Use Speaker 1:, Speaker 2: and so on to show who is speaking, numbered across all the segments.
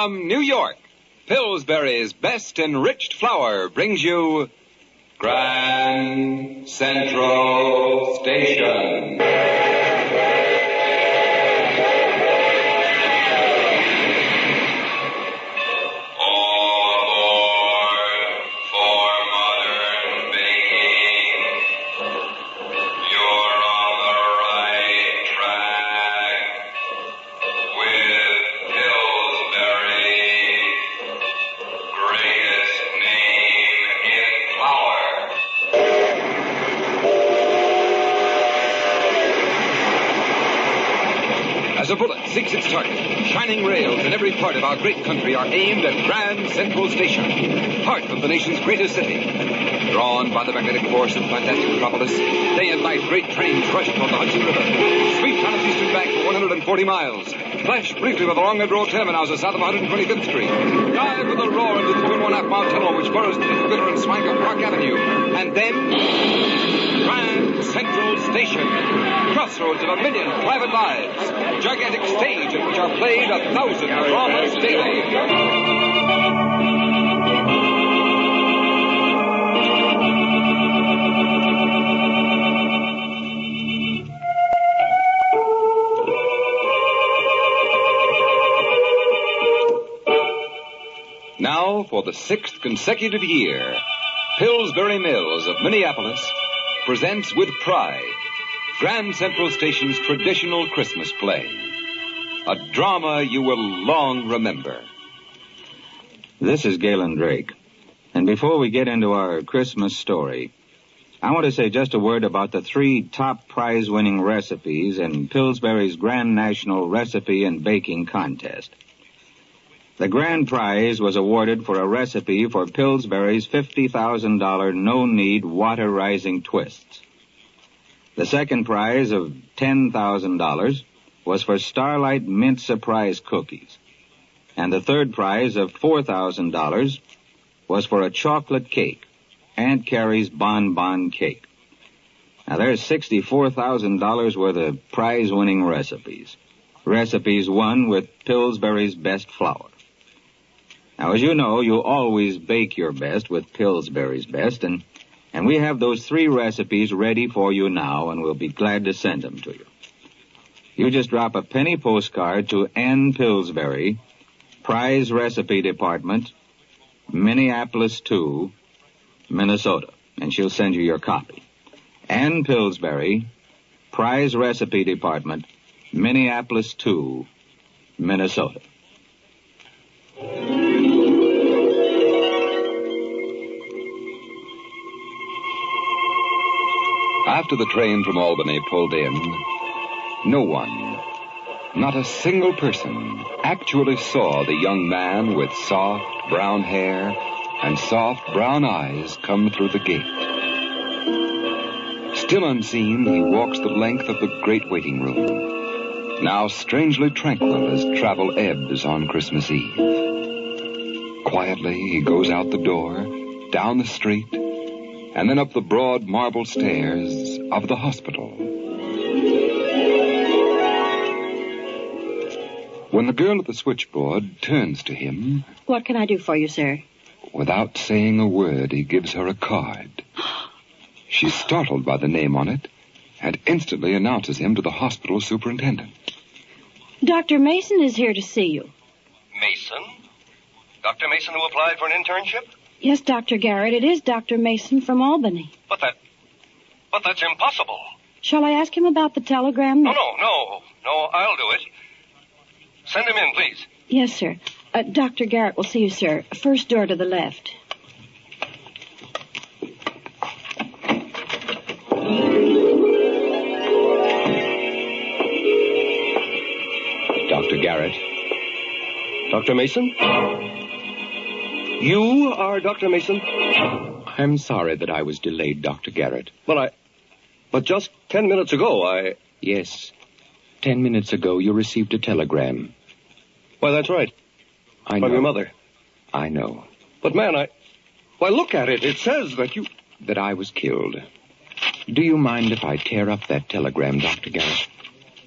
Speaker 1: From New York, Pillsbury's best enriched flour brings you Grand Central Station. As a bullet seeks its target, shining rails in every part of our great country are aimed at Grand Central Station, heart of the nation's greatest city. Drawn by the magnetic force of the fantastic metropolis, day and night great trains rush toward the Hudson River, sweep down its eastern bank for 140 miles, flash briefly with the long red road terminals south of 125th Street, dive with a roar into the 2.5-mile tunnel which burrows through the glitter and swank of Park Avenue, and then Grand Central Station, crossroads of a million private lives, gigantic stage in which are played 1,000 dramas daily. Now, for the 6th consecutive year, Pillsbury Mills of Minneapolis presents with pride Grand Central Station's traditional Christmas play, a drama you will long remember.
Speaker 2: This is Galen Drake, and before we get into our Christmas story, I want to say just a word about the 3 top prize-winning recipes in Pillsbury's Grand National Recipe and Baking Contest. The grand prize was awarded for a recipe for Pillsbury's $50,000 no-knead water-rising twists. The second prize of $10,000 was for Starlight Mint Surprise Cookies. And the third prize of $4,000 was for a chocolate cake, Aunt Carrie's Bonbon Cake. Now, there's $64,000 worth of prize-winning recipes. Recipes won with Pillsbury's best flour. Now, as you know, you always bake your best with Pillsbury's best, and we have those 3 recipes ready for you now, and we'll be glad to send them to you. You just drop a penny postcard to Ann Pillsbury, Prize Recipe Department, Minneapolis 2, Minnesota, and she'll send you your copy. Ann Pillsbury, Prize Recipe Department, Minneapolis 2, Minnesota.
Speaker 1: After the train from Albany pulled in, no one, not a single person, actually saw the young man with soft brown hair and soft brown eyes come through the gate. Still unseen, he walks the length of the great waiting room, now strangely tranquil as travel ebbs on Christmas Eve. Quietly, he goes out the door, down the street, and then up the broad marble stairs of the hospital. When the girl at the switchboard turns to him...
Speaker 3: What can I do for you, sir?
Speaker 1: Without saying a word, he gives her a card. She's startled by the name on it and instantly announces him to the hospital superintendent.
Speaker 3: Dr. Mason is here to see you.
Speaker 4: Mason? Dr. Mason who applied for an internship?
Speaker 3: Yes, Dr. Garrett, it is Dr. Mason from Albany.
Speaker 4: But that's impossible.
Speaker 3: Shall I ask him about the telegram?
Speaker 4: No, I'll do it. Send him in, please.
Speaker 3: Yes, sir. Dr. Garrett will see you, sir. First door to the left.
Speaker 1: Dr. Garrett.
Speaker 4: Dr. Mason? You are Dr. Mason?
Speaker 1: I'm sorry that I was delayed, Dr. Garrett.
Speaker 4: But just 10 minutes ago,
Speaker 1: Yes. 10 minutes ago, you received a telegram.
Speaker 4: Why, that's right.
Speaker 1: I know.
Speaker 4: From your mother.
Speaker 1: I know.
Speaker 4: But, man, Why, look at it. It says that you...
Speaker 1: That I was killed. Do you mind if I tear up that telegram, Dr. Garrett?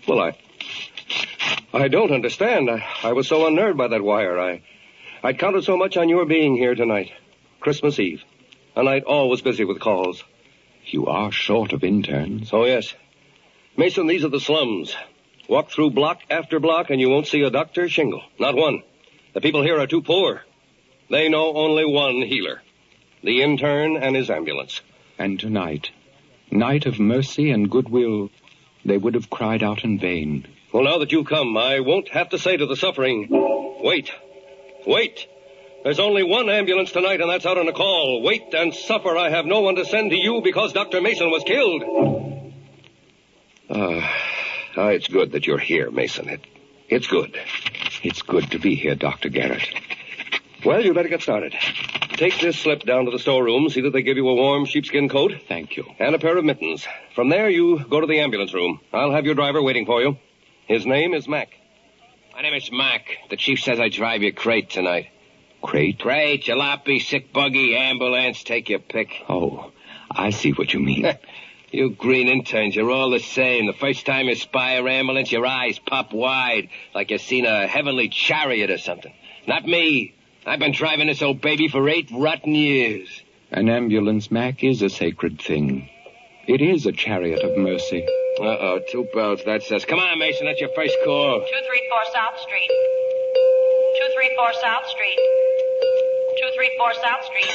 Speaker 4: Well,
Speaker 5: I don't understand. I was so unnerved by that wire. I'd counted so much on your being here tonight. Christmas Eve. A night always busy with calls.
Speaker 6: You are short of interns.
Speaker 5: Oh, yes. Mason, these are the slums. Walk through block after block and you won't see a doctor shingle. Not one. The people here are too poor. They know only one healer. The intern and his ambulance.
Speaker 6: And tonight, night of mercy and goodwill, they would have cried out in vain.
Speaker 5: Well, now that you've come, I won't have to say to the suffering, wait. Wait. There's only one ambulance tonight, and that's out on a call. Wait and suffer. I have no one to send to you because Dr. Mason was killed. It's good that you're here, Mason. It's good.
Speaker 6: It's good to be here, Dr. Garrett.
Speaker 5: Well, you better get started. Take this slip down to the storeroom. See that they give you a warm sheepskin coat.
Speaker 6: Thank you.
Speaker 5: And a pair of mittens. From there, you go to the ambulance room. I'll have your driver waiting for you. His name is Mac.
Speaker 7: My name is Mac. The chief says I drive your crate tonight.
Speaker 6: Crate?
Speaker 7: Crate, jalopy, sick buggy, ambulance, take your pick.
Speaker 6: Oh, I see what you mean.
Speaker 7: You green interns, you're all the same. The first time you spy a ambulance, your eyes pop wide, like you've seen a heavenly chariot or something. Not me. I've been driving this old baby for 8 rotten years.
Speaker 6: An ambulance, Mac, is a sacred thing. It is a chariot of mercy.
Speaker 7: Uh-oh, 2 bells, that says. Come on, Mason, that's your first call.
Speaker 8: 234 South Street. 234 South Street. 234 South Street.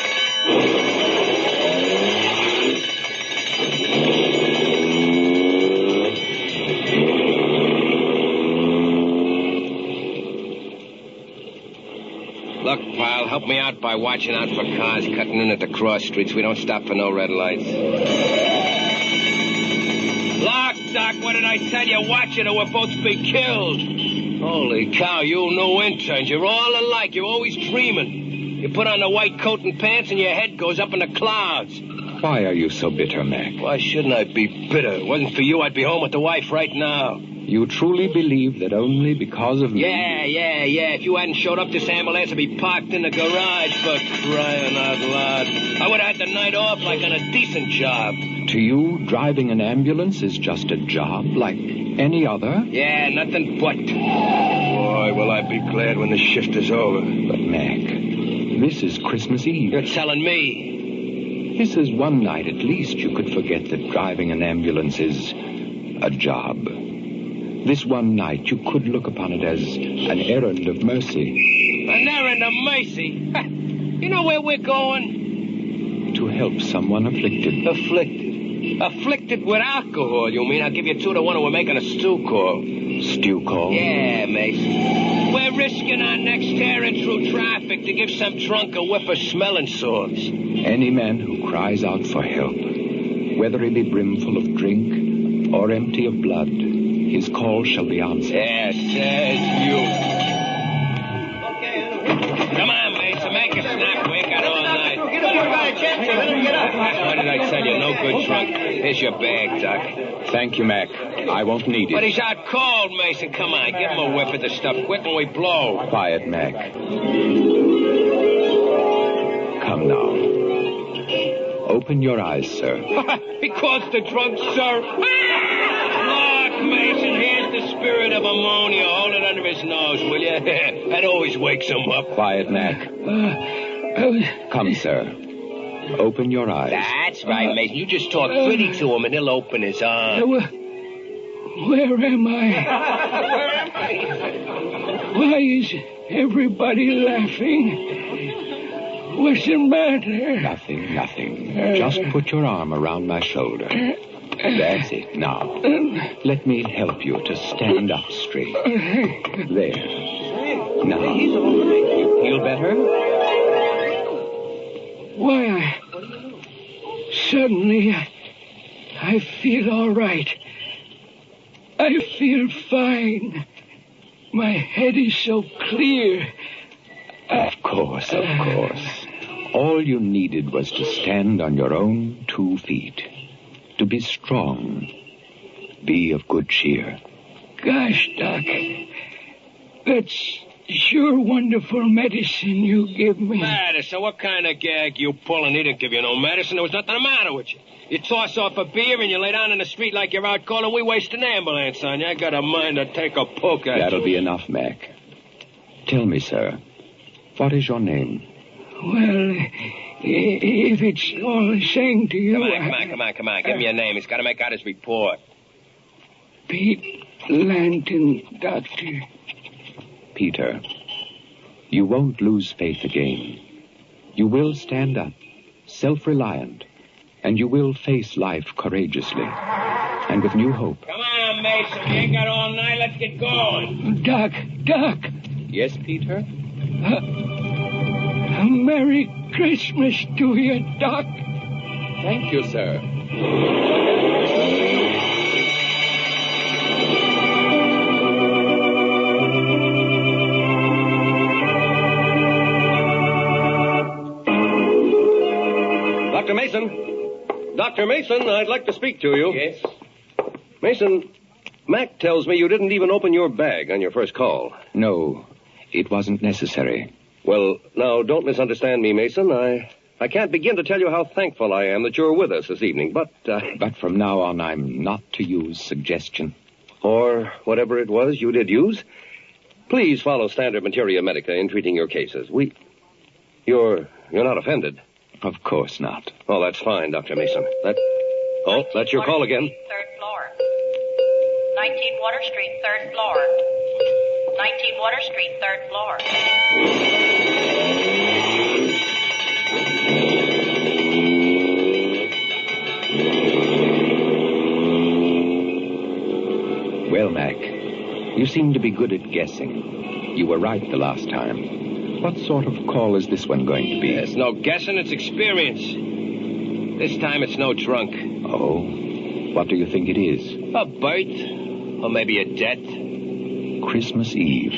Speaker 7: Look, pal, help me out by watching out for cars cutting in at the cross streets. We don't stop for no red lights. Look, Doc, what did I tell you? Watch it or we'll both be killed. Holy cow, you new interns. You're all alike. You're always dreaming. You put on a white coat and pants and your head goes up in the clouds.
Speaker 6: Why are you so bitter, Mac?
Speaker 7: Why shouldn't I be bitter? If it wasn't for you, I'd be home with the wife right now.
Speaker 6: You truly believe that only because of me...
Speaker 7: Yeah. If you hadn't showed up, this ambulance would be parked in the garage for crying out loud. I would have had the night off like on a decent job.
Speaker 6: To you, driving an ambulance is just a job like any other?
Speaker 7: Yeah, nothing but. Boy, will I be glad when the shift is over.
Speaker 6: But, Mac, this is Christmas Eve.
Speaker 7: You're telling me.
Speaker 6: This is one night at least you could forget that driving an ambulance is a job. This one night you could look upon it as an errand of mercy.
Speaker 7: An errand of mercy? You know where we're going?
Speaker 6: To help someone afflicted.
Speaker 7: Afflicted with alcohol, you mean? I'll give you 2 to 1 and we're making a stew call.
Speaker 6: Stew call?
Speaker 7: Yeah, Mason. We're risking our necks tearing through traffic to give some drunk a whiff of smelling salts.
Speaker 6: Any man who cries out for help, whether he be brimful of drink or empty of blood, his call shall be answered.
Speaker 7: Yes, you. Come on, Mason, make a snap. We ain't got all night.
Speaker 5: Get up,
Speaker 7: What did I tell you? No good drunk. Here's your bag, Doc.
Speaker 6: Thank you, Mac. I won't need it.
Speaker 7: But he's out cold, Mason. Come on, give him a whiff of the stuff quick when we blow.
Speaker 6: Quiet, Mac. Come now. Open your eyes, sir.
Speaker 7: He calls the drunk, sir. Look, Mason, here's the spirit of ammonia. Hold it under his nose, will you? That always wakes him up.
Speaker 6: Quiet, Mac. Come, sir. Open your eyes.
Speaker 7: That's right, Mason. You just talk pretty to him and he'll open his arms.
Speaker 9: Where am I? Why is everybody laughing? What's the matter?
Speaker 6: Nothing. Just put your arm around my shoulder. That's it. Now, let me help you to stand up straight. There. Now. You feel better?
Speaker 9: Why, suddenly I feel all right. I feel fine. My head is so clear.
Speaker 6: Of course. All you needed was to stand on your own 2 feet. To be strong. Be of good cheer.
Speaker 9: Gosh, Doc. That's sure wonderful medicine you give me.
Speaker 7: Medicine? What kind of gag you pulling? He didn't give you no medicine. There was nothing the matter with you. You toss off a beer and you lay down in the street like you're out cold, and we waste an ambulance on you. I got a mind to take a poke at
Speaker 6: That'll
Speaker 7: you.
Speaker 6: be enough, Mac. Tell me, sir, what is your name?
Speaker 9: Well, if it's all the same to you...
Speaker 7: Come on. Give me your name. He's got to make out his report.
Speaker 9: Pete Lanton, Doctor.
Speaker 6: Peter, you won't lose faith again. You will stand up, self-reliant, and you will face life courageously and with new hope.
Speaker 7: Come on, Mason. We ain't got all night. Let's get going.
Speaker 9: Doc.
Speaker 6: Yes, Peter?
Speaker 9: A Merry Christmas to you, Doc.
Speaker 6: Thank you, sir.
Speaker 5: Dr. Mason. Dr. Mason, I'd like to speak to you.
Speaker 7: Yes?
Speaker 5: Mason, Mac tells me you didn't even open your bag on your first call.
Speaker 6: No, it wasn't necessary.
Speaker 5: Well, now, don't misunderstand me, Mason. I can't begin to tell you how thankful I am that you're with us this evening, but...
Speaker 6: But from now on, I'm not to use suggestion.
Speaker 5: Or whatever it was you did use. Please follow standard materia medica in treating your cases. You're not offended?
Speaker 6: Of course not.
Speaker 5: Oh, that's fine, Dr. Mason. That's your call again.
Speaker 8: Third floor. 19 Water Street, third floor. 19 Water Street, third floor.
Speaker 6: Well, Mac, you seem to be good at guessing. You were right the last time. What sort of call is this one going to be?
Speaker 7: It's no guessing, it's experience. This time it's no drunk.
Speaker 6: Oh, what do you think it is?
Speaker 7: A birth, or maybe a death.
Speaker 6: Christmas Eve.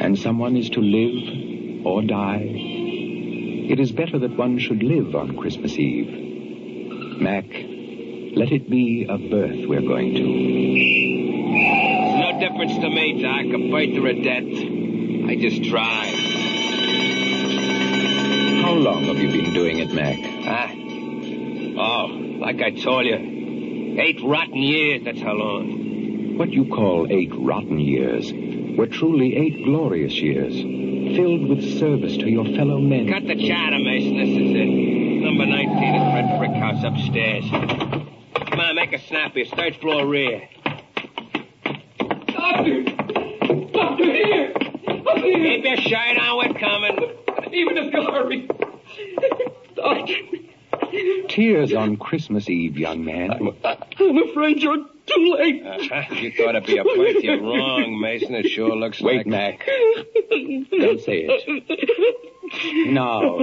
Speaker 6: And someone is to live or die. It is better that one should live on Christmas Eve. Mac, let it be a birth we're going to.
Speaker 7: There's no difference to me, Doc, a birth or a death. I just try.
Speaker 6: How long have you been doing it, Mac?
Speaker 7: Oh, like I told you, 8 rotten years, that's how long.
Speaker 6: What you call 8 rotten years were truly 8 glorious years, filled with service to your fellow men.
Speaker 7: Cut the chatter, Mason, this is it. Number 19 is Red Brick House upstairs. Come on, make a snappy, it's 3rd floor rear.
Speaker 9: Doctor, here. Up here.
Speaker 7: Keep your shirt on, we're coming.
Speaker 9: Even if you hurry. Doctor.
Speaker 6: Tears on Christmas Eve, young man.
Speaker 9: I'm afraid you're too late.
Speaker 7: You thought it'd be a birth. You're wrong, Mason. It sure looks
Speaker 6: Wait,
Speaker 7: like...
Speaker 6: Mac. Don't say it. No.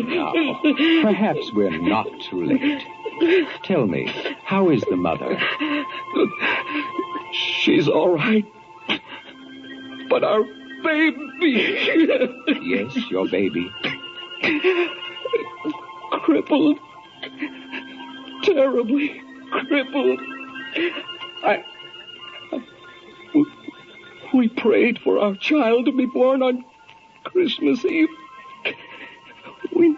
Speaker 6: Perhaps we're not too late. Tell me, how is the mother?
Speaker 9: She's all right. But our baby...
Speaker 6: Yes, your baby.
Speaker 9: Crippled. Terribly crippled. We prayed for our child to be born on Christmas Eve. We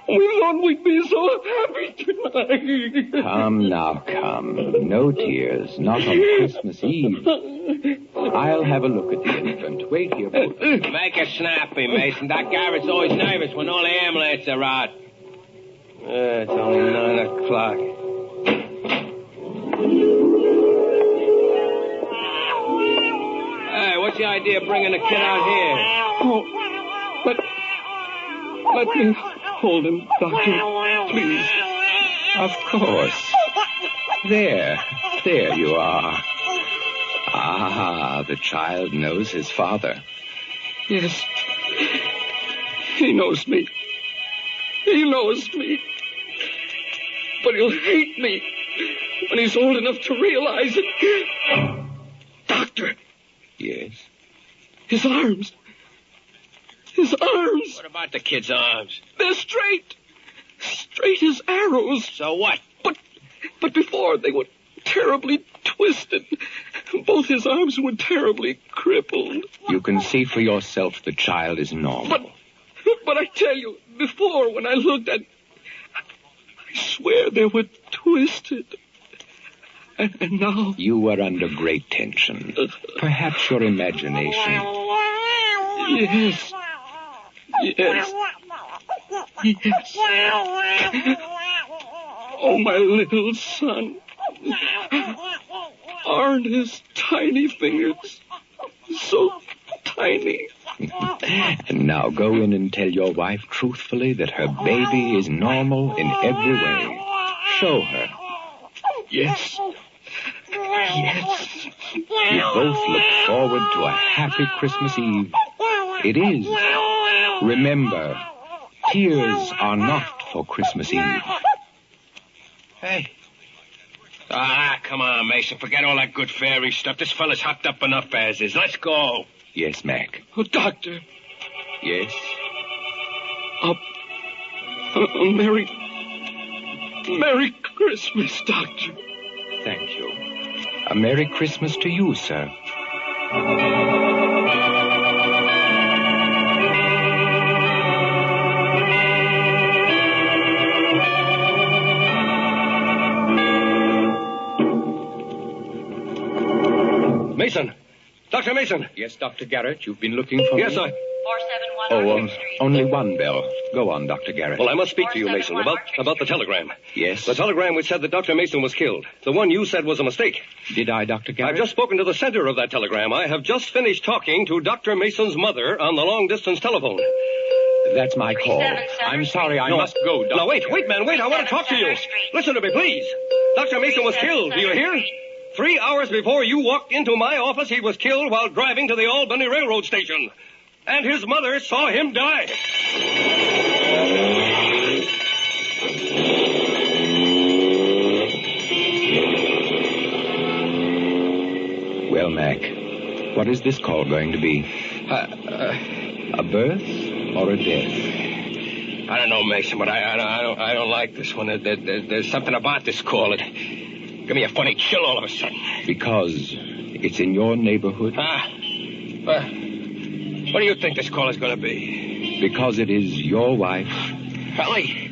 Speaker 9: thought we'd be so happy tonight.
Speaker 6: Come now, come. No tears. Not on Christmas Eve. I'll have a look at the infant. Wait here, both.
Speaker 7: Make it snappy, Mason. Doc Garrett's always nervous when all the ambulances are out. It's only 9 o'clock. Hey, what's the idea of bringing the kid out here?
Speaker 9: Oh, let me hold him, Doctor, please.
Speaker 6: Of course. There you are. Ah, the child knows his father.
Speaker 9: Yes. He knows me. He knows me. But he'll hate me when he's old enough to realize it. Doctor.
Speaker 6: Yes?
Speaker 9: His arms. His arms.
Speaker 7: What about the kid's arms?
Speaker 9: They're straight. Straight as arrows.
Speaker 7: So what?
Speaker 9: But before they were terribly twisted. Both his arms were terribly crippled.
Speaker 6: You can see for yourself the child is normal.
Speaker 9: But I tell you, before, when I looked at... I swear they were twisted. And now...
Speaker 6: You were under great tension. Perhaps your imagination...
Speaker 9: Yes. Oh, my little son. Aren't his tiny fingers so tiny?
Speaker 6: And now go in and tell your wife truthfully that her baby is normal in every way. Show her.
Speaker 9: Yes.
Speaker 6: You both look forward to a happy Christmas Eve. It is. Remember, tears are not for Christmas Eve.
Speaker 7: Hey. Come on, Mason. Forget all that good fairy stuff. This fella's hopped up enough as is. Let's go.
Speaker 6: Yes, Mac.
Speaker 9: Oh, Doctor.
Speaker 6: Yes?
Speaker 9: Merry Christmas, Doctor.
Speaker 6: Thank you. A Merry Christmas to you, sir.
Speaker 5: Mason! Dr. Mason!
Speaker 6: Yes, Dr. Garrett, you've been looking for me?
Speaker 5: Yes, I...
Speaker 8: 471
Speaker 6: only one bell. Go on, Dr. Garrett.
Speaker 5: Well, I must speak to you, Mason, about the telegram.
Speaker 6: Yes?
Speaker 5: The telegram which said that Dr. Mason was killed. The one you said was a mistake.
Speaker 6: Did I, Dr. Garrett?
Speaker 5: I've just spoken to the sender of that telegram. I have just finished talking to Dr. Mason's mother on the long-distance telephone.
Speaker 6: That's my call. I'm sorry, I must go, Dr.
Speaker 5: Now, wait, man, wait. I want to talk to you. Listen to me, please. Dr. Mason was killed. Do you hear? 3 hours before you walked into my office, he was killed while driving to the Albany Railroad Station. And his mother saw him die.
Speaker 6: Well, Mac, what is this call going to be? A birth or a death?
Speaker 7: I don't know, Mason, but I don't like this one. There's something about this call. It give me a funny chill all of a sudden.
Speaker 6: Because it's in your neighborhood?
Speaker 7: What do you think this call is going to be?
Speaker 6: Because it is your wife.
Speaker 7: Ellie!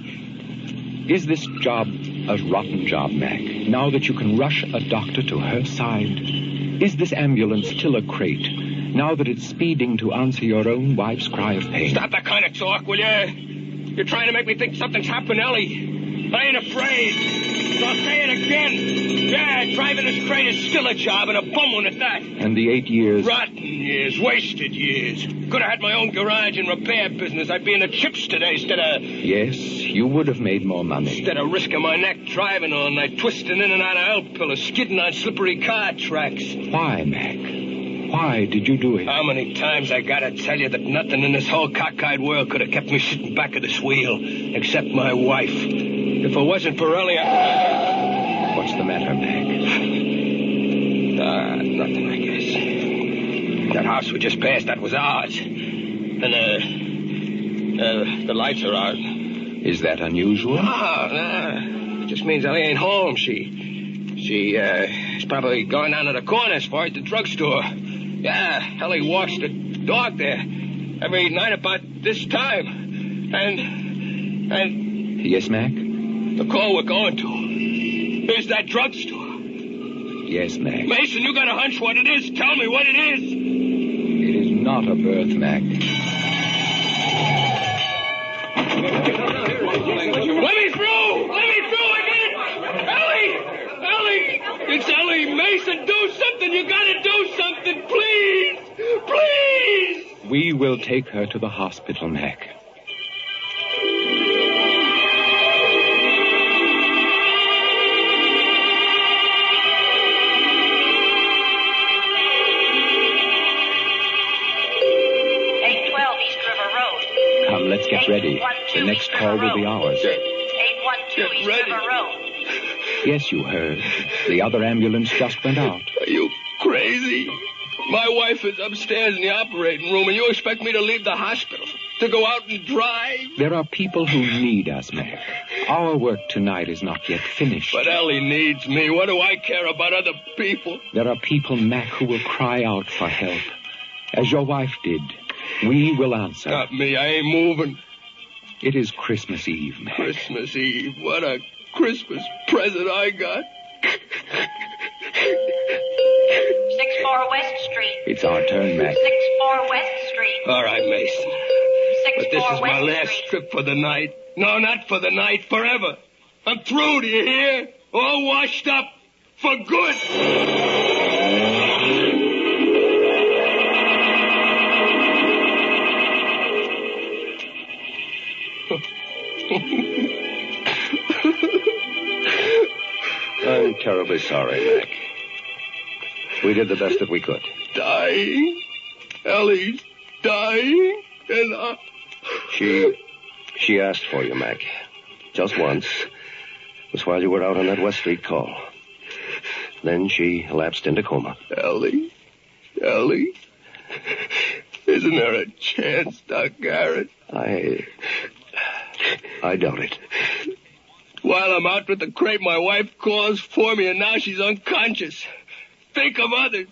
Speaker 6: Is this job a rotten job, Mac? Now that you can rush a doctor to her side? Is this ambulance still a crate? Now that it's speeding to answer your own wife's cry of pain?
Speaker 7: Stop that kind of talk, will you? You're trying to make me think something's happened, Ellie. I ain't afraid. So I'll say it again. Yeah, driving this crate is still a job, and a bum one at that.
Speaker 6: And the 8 years?
Speaker 7: Rotten years, wasted years. Could have had my own garage and repair business. I'd be in the chips today instead of...
Speaker 6: Yes, you would have made more money.
Speaker 7: Instead of risking my neck driving all night, twisting in and out of help pillars, skidding on slippery car tracks.
Speaker 6: Why, Mac? Why did you do it?
Speaker 7: How many times I gotta tell you that nothing in this whole cockeyed world could have kept me sitting back of this wheel, except my wife. If it wasn't for Ellie,
Speaker 6: What's the matter, Mac?
Speaker 7: Nothing, I guess. That house we just passed, that was ours. And, the lights are out.
Speaker 6: Is that unusual?
Speaker 7: No. It just means Ellie ain't home. She's probably going down to the corner as far as the drugstore. Yeah, Ellie walks the dog there every night about this time. And...
Speaker 6: Yes, Mac?
Speaker 7: The call we're going to is that drugstore.
Speaker 6: Yes, Mac.
Speaker 7: Mason, you got a hunch what it is. Tell me what it is.
Speaker 6: It is not a birth, Mac.
Speaker 7: Let me through! Let me through again! Ellie! It's Ellie! Mason, do something! You gotta do something! Please! Please!
Speaker 6: We will take her to the hospital, Mac. Come, let's get ready. The next call will be ours.
Speaker 8: 812 East
Speaker 7: ready.
Speaker 8: River Road.
Speaker 6: Yes, you heard. The other ambulance just went out.
Speaker 7: Are you crazy? My wife is upstairs in the operating room, and you expect me to leave the hospital? To go out and drive?
Speaker 6: There are people who need us, Mac. Our work tonight is not yet finished.
Speaker 7: But Ellie needs me. What do I care about other people?
Speaker 6: There are people, Mac, who will cry out for help. As your wife did, we will answer.
Speaker 7: Not me. I ain't moving.
Speaker 6: It is Christmas Eve, Mac.
Speaker 7: Christmas Eve. What a Christmas present I got.
Speaker 8: 64 West Street.
Speaker 6: It's our turn, Mac.
Speaker 8: 64 West Street.
Speaker 7: All right, Mason.
Speaker 8: 64
Speaker 7: But this is my
Speaker 8: West
Speaker 7: last
Speaker 8: Street.
Speaker 7: trip for the night. No, not for the night. Forever. I'm through, do you hear? All washed up. For good.
Speaker 5: I'm terribly sorry, Mac. We did the best that we could.
Speaker 7: Dying. Ellie's dying. And I...
Speaker 5: She asked for you, Mac. Just once. It was while you were out on that West Street call. Then she lapsed into coma.
Speaker 7: Ellie? Isn't there a chance, Doc Garrett?
Speaker 5: I doubt it.
Speaker 7: While I'm out with the crepe, my wife calls for me, and now she's unconscious. Think of others,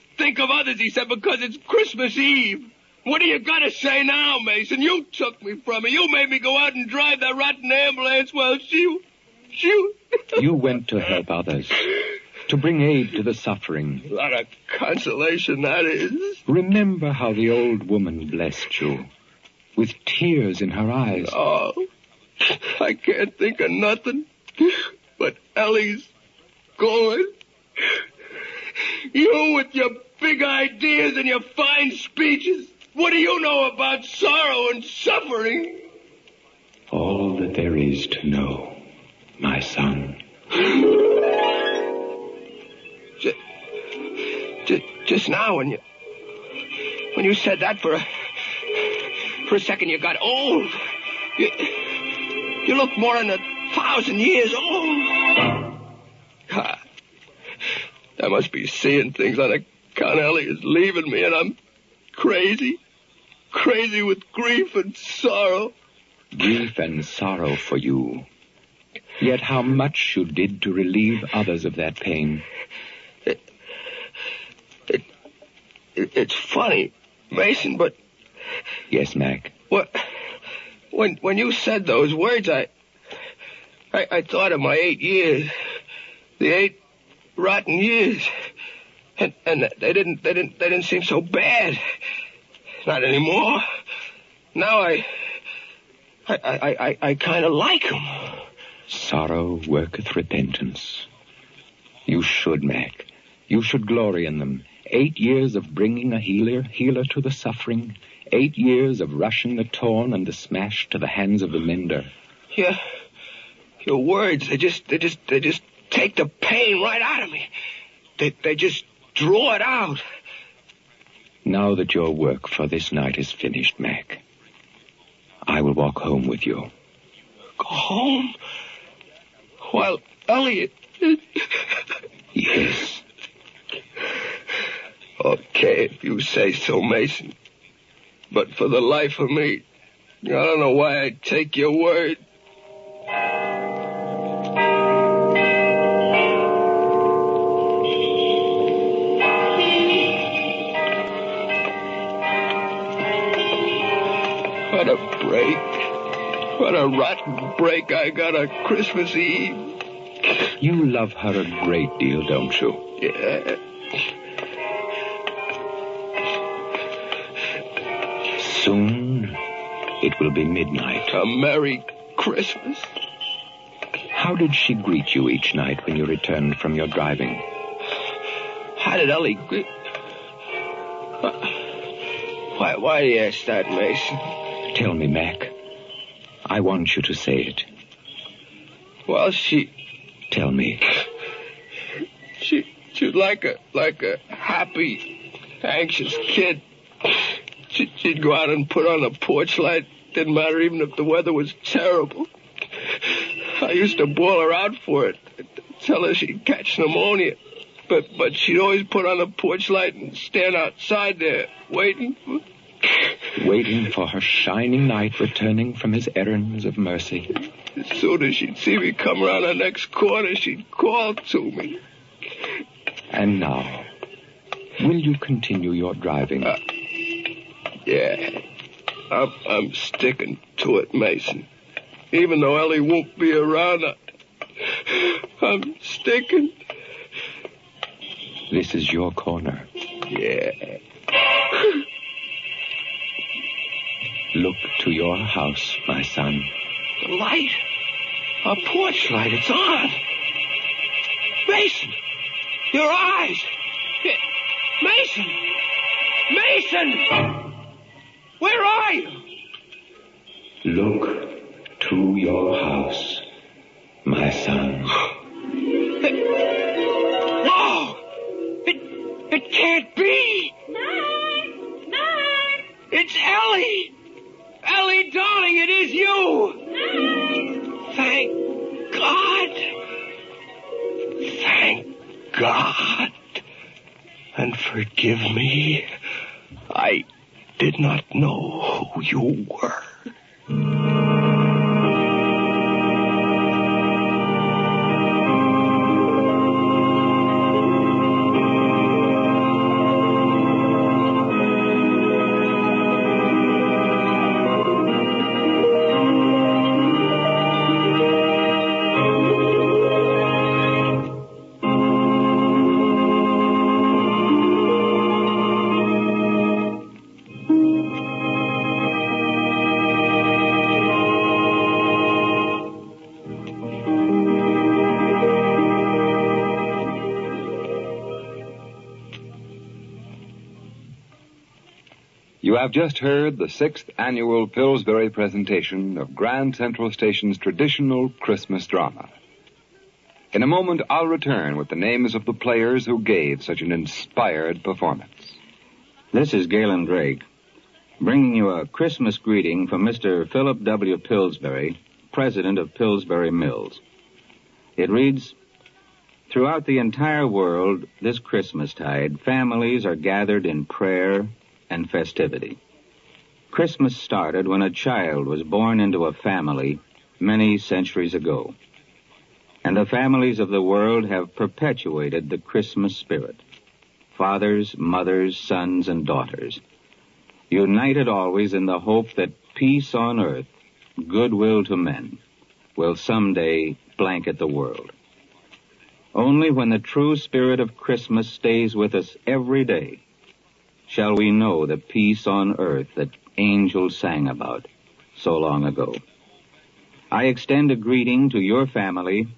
Speaker 7: he said, because it's Christmas Eve. What do you got to say now, Mason? You took me from her. You made me go out and drive that rotten ambulance while she...
Speaker 6: You went to help others, to bring aid to the suffering.
Speaker 7: A lot of consolation, that is.
Speaker 6: Remember how the old woman blessed you, with tears in her eyes.
Speaker 7: Oh, I can't think of nothing but Ellie's going. You with your big ideas and your fine speeches. What do you know about sorrow and suffering?
Speaker 6: All that there is to know, my son.
Speaker 7: Just now when you said that for a second you got old. You look more than 1,000 years old. God, I must be seeing things on account Ellie is leaving me, and I'm crazy with grief and sorrow.
Speaker 6: Grief and sorrow for you. Yet how much you did to relieve others of that pain.
Speaker 7: It's funny, Mason, but...
Speaker 6: Yes, Mac?
Speaker 7: What? When you said those words, I thought of my 8 years. The 8 rotten years. And they didn't seem so bad. Not anymore. Now I kind of like them.
Speaker 6: Sorrow worketh repentance. You should, Mac. You should glory in them. 8 years of bringing a healer to the suffering. 8 years of rushing the torn and the smashed to the hands of the mender.
Speaker 7: Yeah, your words, they just take the pain right out of me. They just draw it out.
Speaker 6: Now that your work for this night is finished, Mac, I will walk home with you.
Speaker 7: Go home? While Elliot...
Speaker 6: Yes.
Speaker 7: Okay, if you say so, Mason. But for the life of me, I don't know why I'd take your word. What a break. What a rotten break I got on Christmas Eve.
Speaker 6: You love her a great deal, don't you?
Speaker 7: Yeah.
Speaker 6: Soon, it will be midnight.
Speaker 7: A Merry Christmas.
Speaker 6: How did she greet you each night when you returned from your driving?
Speaker 7: How did Ellie greet... Why do you ask that, Mason?
Speaker 6: Tell me, Mac. I want you to say it.
Speaker 7: Well, she...
Speaker 6: Tell me.
Speaker 7: She's like a happy, anxious kid. She'd go out and put on a porch light. Didn't matter even if the weather was terrible. I used to bawl her out for it. Tell her she'd catch pneumonia. But she'd always put on a porch light and stand outside there waiting
Speaker 6: waiting for her shining knight returning from his errands of mercy.
Speaker 9: As soon as she'd see me come around the next corner, she'd call to me.
Speaker 6: And now, will you continue your driving?
Speaker 9: Yeah. I'm sticking to it, Mason. Even though Ellie won't be around, I'm sticking.
Speaker 6: This is your corner.
Speaker 9: Yeah.
Speaker 6: Look to your house, my son.
Speaker 7: The light? Our porch light, it's on. Mason! Your eyes! Mason! Mason! Where are you?
Speaker 6: Look to your house, my son.
Speaker 7: No! It can't be!
Speaker 8: Nine!
Speaker 7: It's Ellie! Ellie, darling, it is you! Thank God! Thank God! And forgive me. I did not know who you were.
Speaker 1: You have just heard the 6th annual Pillsbury presentation of Grand Central Station's traditional Christmas drama. In a moment, I'll return with the names of the players who gave such an inspired performance.
Speaker 2: This is Galen Drake, bringing you a Christmas greeting from Mr. Philip W. Pillsbury, president of Pillsbury Mills. It reads, "Throughout the entire world, this Christmastide, families are gathered in prayer and festivity. Christmas started when a child was born into a family many centuries ago. And the families of the world have perpetuated the Christmas spirit. Fathers, mothers, sons, and daughters, united always in the hope that peace on earth, goodwill to men, will someday blanket the world. Only when the true spirit of Christmas stays with us every day shall we know the peace on earth that angels sang about so long ago. I extend a greeting to your family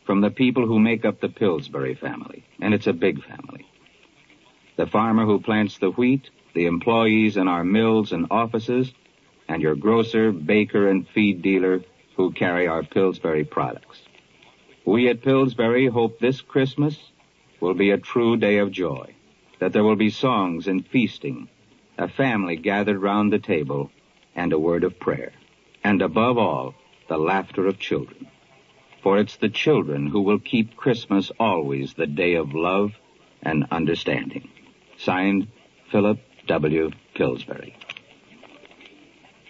Speaker 2: from the people who make up the Pillsbury family, and it's a big family. The farmer who plants the wheat, the employees in our mills and offices, and your grocer, baker, and feed dealer who carry our Pillsbury products. We at Pillsbury hope this Christmas will be a true day of joy, that there will be songs and feasting, a family gathered round the table, and a word of prayer. And above all, the laughter of children. For it's the children who will keep Christmas always the day of love and understanding. Signed, Philip W. Pillsbury."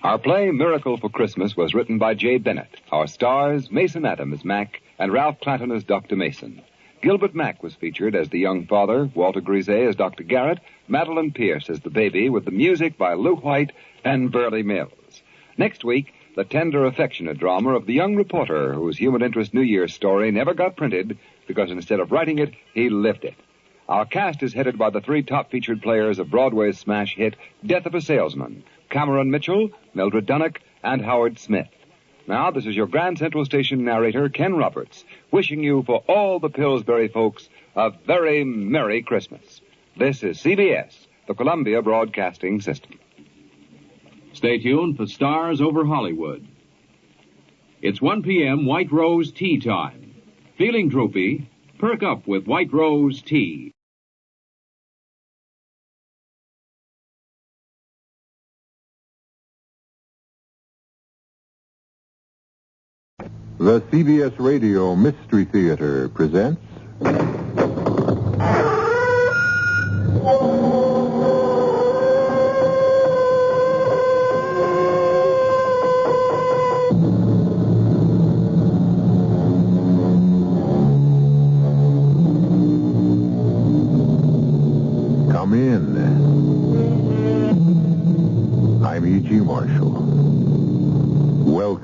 Speaker 1: Our play, Miracle for Christmas, was written by J. Bennett. Our stars, Mason Adams as Mac and Ralph Clanton as Dr. Mason. Gilbert Mack was featured as the young father, Walter Griset as Dr. Garrett, Madeline Pierce as the baby, with the music by Lou White and Burley Mills. Next week, the tender, affectionate drama of the young reporter whose human interest New Year's story never got printed because instead of writing it, he lived it. Our cast is headed by the 3 top featured players of Broadway's smash hit, Death of a Salesman, Cameron Mitchell, Mildred Dunnock, and Howard Smith. Now, this is your Grand Central Station narrator, Ken Roberts, wishing you for all the Pillsbury folks a very Merry Christmas. This is CBS, the Columbia Broadcasting System.
Speaker 10: Stay tuned for Stars Over Hollywood. It's 1 p.m. White Rose tea time. Feeling droopy? Perk up with White Rose tea.
Speaker 11: The CBS Radio Mystery Theater presents...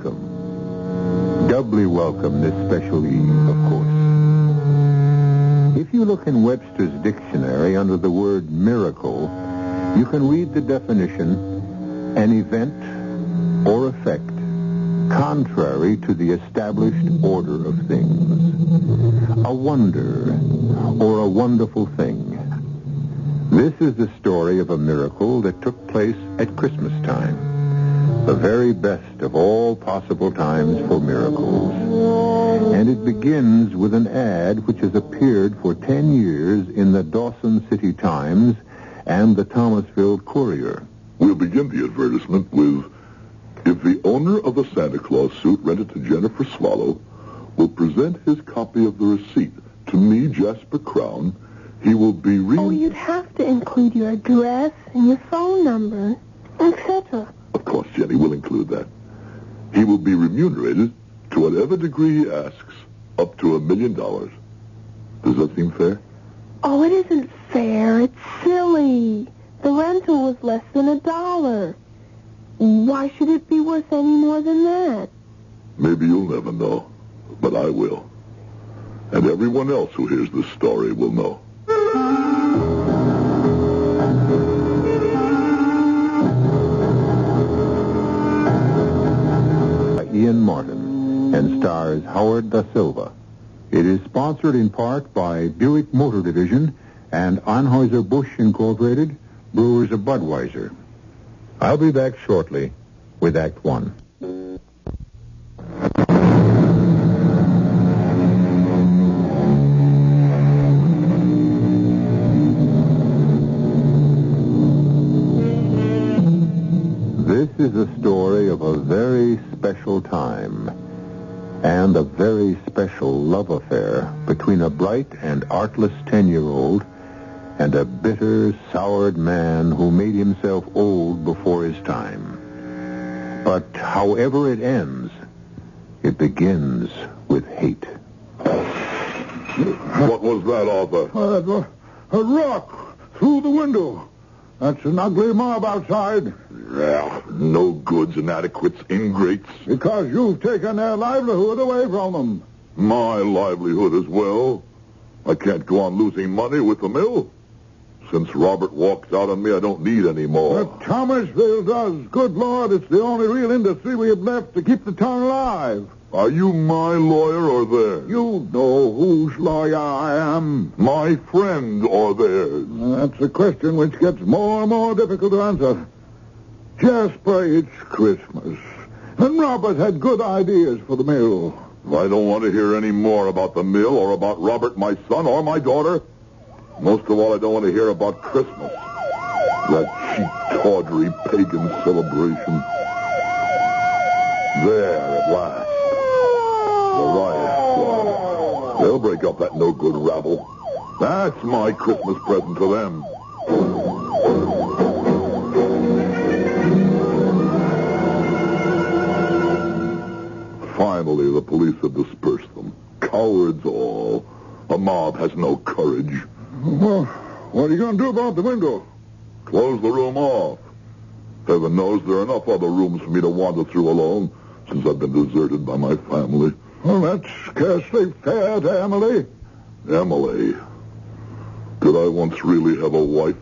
Speaker 11: welcome. Doubly welcome this special eve, of course. If you look in Webster's dictionary under the word miracle, you can read the definition, an event or effect contrary to the established order of things. A wonder or a wonderful thing. This is the story of a miracle that took place at Christmas time. The very best of all possible times for miracles. And it begins with an ad which has appeared for 10 years in the Dawson City Times and the Thomasville Courier.
Speaker 12: We'll begin the advertisement with, if the owner of the Santa Claus suit rented to Jennifer Swallow will present his copy of the receipt to me, Jasper Crown, he will be
Speaker 13: Oh, you'd have to include your address and your phone number, etc.
Speaker 12: Of course, Jenny, we'll include that. He will be remunerated to whatever degree he asks, up to $1 million. Does that seem fair?
Speaker 13: Oh, it isn't fair. It's silly. The rental was less than $1. Why should it be worth any more than that?
Speaker 12: Maybe you'll never know, but I will. And everyone else who hears this story will know.
Speaker 11: Ian Martin and stars Howard Da Silva. It is sponsored in part by Buick Motor Division and Anheuser-Busch Incorporated, brewers of Budweiser. I'll be back shortly with Act One. This is a story of a very special time and a very special love affair between a bright and artless 10-year-old and a bitter, soured man who made himself old before his time. But however it ends, it begins with hate.
Speaker 12: What was that, Arthur?
Speaker 14: A rock through the window. That's an ugly mob outside.
Speaker 12: Yeah, no goods, inadequates, ingrates.
Speaker 14: Because you've taken their livelihood away from them.
Speaker 12: My livelihood as well. I can't go on losing money with the mill. Since Robert walked out on me, I don't need any more.
Speaker 14: But Thomasville does. Good Lord, it's the only real industry we have left to keep the town alive.
Speaker 12: Are you my lawyer or theirs?
Speaker 14: You know whose lawyer I am.
Speaker 12: My friend or theirs?
Speaker 14: That's a question which gets more and more difficult to answer. Jasper, it's Christmas. And Robert had good ideas for the mill.
Speaker 12: I don't want to hear any more about the mill or about Robert, my son, or my daughter. Most of all, I don't want to hear about Christmas. That cheap, tawdry, pagan celebration. There, at last. The riot. They'll break up that no-good rabble. That's my Christmas present to them. Finally, the police have dispersed them. Cowards all. A mob has no courage.
Speaker 14: Well, what are you going to do about the window?
Speaker 12: Close the room off. Heaven knows there are enough other rooms for me to wander through alone since I've been deserted by my family.
Speaker 14: Well, that's scarcely fair to Emily.
Speaker 12: Emily? Did I once really have a wife?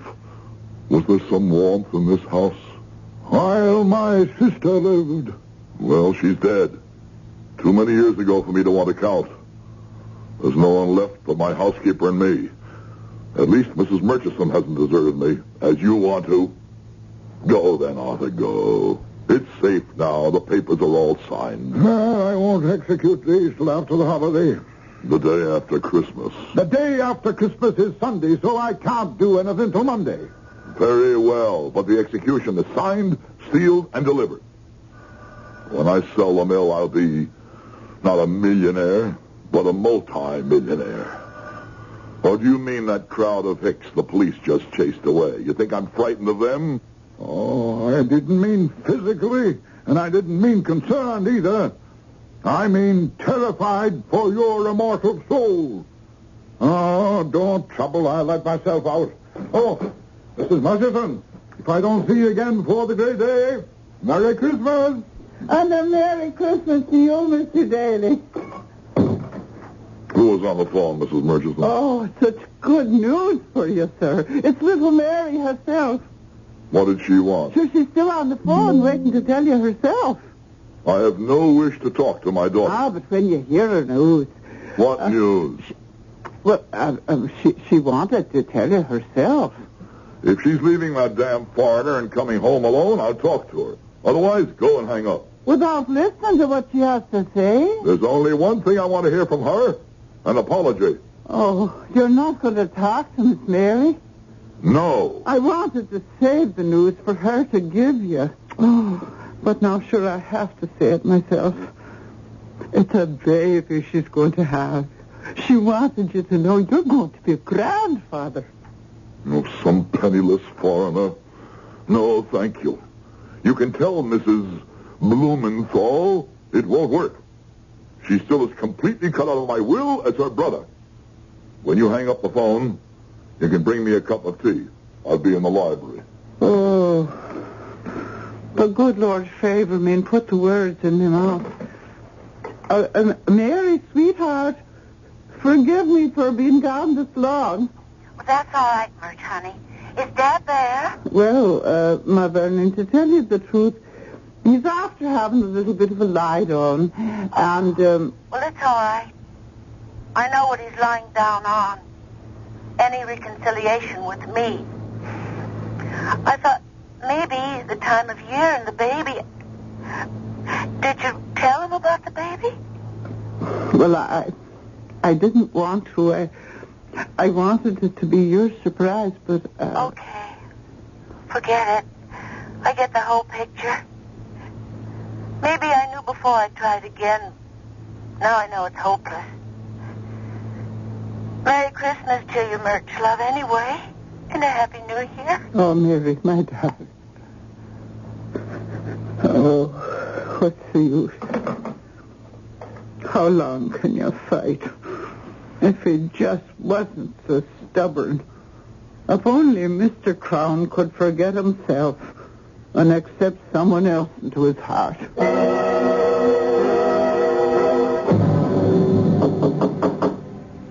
Speaker 12: Was there some warmth in this house?
Speaker 14: While my sister lived.
Speaker 12: Well, she's dead. Too many years ago for me to want to count. There's no one left but my housekeeper and me. At least Mrs. Murchison hasn't deserted me, as you want to. Go then, Arthur, go. It's safe now. The papers are all signed.
Speaker 14: I won't execute these till after the holiday.
Speaker 12: The day after Christmas.
Speaker 14: The day after Christmas is Sunday, so I can't do anything till Monday.
Speaker 12: Very well, but the execution is signed, sealed, and delivered. When I sell the mill, I'll be not a millionaire, but a multi-millionaire. Or do you mean that crowd of hicks the police just chased away? You think I'm frightened of them?
Speaker 14: Oh, I didn't mean physically, and I didn't mean concerned either. I mean terrified for your immortal soul. Oh, don't trouble. I'll let myself out. Oh, Mrs. Murchison, if I don't see you again before the great day, Merry Christmas.
Speaker 15: And a Merry Christmas to you, Mr. Daly.
Speaker 12: Who was on the phone, Mrs. Murchison?
Speaker 15: Oh, such good news for you, sir. It's little Mary herself.
Speaker 12: What did she want?
Speaker 15: Sure, she's still on the phone waiting to tell you herself.
Speaker 12: I have no wish to talk to my daughter.
Speaker 15: Ah, but when you hear her news...
Speaker 12: What news?
Speaker 15: She wanted to tell you herself.
Speaker 12: If she's leaving that damn foreigner and coming home alone, I'll talk to her. Otherwise, go and hang up.
Speaker 15: Without listening to what she has to say?
Speaker 12: There's only one thing I want to hear from her. An apology.
Speaker 15: Oh, you're not going to talk to Miss Mary?
Speaker 12: No.
Speaker 15: I wanted to save the news for her to give you. Oh, but now sure I have to say it myself. It's a baby she's going to have. She wanted you to know you're going to be a grandfather.
Speaker 12: No, some penniless foreigner. No, thank you. You can tell Mrs. Blumenthal it won't work. She's still as completely cut out of my will as her brother. When you hang up the phone, you can bring me a cup of tea. I'll be in the library.
Speaker 15: Oh, the good Lord favor me and put the words in my mouth. Mary, sweetheart, forgive me for being gone this long.
Speaker 16: Well, that's all right, Murch, honey. Is Dad there?
Speaker 15: Well, my Vernon, to tell you the truth, he's after having a little bit of a lie down, and,
Speaker 16: Well, it's all right. I know what he's lying down on. Any reconciliation with me. I thought maybe the time of year and the baby... Did you tell him about the baby?
Speaker 15: Well, I didn't want to. I wanted it to be your surprise, but...
Speaker 16: Okay. Forget it. I get the whole picture. Maybe I knew before I tried again. Now I know it's hopeless. Merry Christmas to you, Murch, love, anyway. And a Happy New Year.
Speaker 15: Oh, Mary, my darling. Oh, what's the use? How long can you fight? If he just wasn't so stubborn. If only Mr. Crown could forget himself and accept someone else into his heart.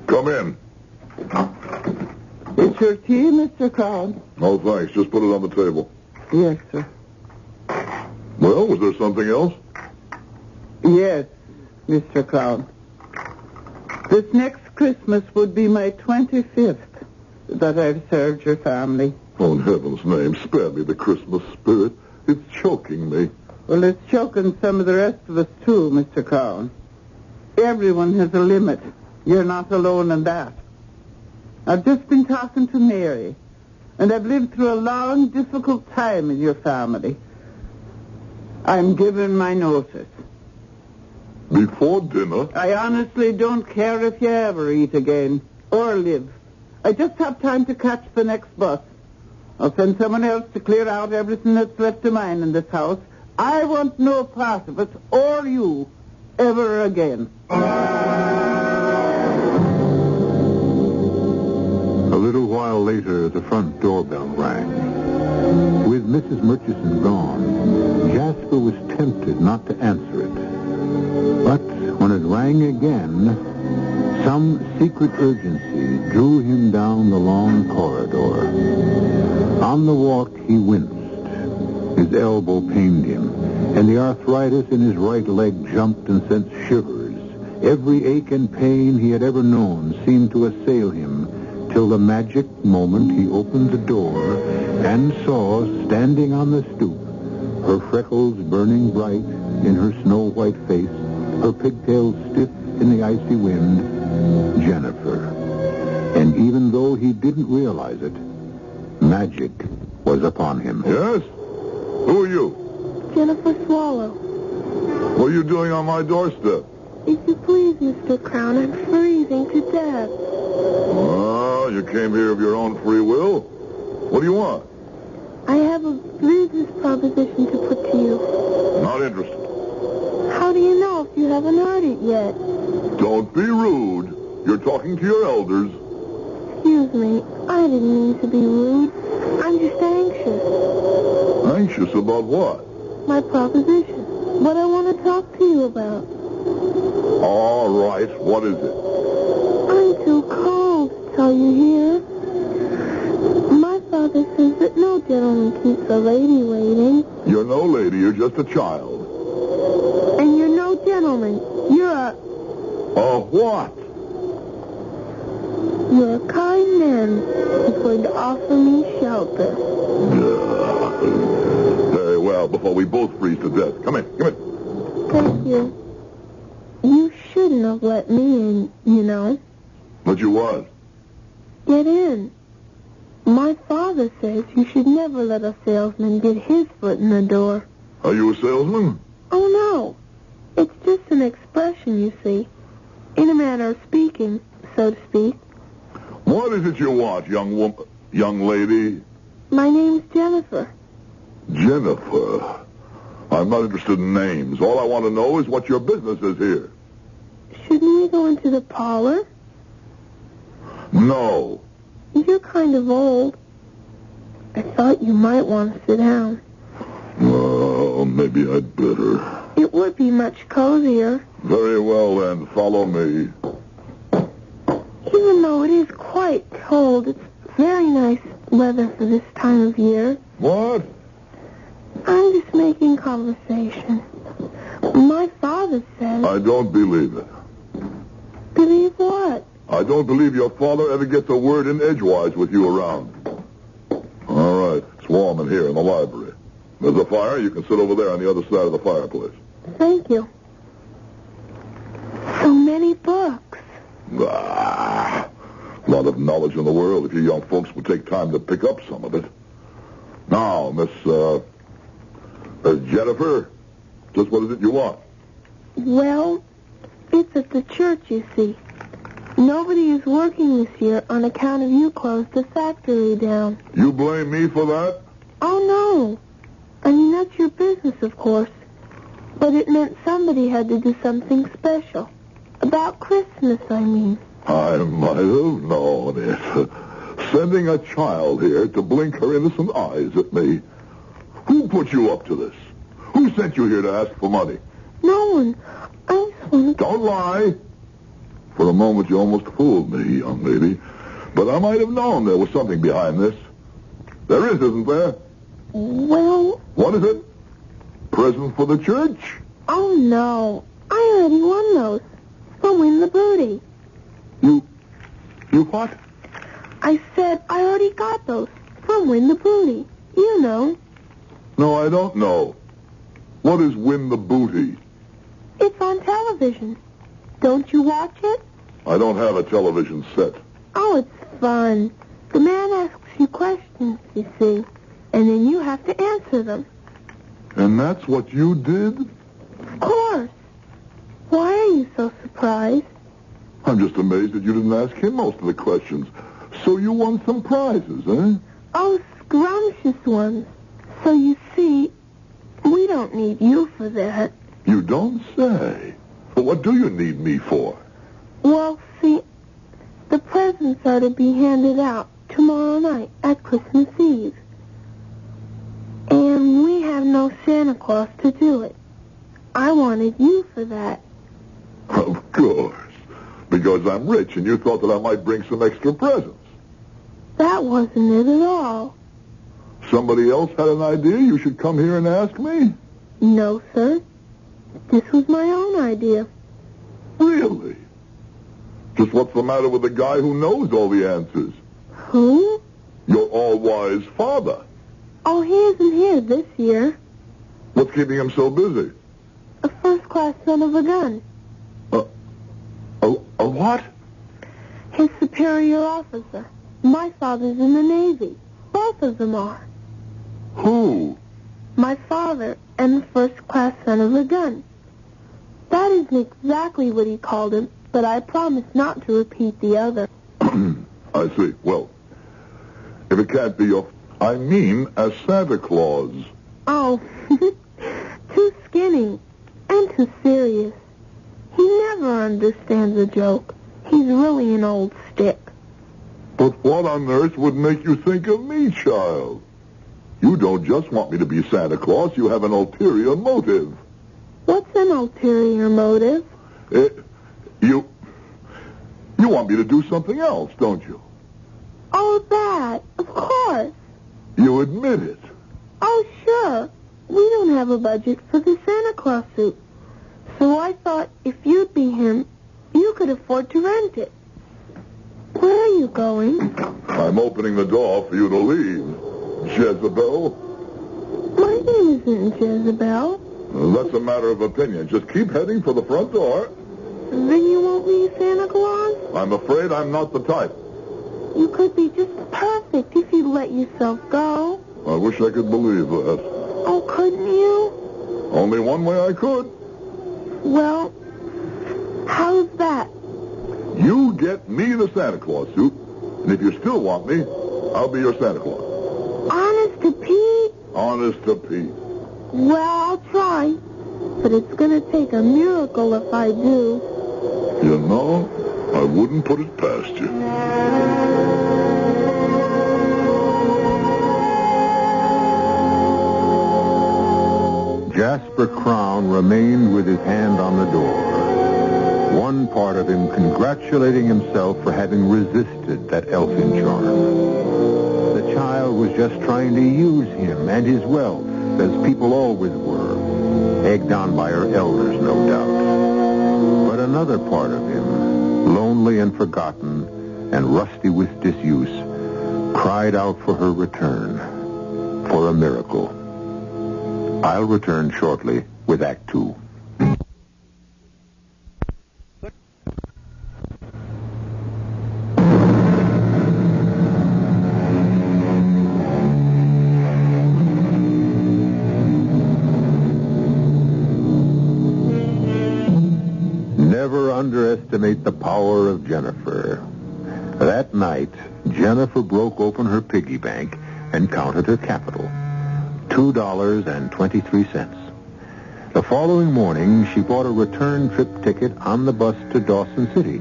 Speaker 12: Come in.
Speaker 15: It's your tea, Mr. Crown?
Speaker 12: No, thanks. Just put it on the table.
Speaker 15: Yes, sir.
Speaker 12: Well, was there something else?
Speaker 15: Yes, Mr. Crown. This next Christmas would be my 25th that I've served your family.
Speaker 12: Oh, in heaven's name, spare me the Christmas spirit. It's choking me.
Speaker 15: Well, it's choking some of the rest of us, too, Mr. Crown. Everyone has a limit. You're not alone in that. I've just been talking to Mary, and I've lived through a long, difficult time in your family. I'm giving my notice.
Speaker 12: Before dinner?
Speaker 15: I honestly don't care if you ever eat again or live. I just have time to catch the next bus. I'll send someone else to clear out everything that's left of mine in this house. I want no part of it or you ever again.
Speaker 11: A little while later, the front doorbell rang. With Mrs. Murchison gone, Jasper was tempted not to answer it. But when it rang again, some secret urgency drew him down the long corridor. On the walk, he winced. His elbow pained him, and the arthritis in his right leg jumped and sent shivers. Every ache and pain he had ever known seemed to assail him, till the magic moment he opened the door and saw, standing on the stoop, her freckles burning bright in her snow-white face, her pigtails stiff in the icy wind, Jennifer. And even though he didn't realize it, magic was upon him.
Speaker 12: Yes? Who are you?
Speaker 13: Jennifer Swallow.
Speaker 12: What are you doing on my doorstep?
Speaker 13: If you please, Mr. Crown, I'm freezing to death.
Speaker 12: Oh, you came here of your own free will? What do you want?
Speaker 13: I have a business proposition to put to you.
Speaker 12: Not interested.
Speaker 13: How do you know if you haven't heard it yet?
Speaker 12: Don't be rude. You're talking to your elders.
Speaker 13: Excuse me, I didn't mean to be rude. I'm just anxious.
Speaker 12: Anxious about what?
Speaker 13: My proposition. what I want to talk to you about.
Speaker 12: All right, what is it?
Speaker 13: I'm too cold to tell you here. My father says that no gentleman keeps a lady waiting.
Speaker 12: You're no lady, you're just a child.
Speaker 13: And you're no gentleman. You're a...
Speaker 12: what?
Speaker 13: You're a kind man who's going to offer me shelter.
Speaker 12: Very well, before we both freeze to death. Come in.
Speaker 13: Thank you. You shouldn't have let me in, you know.
Speaker 12: But you what?
Speaker 13: Get in. My father says you should never let a salesman get his foot in the door.
Speaker 12: Are you a salesman?
Speaker 13: Oh, no. It's just an expression, you see. In a manner of speaking, so to speak.
Speaker 12: What is it you want, young lady?
Speaker 13: My name's Jennifer.
Speaker 12: Jennifer? I'm not interested in names. All I want to know is what your business is here.
Speaker 13: Shouldn't we go into the parlor?
Speaker 12: No.
Speaker 13: You're kind of old. I thought you might want to sit down.
Speaker 12: Well, maybe I'd better.
Speaker 13: It would be much cozier.
Speaker 12: Very well, then. Follow me.
Speaker 13: Even though it is quite cold, it's very nice weather for this time of year.
Speaker 12: What?
Speaker 13: I'm just making conversation. My father says...
Speaker 12: I don't believe it.
Speaker 13: Believe what?
Speaker 12: I don't believe your father ever gets a word in edgewise with you around. All right. It's warm in here in the library. There's a fire. You can sit over there on the other side of the fireplace.
Speaker 13: Thank you. So many books.
Speaker 12: A lot of knowledge in the world if you young folks would take time to pick up some of it. Now, Miss Jennifer, just what is it you want?
Speaker 13: Well, it's at the church, you see. Nobody is working this year on account of you closed the factory down.
Speaker 12: You blame me for that?
Speaker 13: Oh, no. I mean, that's your business, of course. But it meant somebody had to do something special. About Christmas, I mean.
Speaker 12: I might have known it. Sending a child here to blink her innocent eyes at me. Who put you up to this? Who sent you here to ask for money?
Speaker 13: No one. I just wanted...
Speaker 12: Don't lie. For a moment, you almost fooled me, young lady. But I might have known there was something behind this. There is, isn't there?
Speaker 13: Well...
Speaker 12: What is it? Present for the church?
Speaker 13: Oh, no. I already won those. From Win the Booty.
Speaker 12: You what?
Speaker 13: I said I already got those. From Win the Booty. You know.
Speaker 12: No, I don't know. What is Win the Booty?
Speaker 13: It's on television. Don't you watch it?
Speaker 12: I don't have a television set.
Speaker 13: Oh, it's fun. The man asks you questions, you see, and then you have to answer them.
Speaker 12: And that's what you did?
Speaker 13: Of course. Why are you so surprised?
Speaker 12: I'm just amazed that you didn't ask him most of the questions. So you won some prizes, eh?
Speaker 13: Oh, scrumptious ones. So you see, we don't need you for that.
Speaker 12: You don't say. Well, what do you need me for?
Speaker 13: Well, see, the presents are to be handed out tomorrow night at Christmas Eve. And we have no Santa Claus to do it. I wanted you for that.
Speaker 12: Of course. Because I'm rich and you thought that I might bring some extra presents.
Speaker 13: That wasn't it at all.
Speaker 12: Somebody else had an idea you should come here and ask me?
Speaker 13: No, sir. This was my own idea.
Speaker 12: Really? Just what's the matter with the guy who knows all the answers?
Speaker 13: Who?
Speaker 12: Your all-wise father.
Speaker 13: Oh, he isn't here this year.
Speaker 12: What's keeping him so busy?
Speaker 13: A first-class son of a gun.
Speaker 12: A what?
Speaker 13: His superior officer. My father's in the Navy. Both of them are.
Speaker 12: Who?
Speaker 13: My father and the first-class son of a gun. That isn't exactly what he called him, but I promise not to repeat the other.
Speaker 12: I see. Well, if it can't be your... I mean, as Santa Claus.
Speaker 13: Oh, too skinny and too serious. He never understands a joke. He's really an old stick.
Speaker 12: But what on earth would make you think of me, child? You don't just want me to be Santa Claus. You have an ulterior motive.
Speaker 13: What's an ulterior motive?
Speaker 12: You want me to do something else, don't you?
Speaker 13: Oh, that. Of course.
Speaker 12: You admit it.
Speaker 13: Oh, sure. We don't have a budget for the Santa Claus suit. So I thought if you'd be him, you could afford to rent it. Where are you going?
Speaker 12: I'm opening the door for you to leave, Jezebel.
Speaker 13: My name isn't Jezebel.
Speaker 12: That's a matter of opinion. Just keep heading for the front door.
Speaker 13: Then you won't be Santa Claus?
Speaker 12: I'm afraid I'm not the type.
Speaker 13: You could be just perfect if you'd let yourself go.
Speaker 12: I wish I could believe that.
Speaker 13: Oh, couldn't you?
Speaker 12: Only one way I could.
Speaker 13: Well, how's that?
Speaker 12: You get me the Santa Claus suit, and if you still want me, I'll be your Santa Claus.
Speaker 13: Honest to Pete?
Speaker 12: Honest to Pete.
Speaker 13: Well, I'll try. But it's going to take a miracle if I do.
Speaker 12: You know, I wouldn't put it past you.
Speaker 11: Jasper Crown remained with his hand on the door. One part of him congratulating himself for having resisted that elfin charm. The child was just trying to use him and his wealth, as people always were, egged on by her elders, no doubt. But another part of him, lonely and forgotten and rusty with disuse, cried out for her return, for a miracle. I'll return shortly with Act Two. Never underestimate the power of Jennifer. That night, Jennifer broke open her piggy bank and counted her capital. $2.23. The following morning, she bought a return trip ticket on the bus to Dawson City,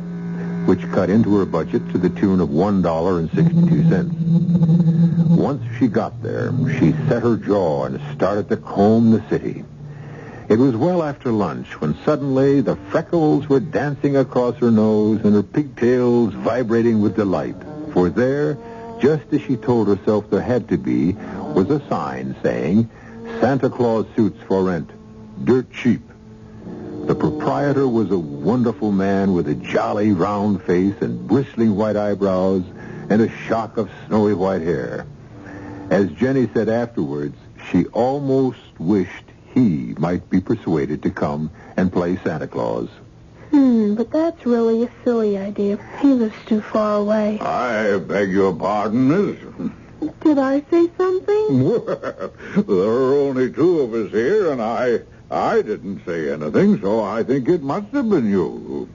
Speaker 11: which cut into her budget to the tune of $1.62. Once she got there, she set her jaw and started to comb the city. It was well after lunch when suddenly the freckles were dancing across her nose and her pigtails vibrating with delight. For there, just as she told herself there had to be, was a sign saying, Santa Claus suits for rent, dirt cheap. The proprietor was a wonderful man with a jolly round face and bristling white eyebrows and a shock of snowy white hair. As Jenny said afterwards, she almost wished he might be persuaded to come and play Santa Claus.
Speaker 13: But that's really a silly idea. He lives too far away.
Speaker 14: I beg your pardon, miss.
Speaker 13: Did I say something?
Speaker 14: Well, there are only two of us here, and I didn't say anything, so I think it must have been you.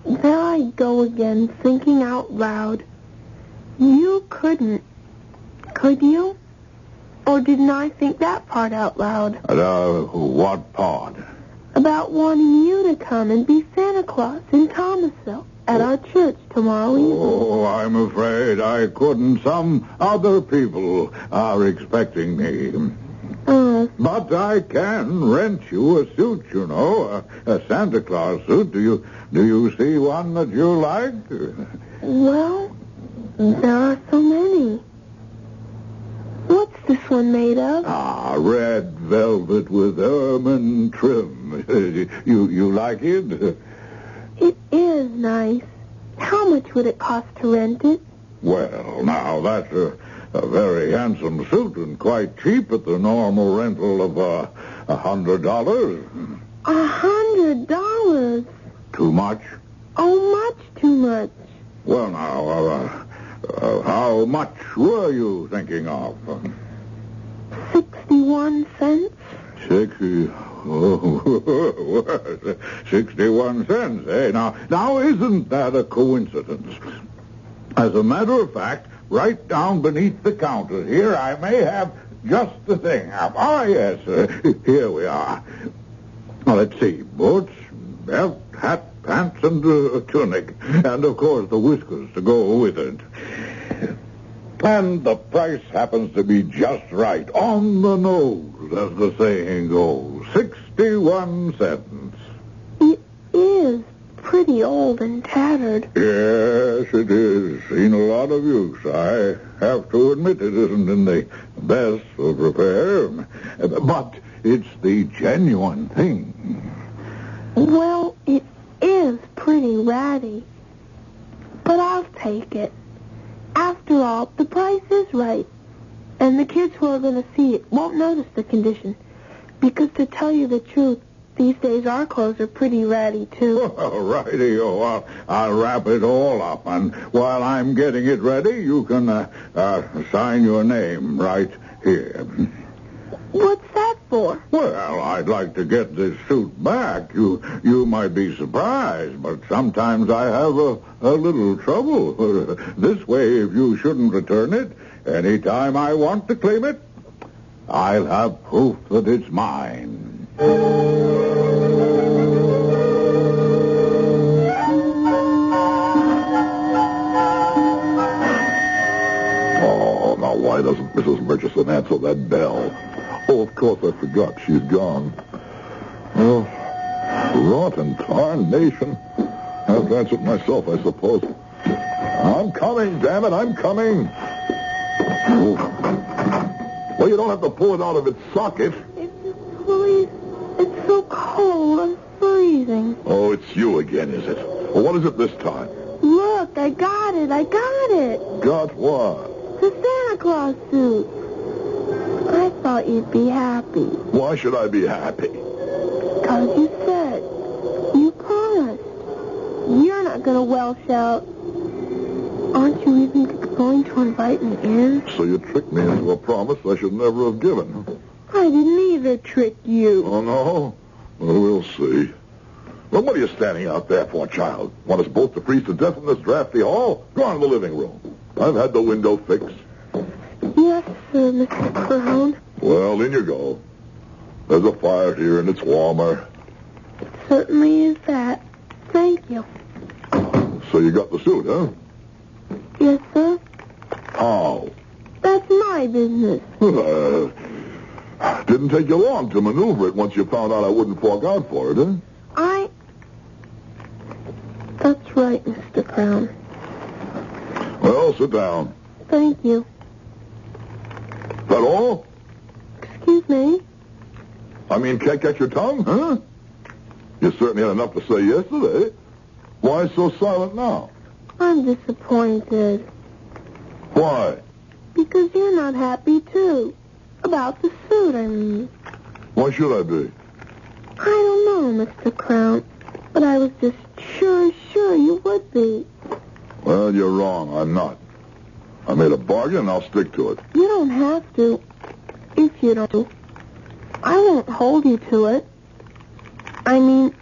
Speaker 13: There I go again, thinking out loud. You couldn't. Could you? Or didn't I think that part out loud?
Speaker 14: What part?
Speaker 13: About wanting you to come and be Santa Claus in Thomasville at our church tomorrow evening.
Speaker 14: Oh, I'm afraid I couldn't. Some other people are expecting me. But I can rent you a suit, you know, a Santa Claus suit. Do you see one that you like?
Speaker 13: Well, there are so many. What's this one made of?
Speaker 14: Red velvet with ermine trim. You like it?
Speaker 13: It is nice. How much would it cost to rent it?
Speaker 14: Well, now, that's a very handsome suit and quite cheap at the normal rental of $100.
Speaker 13: $100?
Speaker 14: Too much?
Speaker 13: Oh, much too much.
Speaker 14: Well, now, how much were you thinking of?
Speaker 13: 61 cents.
Speaker 14: 61 cents, eh? Now, isn't that a coincidence? As a matter of fact, right down beneath the counter here, I may have just the thing. Yes, here we are. Now, let's see. Boots, belt, hat, pants, and a tunic. And, of course, the whiskers to go with it. And the price happens to be just right, on the nose, as the saying goes. $60 61 cents.
Speaker 13: It is pretty old and tattered.
Speaker 14: Yes, it is. Seen a lot of use. I have to admit it isn't in the best of repair. But it's the genuine thing.
Speaker 13: Well, it is pretty ratty. But I'll take it. After all, the price is right. And the kids who are going to see it won't notice the condition. Because to tell you the truth, these days our clothes are pretty ratty, too.
Speaker 14: All righty-o. I'll wrap it all up. And while I'm getting it ready, you can sign your name right here.
Speaker 13: What's that for?
Speaker 14: Well, I'd like to get this suit back. You might be surprised, but sometimes I have a little trouble. This way, if you shouldn't return it, anytime I want to claim it, I'll have proof that it's mine.
Speaker 12: Oh, now why doesn't Mrs. Murchison answer that bell? Oh, of course, I forgot. She's gone. Oh, rotten tarnation. I have to answer it myself, I suppose. I'm coming, damn it, I'm coming. Oh. Well, you don't have to pull it out of its socket.
Speaker 13: Please, it's so cold. I'm freezing.
Speaker 12: Oh, it's you again, is it? Well, what is it this time?
Speaker 13: Look, I got it.
Speaker 12: Got what?
Speaker 13: The Santa Claus suit. I thought you'd be happy.
Speaker 12: Why should I be happy?
Speaker 13: Because you said. You promised. You're not going to Welsh out. Aren't you even going to invite me in?
Speaker 12: So you tricked me into a promise I should never have given.
Speaker 13: I didn't either trick you.
Speaker 12: Oh, no? Well, we'll see. Well, what are you standing out there for, child? Want us both to freeze to death in this drafty hall? Go on in the living room. I've had the window fixed.
Speaker 13: Yes, sir, Mr. Crown.
Speaker 12: Well, in you go. There's a fire here, and it's warmer.
Speaker 13: It certainly is that. Thank you.
Speaker 12: So you got the suit, huh?
Speaker 13: Yes, sir.
Speaker 12: How?
Speaker 13: That's my business.
Speaker 12: Didn't take you long to maneuver it once you found out I wouldn't fork out for it, huh?
Speaker 13: That's right, Mr. Crown.
Speaker 12: Well, sit down.
Speaker 13: Thank you.
Speaker 12: That all?
Speaker 13: Excuse me?
Speaker 12: I mean, can't catch your tongue, huh? You certainly had enough to say yesterday. Why so silent now?
Speaker 13: I'm disappointed.
Speaker 12: Why?
Speaker 13: Because you're not happy, too. About the suit, I mean.
Speaker 12: Why should I be?
Speaker 13: I don't know, Mr. Crown. But I was just sure you would be.
Speaker 12: Well, you're wrong. I'm not. I made a bargain, and I'll stick to it.
Speaker 13: You don't have to. If you don't. I won't hold you to it. I mean,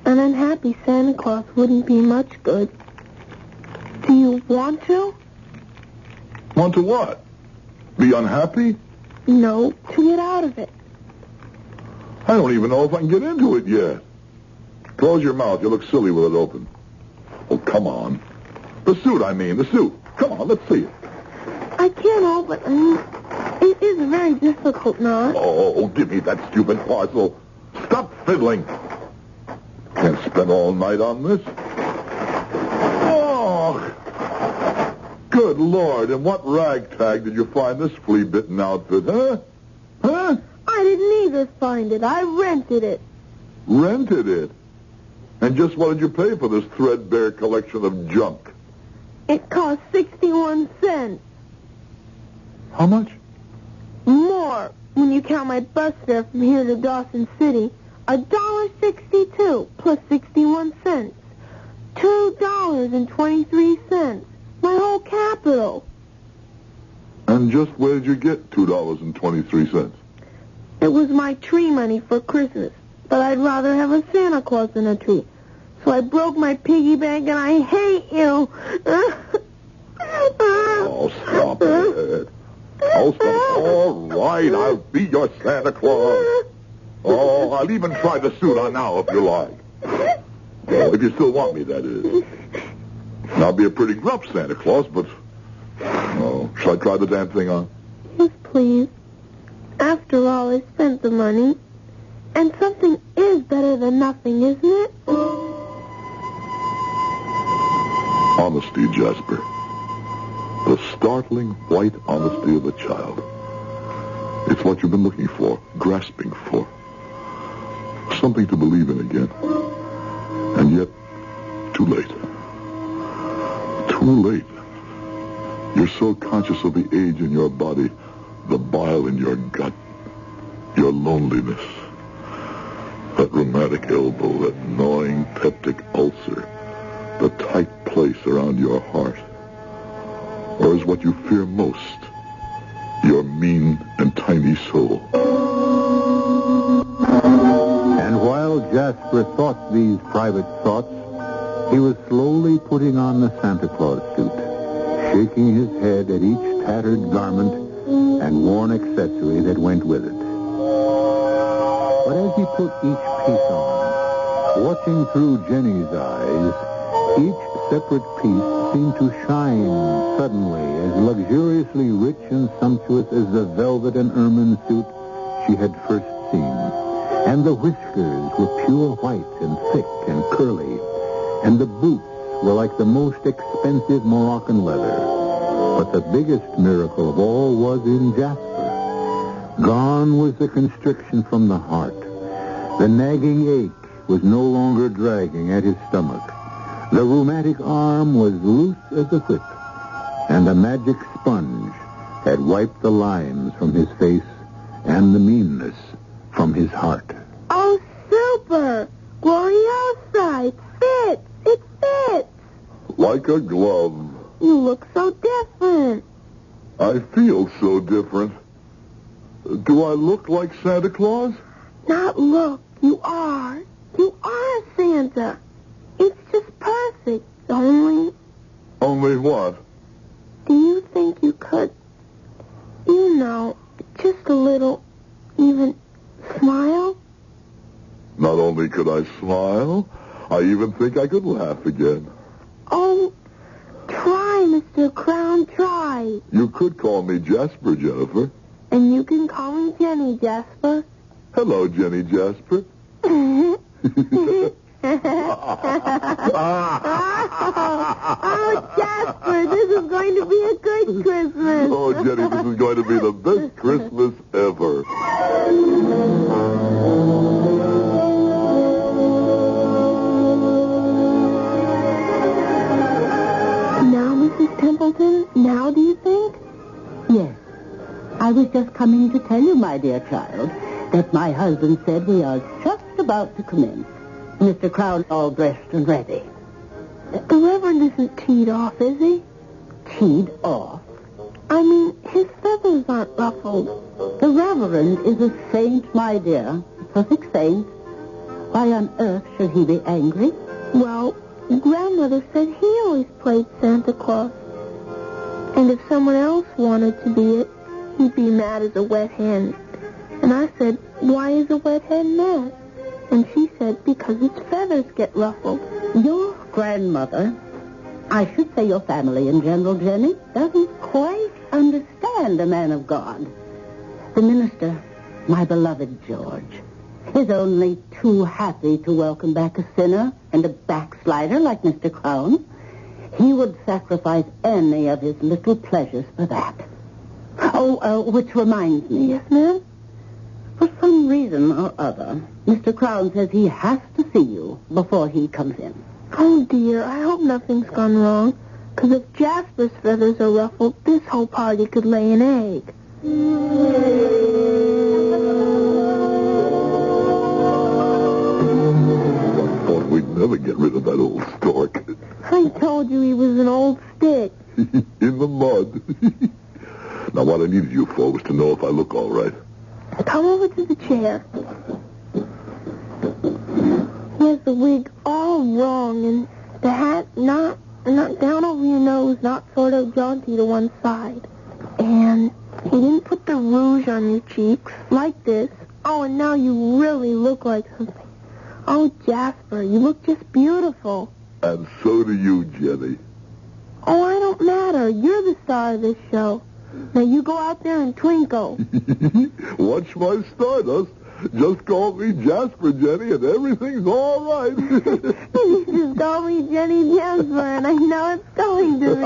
Speaker 13: an unhappy Santa Claus wouldn't be much good. Do you want to?
Speaker 12: Want to what? Be unhappy?
Speaker 13: No, to get out of it.
Speaker 12: I don't even know if I can get into it yet. Close your mouth. You look silly with it open. Oh, come on. The suit, I mean. The suit. Come on, let's see it.
Speaker 13: I can't help it. I mean, it is a very difficult knot.
Speaker 12: Oh, give me that stupid parcel. Stop fiddling. Can't spend all night on this. Oh, good Lord. In what ragtag did you find this flea-bitten outfit, huh? Huh?
Speaker 13: I didn't either find it. I rented it.
Speaker 12: Rented it? And just what did you pay for this threadbare collection of junk?
Speaker 13: It cost 61 cents.
Speaker 12: How much?
Speaker 13: More, when you count my bus fare from here to Dawson City. $1.62 plus 61 cents. $2.23. My whole capital.
Speaker 12: And just where did you get $2.23?
Speaker 13: It was my tree money for Christmas. But I'd rather have a Santa Claus than a tree. So I broke my piggy bank, and I hate you.
Speaker 12: Oh, stop it. Oh, stop. All right, I'll be your Santa Claus. Oh, I'll even try the suit on now if you like. Oh, if you still want me, that is. And I'll be a pretty gruff Santa Claus, but... Oh, shall I try the damn thing on?
Speaker 13: Yes, please. After all, I spent the money. And something is better than nothing, isn't it?
Speaker 12: Honesty, Jasper. The startling white honesty of a child. It's what you've been looking for, grasping for. Something to believe in again. And yet, too late. Too late. You're so conscious of the age in your body, the bile in your gut, your loneliness, that rheumatic elbow, that gnawing peptic ulcer, the tight place around your heart. Or is what you fear most your mean and tiny soul?
Speaker 11: And while Jasper thought these private thoughts, he was slowly putting on the Santa Claus suit, shaking his head at each tattered garment and worn accessory that went with it. But as he put each piece on, watching through Jenny's eyes, each separate piece seemed to shine suddenly as luxuriously rich and sumptuous as the velvet and ermine suit she had first seen. And the whiskers were pure white and thick and curly, and the boots were like the most expensive Moroccan leather. But the biggest miracle of all was in Jasper. Gone was the constriction from the heart. The nagging ache was no longer dragging at his stomach. The rheumatic arm was loose as a whip, and the magic sponge had wiped the lines from his face and the meanness from his heart.
Speaker 13: Oh, super! Gloriosa! It fits! It fits!
Speaker 12: Like a glove.
Speaker 13: You look so different.
Speaker 12: I feel so different. Do I look like Santa Claus?
Speaker 13: Not look. You are. You are Santa. It's just perfect. Only...
Speaker 12: Only what?
Speaker 13: Do you think you could, you know, just a little, even smile?
Speaker 12: Not only could I smile, I even think I could laugh again.
Speaker 13: Oh, try, Mr. Crown, try.
Speaker 12: You could call me Jasper, Jennifer.
Speaker 13: And you can call me Jenny, Jasper.
Speaker 12: Hello, Jenny Jasper.
Speaker 13: Oh, Jasper, this is going to be a good Christmas.
Speaker 12: Oh, Jenny, this is going to be the best Christmas ever.
Speaker 13: Now, Mrs. Templeton, now do you think?
Speaker 17: Yes. I was just coming to tell you, my dear child, that my husband said we are just about to commence. Mr. Crown all dressed and ready.
Speaker 13: The Reverend isn't teed off, is he?
Speaker 17: Teed off?
Speaker 13: I mean, his feathers aren't ruffled.
Speaker 17: The Reverend is a saint, my dear. A perfect saint. Why on earth should he be angry?
Speaker 13: Well, Grandmother said he always played Santa Claus. And if someone else wanted to be it, he'd be mad as a wet hen. And I said, why is a wet hen mad? And she said, because its feathers get ruffled.
Speaker 17: Your grandmother, I should say your family in general, Jenny, doesn't quite understand a man of God. The minister, my beloved George, is only too happy to welcome back a sinner and a backslider like Mr. Crown. He would sacrifice any of his little pleasures for that. Oh, which reminds me.
Speaker 13: Yes, ma'am?
Speaker 17: For some reason or other, Mr. Crown says he has to see you before he comes in.
Speaker 13: Oh, dear, I hope nothing's gone wrong. Because if Jasper's feathers are ruffled, this whole party could lay an egg.
Speaker 12: I thought we'd never get rid of that old stork.
Speaker 13: I told you he was an old stick.
Speaker 12: In the mud. Now, what I needed you for was to know if I look all right.
Speaker 13: Come over to the chair. He has the wig all wrong, and the hat not down over your nose, not sort of jaunty to one side. And he didn't put the rouge on your cheeks, like this. Oh, and now you really look like something. Oh, Jasper, you look just beautiful.
Speaker 12: And so do you, Jenny.
Speaker 13: Oh, I don't matter. You're the star of this show. Now you go out there and twinkle.
Speaker 12: Watch my stardust. Just call me Jasper, Jenny, and everything's all right.
Speaker 13: Just call me Jenny Jasper, and I know it's going to be.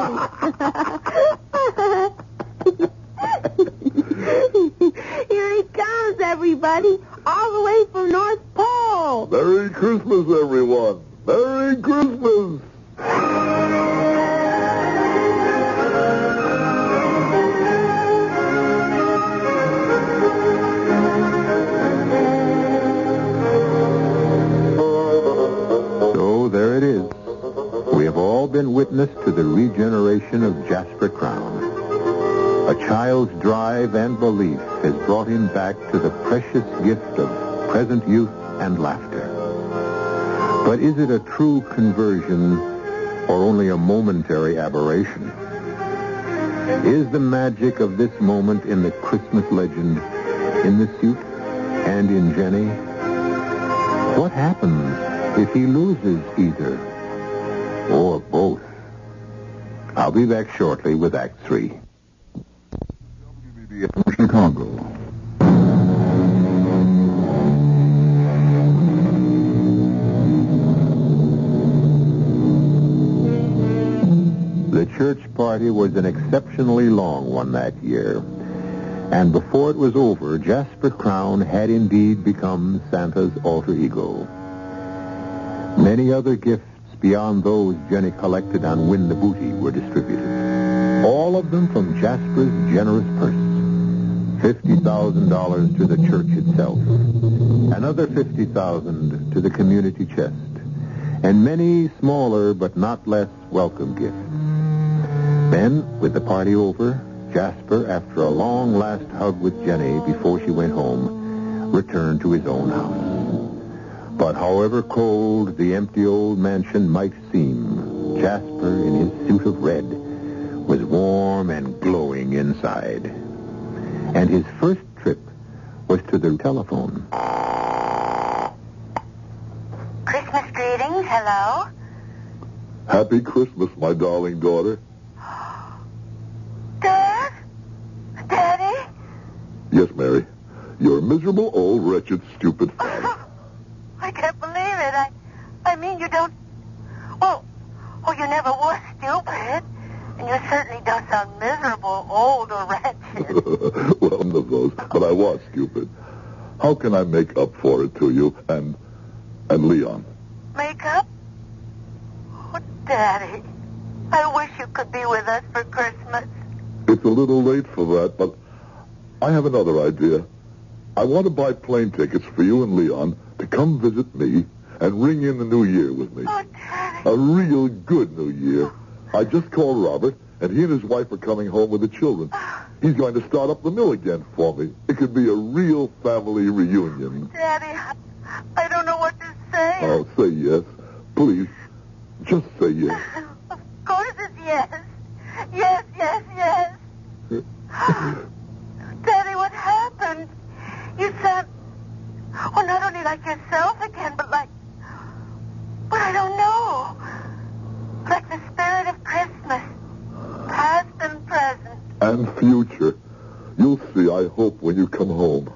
Speaker 13: Here he comes, everybody, all the way from North Pole.
Speaker 12: Merry Christmas, everyone. Merry Christmas.
Speaker 11: There it is. We have all been witness to the regeneration of Jasper Crown. A child's drive and belief has brought him back to the precious gift of present youth and laughter. But is it a true conversion or only a momentary aberration? Is the magic of this moment in the Christmas legend, in the suit, and in Jenny? What happens if he loses either or both? I'll be back shortly with Act 3.
Speaker 12: WBBM from Chicago.
Speaker 11: The church party was an exceptionally long one that year. And before it was over, Jasper Crown had indeed become Santa's alter ego. Many other gifts beyond those Jenny collected on Win the Booty were distributed. All of them from Jasper's generous purse. $50,000 to the church itself. Another $50,000 to the community chest. And many smaller but not less welcome gifts. Then, with the party over, Jasper, after a long last hug with Jenny before she went home, returned to his own house. But however cold the empty old mansion might seem, Jasper, in his suit of red, was warm and glowing inside. And his first trip was to the telephone.
Speaker 16: Christmas greetings, hello?
Speaker 12: Happy Christmas, my darling daughter.
Speaker 16: Dad? Daddy?
Speaker 12: Yes, Mary. You're a miserable, old, wretched, stupid father.
Speaker 16: I can't believe it. I mean, you don't... Oh, you never were stupid. And you certainly don't sound miserable, old, or wretched.
Speaker 12: Well, none of those, but I was stupid. How can I make up for it to you and Leon?
Speaker 16: Make up? Oh, Daddy, I wish you could be with us for Christmas.
Speaker 12: It's a little late for that, but I have another idea. I want to buy plane tickets for you and Leon to come visit me and ring in the new year with me.
Speaker 16: Oh, Daddy.
Speaker 12: A real good new year. I just called Robert, and he and his wife are coming home with the children. He's going to start up the mill again for me. It could be a real family reunion.
Speaker 16: Daddy, I don't know what to say.
Speaker 12: Oh, say yes. Please, just say yes.
Speaker 16: Of course it's yes. Yes, yes, yes. Daddy, what happened? You sound, not only like yourself again, but I don't know. Like the spirit of Christmas, past and present.
Speaker 12: And future. You'll see, I hope, when you come home.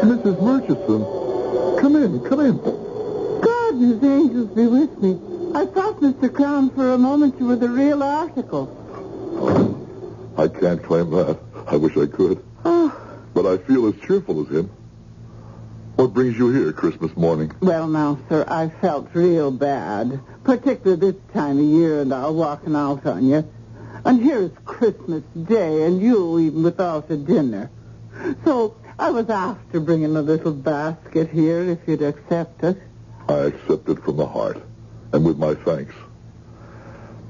Speaker 12: Mrs. Murchison, come in.
Speaker 15: God and his angels be with me. I thought, Mr. Crown, for a moment you were the real article.
Speaker 12: I can't claim that. I wish I could.
Speaker 15: Oh.
Speaker 12: But I feel as cheerful as him. What brings you here Christmas morning?
Speaker 15: Well, now, sir, I felt real bad, particularly this time of year and all walking out on you. And here's Christmas Day, and you even without a dinner. So I was after bringing a little basket here, if you'd accept it.
Speaker 12: I accept it from the heart, and with my thanks.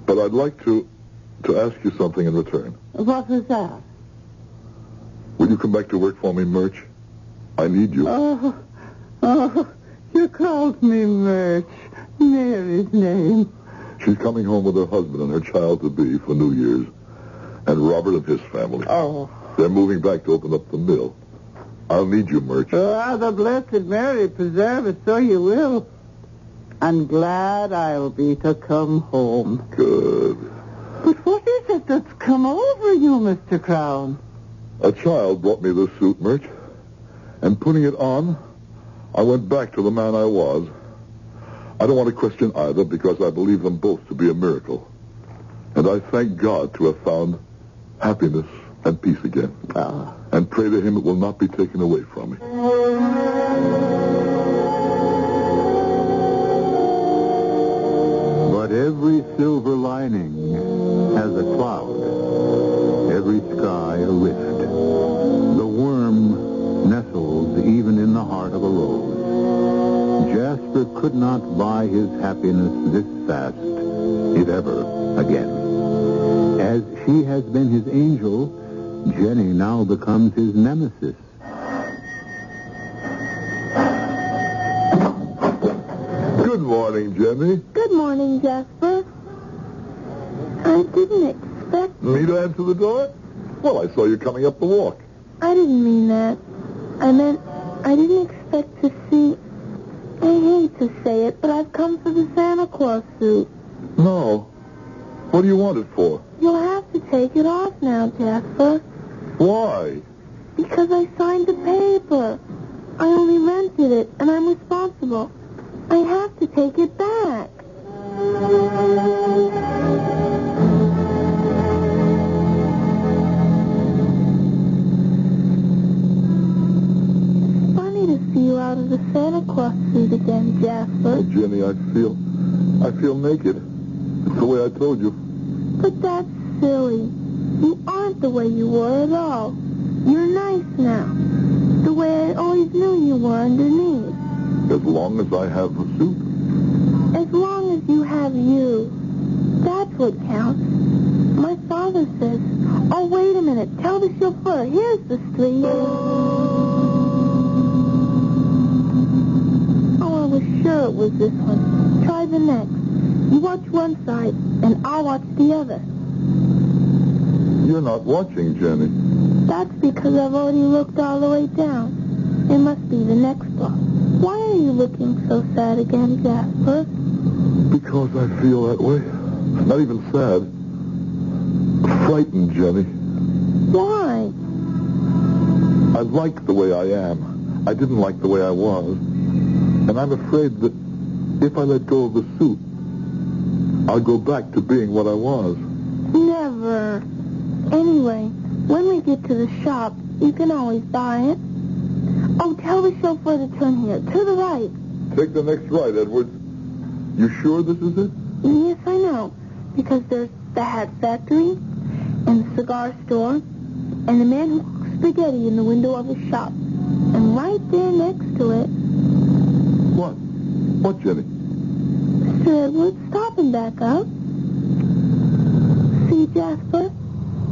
Speaker 12: But I'd like to ask you something in return.
Speaker 15: What was that?
Speaker 12: Will you come back to work for me, Murch? I need you.
Speaker 15: Oh, you called me Murch. Mary's name.
Speaker 12: She's coming home with her husband and her child-to-be for New Year's. And Robert and his family.
Speaker 15: Oh.
Speaker 12: They're moving back to open up the mill. I'll need you, Murch.
Speaker 15: Ah, the Blessed Mary preserve us, so you will. And glad I'll be to come home.
Speaker 12: Good.
Speaker 15: But what is it that's come over you, Mr. Crown?
Speaker 12: A child brought me this suit, Murch. And putting it on, I went back to the man I was. I don't want to question either because I believe them both to be a miracle. And I thank God to have found happiness and peace again. And pray to him it will not be taken away from me.
Speaker 11: But every silver lining has a cloud, every sky a rift. The worm nestles even in the heart of a rose. Jasper could not buy his happiness this fast, if ever again. As she has been his angel, Jenny now becomes his nemesis.
Speaker 12: Good morning, Jenny.
Speaker 13: Good morning, Jasper. I didn't expect...
Speaker 12: Me to answer the door? Well, I saw you coming up the walk.
Speaker 13: I didn't mean that. I meant I didn't expect to see... I hate to say it, but I've come for the Santa Claus suit.
Speaker 12: No. What do you want it for?
Speaker 13: You'll have to take it off now, Jasper.
Speaker 12: Why?
Speaker 13: Because I signed the paper. I only rented it, and I'm responsible. I have to take it back. It's funny to see you out of the Santa Claus suit again, Jasper.
Speaker 12: Oh, Jenny, I feel naked. It's the way I told you.
Speaker 13: But that's silly. You aren't the way you were at all. You're nice now. The way I always knew you were underneath.
Speaker 12: As long as I have the suit.
Speaker 13: As long as you have you. That's what counts. My father says, oh, wait a minute. Tell the chauffeur. Here's the street. Oh, I was sure it was this one. Try the next. You watch one side, and I'll watch the other.
Speaker 12: You're not watching, Jenny.
Speaker 13: That's because I've already looked all the way down. It must be the next block. Why are you looking so sad again, Jasper?
Speaker 12: Because I feel that way. Not even sad. Frightened, Jenny.
Speaker 13: Why?
Speaker 12: I like the way I am. I didn't like the way I was. And I'm afraid that if I let go of the suit, I'll go back to being what I was.
Speaker 13: Never. Anyway, when we get to the shop, you can always buy it. Oh, tell the chauffeur to turn here, to the right.
Speaker 12: Take the next right, Edwards. You sure this is it?
Speaker 13: Yes, I know. Because there's the hat factory, and the cigar store, and the man who cooks spaghetti in the window of his shop. And right there next to it...
Speaker 12: What? What, Jenny?
Speaker 13: Mr. Edwards, stop and back up. See, Jasper?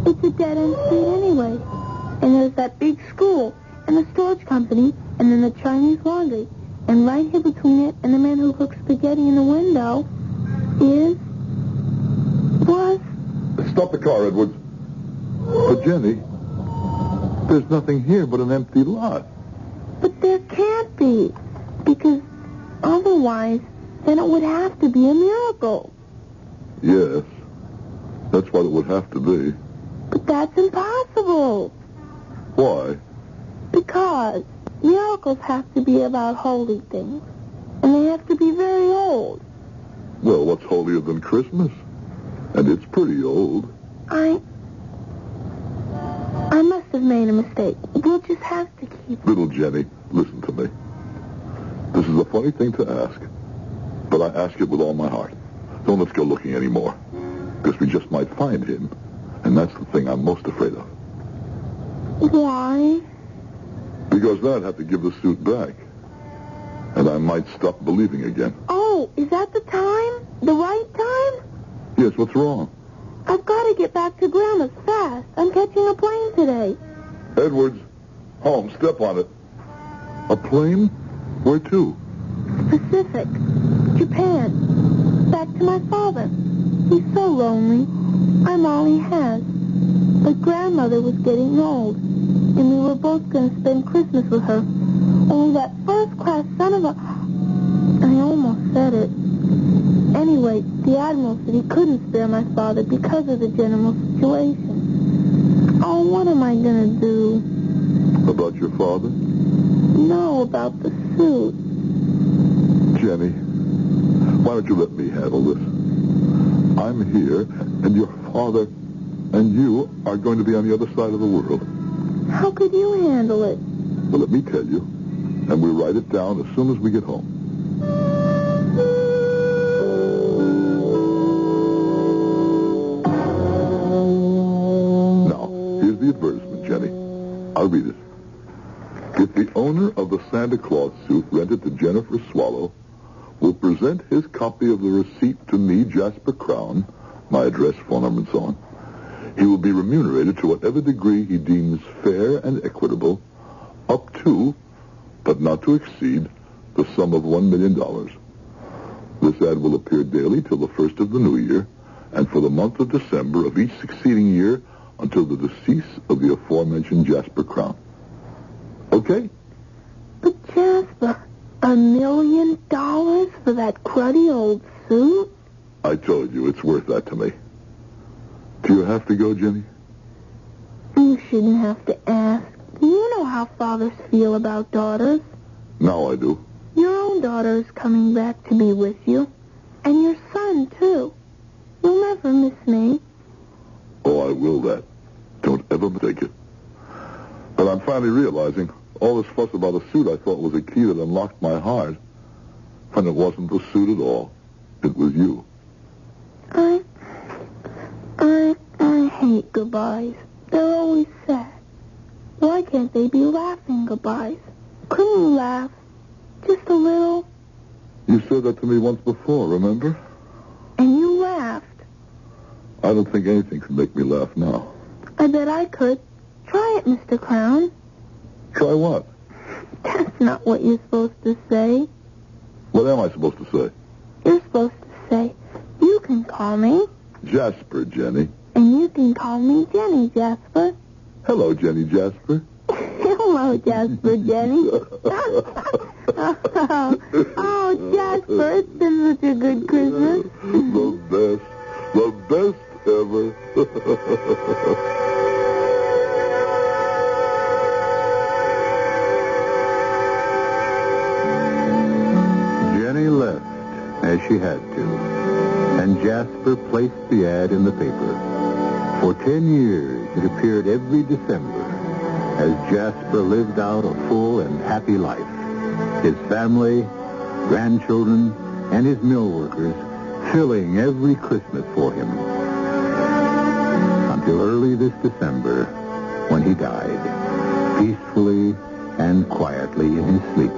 Speaker 13: It's a dead-end street anyway. And there's that big school, and the storage company, and then the Chinese laundry. And right here between it and the man who cooks spaghetti in the window was...
Speaker 12: Stop the car, Edwards. But, Jenny, there's nothing here but an empty lot.
Speaker 13: But there can't be. Because otherwise, then it would have to be a miracle.
Speaker 12: Yes. That's what it would have to be.
Speaker 13: But that's impossible.
Speaker 12: Why?
Speaker 13: Because miracles have to be about holy things. And they have to be very old.
Speaker 12: Well, what's holier than Christmas? And it's pretty old.
Speaker 13: I must have made a mistake. We'll just have to keep...
Speaker 12: Little Jenny, listen to me. This is a funny thing to ask, but I ask it with all my heart. Don't let's go looking anymore, because we just might find him, and that's the thing I'm most afraid of.
Speaker 13: Why?
Speaker 12: Because then I'd have to give the suit back, and I might stop believing again.
Speaker 13: Oh, is that the time? The right time?
Speaker 12: Yes, what's wrong?
Speaker 13: I've got to get back to Grandma's fast. I'm catching a plane today.
Speaker 12: Edwards, home, step on it. A plane? Where to?
Speaker 13: Pacific. Japan. Back to my father. He's so lonely. I'm all he has. But Grandmother was getting old. And and we were both going to spend Christmas with her. Only that first-class son of a... I almost said it. Anyway, the Admiral said he couldn't spare my father because of the general situation. Oh, what am I going to do?
Speaker 12: About your father?
Speaker 13: No, about the suit.
Speaker 12: Jenny, why don't you let me handle this? I'm here, and your father and you are going to be on the other side of the world.
Speaker 13: How could you handle it?
Speaker 12: Well, let me tell you, and we'll write it down as soon as we get home. Now, here's the advertisement, Jenny. I'll read it. If the owner of the Santa Claus suit rented to Jennifer Swallow will present his copy of the receipt to me, Jasper Crown, my address, phone number, and so on, he will be remunerated to whatever degree he deems fair and equitable, up to, but not to exceed, the sum of $1 million. This ad will appear daily till the first of the new year, and for the month of December of each succeeding year until the decease of the aforementioned Jasper Crown. Okay?
Speaker 13: But Jasper, $1 million for that cruddy old suit?
Speaker 12: I told you, it's worth that to me. Do you have to go, Jenny?
Speaker 13: You shouldn't have to ask. You know how fathers feel about daughters.
Speaker 12: Now I do.
Speaker 13: Your own daughter is coming back to be with you. And your son, too. You'll never miss me.
Speaker 12: Oh, I will that. Don't ever mistake it. But I'm finally realizing all this fuss about a suit I thought was a key that unlocked my heart. And it wasn't the suit at all. It was you.
Speaker 13: I hate goodbyes. They're always sad. Why can't they be laughing goodbyes? Couldn't you laugh? Just a little?
Speaker 12: You said that to me once before, remember?
Speaker 13: And you laughed.
Speaker 12: I don't think anything could make me laugh now.
Speaker 13: I bet I could. Try it, Mr. Crown.
Speaker 12: Try what?
Speaker 13: That's not what you're supposed to say.
Speaker 12: What am I supposed to say?
Speaker 13: You're supposed to say, you can call me.
Speaker 12: Jasper, Jenny.
Speaker 13: And you can call me Jenny, Jasper.
Speaker 12: Hello, Jenny Jasper.
Speaker 13: Hello, Jasper, Jenny. Oh, Jasper, it's been such a good Christmas.
Speaker 12: The best ever.
Speaker 11: Jenny left, as she had to, and Jasper placed the ad in the paper. For 10 years, it appeared every December as Jasper lived out a full and happy life. His family, grandchildren, and his mill workers filling every Christmas for him. Until early this December, when he died, peacefully and quietly in his sleep,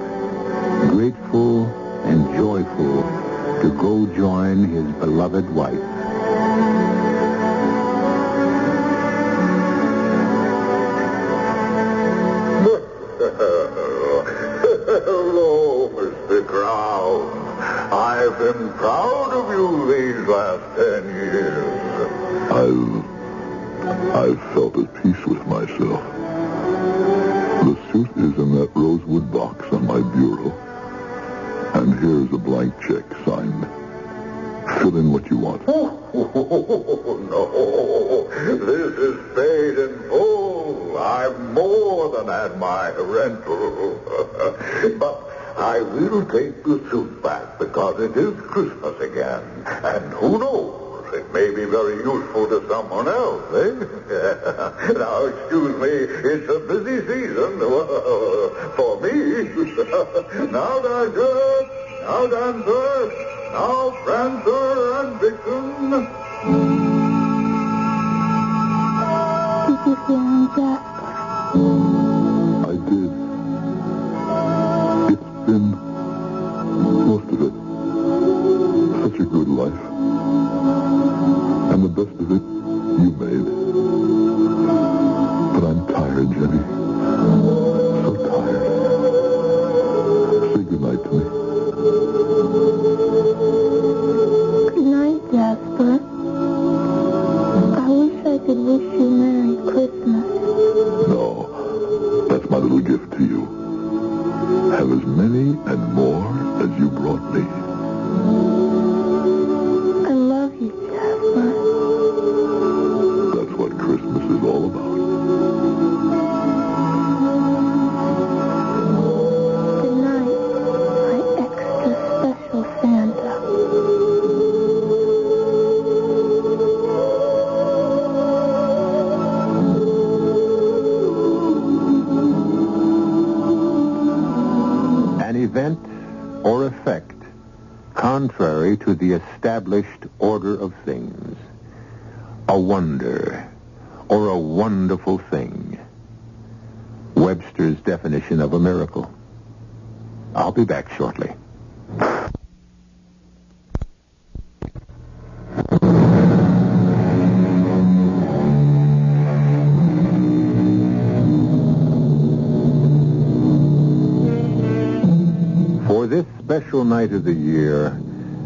Speaker 11: grateful and joyful to go join his beloved wife.
Speaker 14: Hello, Mr. Crown. I've been proud of you these last 10 years.
Speaker 12: I've felt at peace with myself. The suit is in that rosewood box on my bureau. And here's a blank check signed. Fill in what you want.
Speaker 14: Oh, no. This is paid in full. I've more than had my rental. But I will take the suit back because it is Christmas again. And who knows? It may be very useful to someone else, eh? Now, excuse me, it's a busy season for me. Now, Dancer, now, Dancer, now, Prancer and Vixen.
Speaker 13: Did you hear him, Jasper?
Speaker 12: I did. It's been most of it such a good life. And the best of it, you made. But I'm tired, Jenny. So tired. Say goodnight to me.
Speaker 13: Good night, Jasper. I wish I could wish you Merry Christmas.
Speaker 12: No.
Speaker 11: contrary to the established order of things. A wonder, or a wonderful thing. Webster's definition of a miracle. I'll be back shortly. For this special night of the year,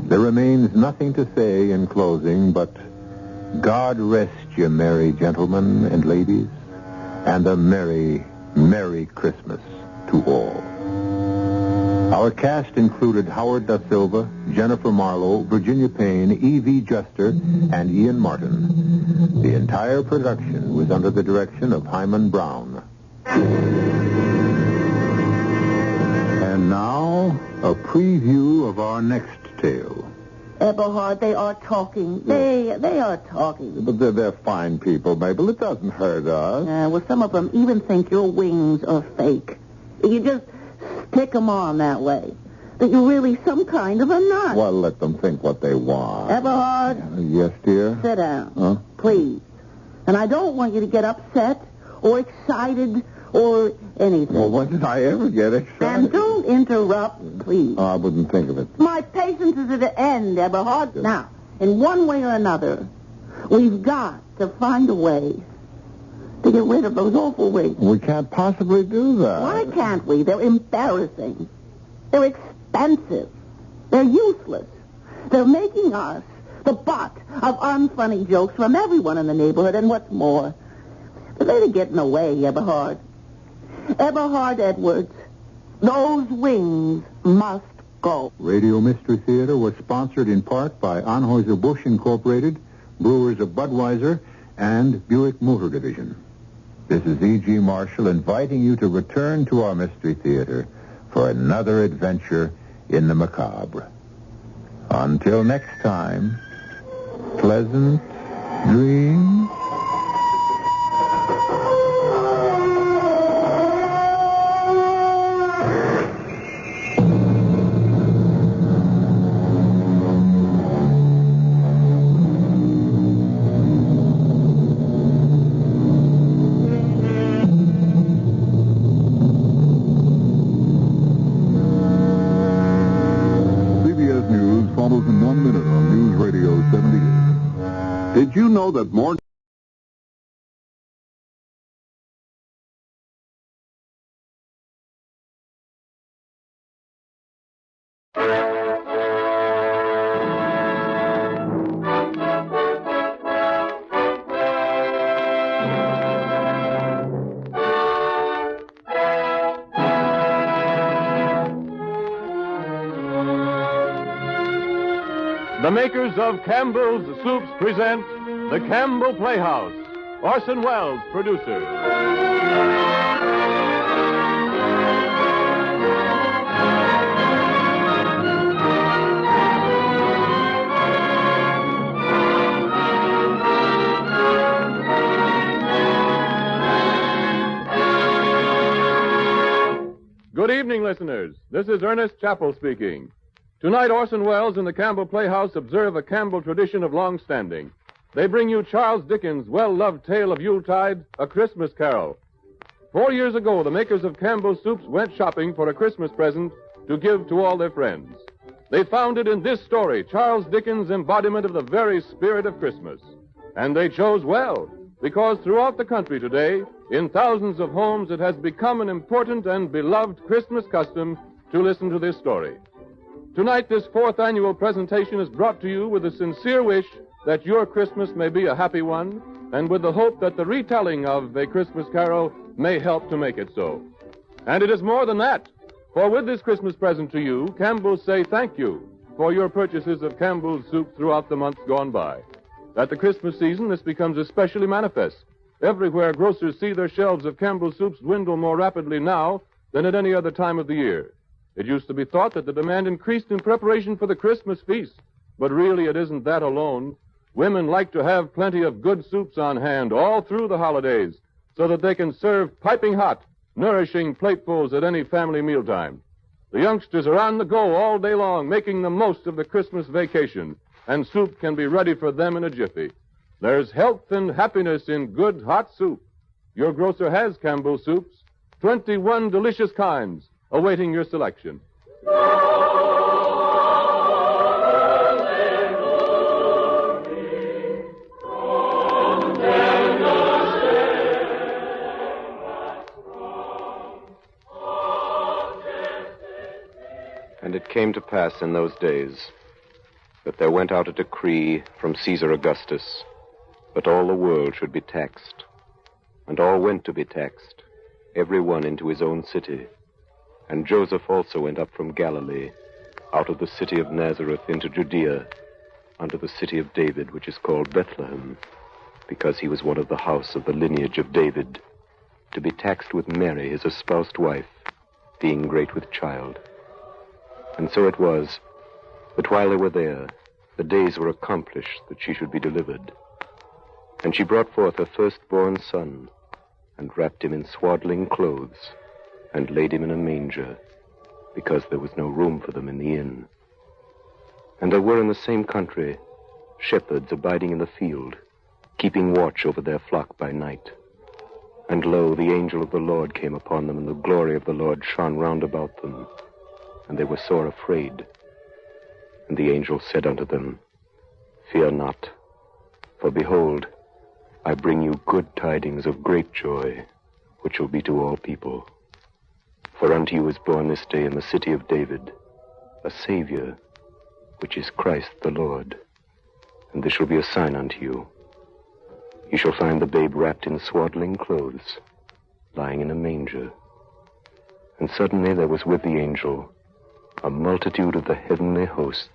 Speaker 11: there remains nothing to say in closing but God rest you, merry gentlemen and ladies, and a merry, merry Christmas to all. Our cast included Howard Da Silva, Jennifer Marlowe, Virginia Payne, E.V. Juster, and Ian Martin. The entire production was under the direction of Hyman Brown. And now, a preview of our next tale.
Speaker 17: Eberhard, they are talking. They are talking.
Speaker 11: But they're fine people, Mabel. It doesn't hurt us.
Speaker 17: Well, some of them even think your wings are fake. You just stick them on that way. That you're really some kind of a nut.
Speaker 11: Well, let them think what they want.
Speaker 17: Eberhard?
Speaker 11: Yes, dear?
Speaker 17: Sit down.
Speaker 11: Huh?
Speaker 17: Please. And I don't want you to get upset or excited or anything.
Speaker 11: Well, when did I ever get excited?
Speaker 17: And don't interrupt, please.
Speaker 11: Oh, I wouldn't think of it.
Speaker 17: My patience is at an end, Eberhard.
Speaker 11: Yes.
Speaker 17: Now, in one way or another, we've got to find a way to get rid of those awful wings.
Speaker 11: We can't possibly do that.
Speaker 17: Why can't we? They're embarrassing. They're expensive. They're useless. They're making us the butt of unfunny jokes from everyone in the neighborhood, and what's more, they're getting away, Eberhard. Eberhard Edwards, those wings must go.
Speaker 11: Radio Mystery Theater was sponsored in part by Anheuser-Busch Incorporated, Brewers of Budweiser, and Buick Motor Division. This is E.G. Marshall inviting you to return to our Mystery Theater for another adventure in the macabre. Until next time, pleasant dreams.
Speaker 12: Did you know that more...
Speaker 18: The makers of Campbell's Soups present The Campbell Playhouse. Orson Welles, producer. Good evening, listeners. This is Ernest Chappell speaking. Tonight, Orson Welles and the Campbell Playhouse observe a Campbell tradition of long standing. They bring you Charles Dickens' well-loved tale of Yuletide, A Christmas Carol. 4 years ago, the makers of Campbell's Soups went shopping for a Christmas present to give to all their friends. They found it in this story, Charles Dickens' embodiment of the very spirit of Christmas. And they chose well, because throughout the country today, in thousands of homes, it has become an important and beloved Christmas custom to listen to this story. Tonight, this fourth annual presentation is brought to you with a sincere wish that your Christmas may be a happy one, and with the hope that the retelling of A Christmas Carol may help to make it so. And it is more than that, for with this Christmas present to you, Campbell's say thank you for your purchases of Campbell's soup throughout the months gone by. At the Christmas season, this becomes especially manifest. Everywhere, grocers see their shelves of Campbell's soups dwindle more rapidly now than at any other time of the year. It used to be thought that the demand increased in preparation for the Christmas feast, but really it isn't that alone. Women like to have plenty of good soups on hand all through the holidays so that they can serve piping hot, nourishing platefuls at any family mealtime. The youngsters are on the go all day long, making the most of the Christmas vacation, and soup can be ready for them in a jiffy. There's health and happiness in good hot soup. Your grocer has Campbell soups, 21 delicious kinds, awaiting your selection.
Speaker 19: And it came to pass in those days that there went out a decree from Caesar Augustus that all the world should be taxed. And all went to be taxed, every one into his own city. And Joseph also went up from Galilee, out of the city of Nazareth into Judea, unto the city of David, which is called Bethlehem, because he was one of the house of the lineage of David, to be taxed with Mary, his espoused wife, being great with child. And so it was that while they were there, the days were accomplished that she should be delivered. And she brought forth her firstborn son, and wrapped him in swaddling clothes, and laid him in a manger, because there was no room for them in the inn. And there were in the same country shepherds abiding in the field, keeping watch over their flock by night. And lo, the angel of the Lord came upon them, and the glory of the Lord shone round about them. And they were sore afraid. And the angel said unto them, Fear not, for behold, I bring you good tidings of great joy, which will be to all people. For unto you is born this day in the city of David a Savior, which is Christ the Lord. And this shall be a sign unto you. You shall find the babe wrapped in swaddling clothes, lying in a manger. And suddenly there was with the angel a multitude of the heavenly host,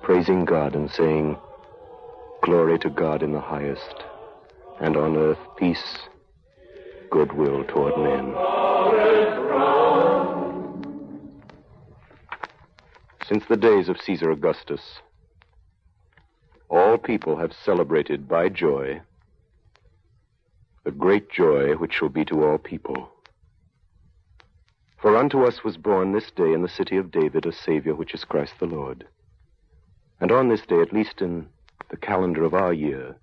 Speaker 19: praising God and saying, Glory to God in the highest, and on earth peace, goodwill toward men. Since the days of Caesar Augustus, all people have celebrated by joy the great joy which shall be to all people. For unto us was born this day in the city of David a Savior, which is Christ the Lord. And on this day, at least in the calendar of our year,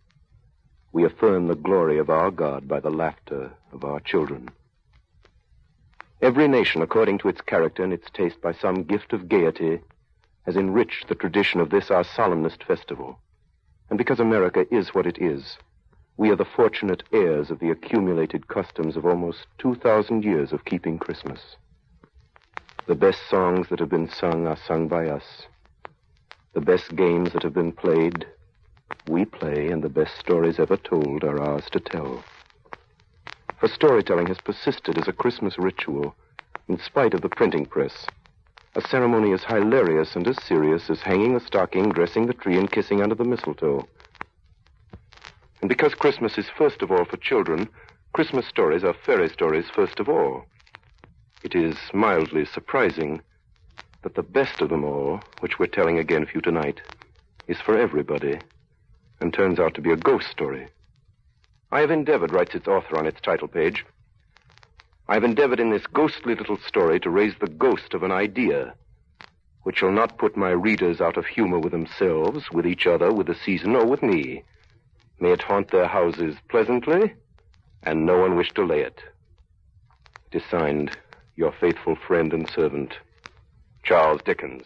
Speaker 19: we affirm the glory of our God by the laughter of our children. Every nation, according to its character and its taste, by some gift of gaiety, has enriched the tradition of this our solemnest festival. And because America is what it is, we are the fortunate heirs of the accumulated customs of almost 2,000 years of keeping Christmas. The best songs that have been sung are sung by us. The best games that have been played, we play, and the best stories ever told are ours to tell. For storytelling has persisted as a Christmas ritual in spite of the printing press, a ceremony as hilarious and as serious as hanging the stocking, dressing the tree, and kissing under the mistletoe. And because Christmas is first of all for children, Christmas stories are fairy stories first of all. It is mildly surprising that the best of them all, which we're telling again for you tonight, is for everybody and turns out to be a ghost story. I have endeavored, writes its author on its title page, I have endeavored in this ghostly little story to raise the ghost of an idea which shall not put my readers out of humor with themselves, with each other, with the season, or with me. May it haunt their houses pleasantly, and no one wish to lay it. It is signed, your faithful friend and servant, Charles Dickens.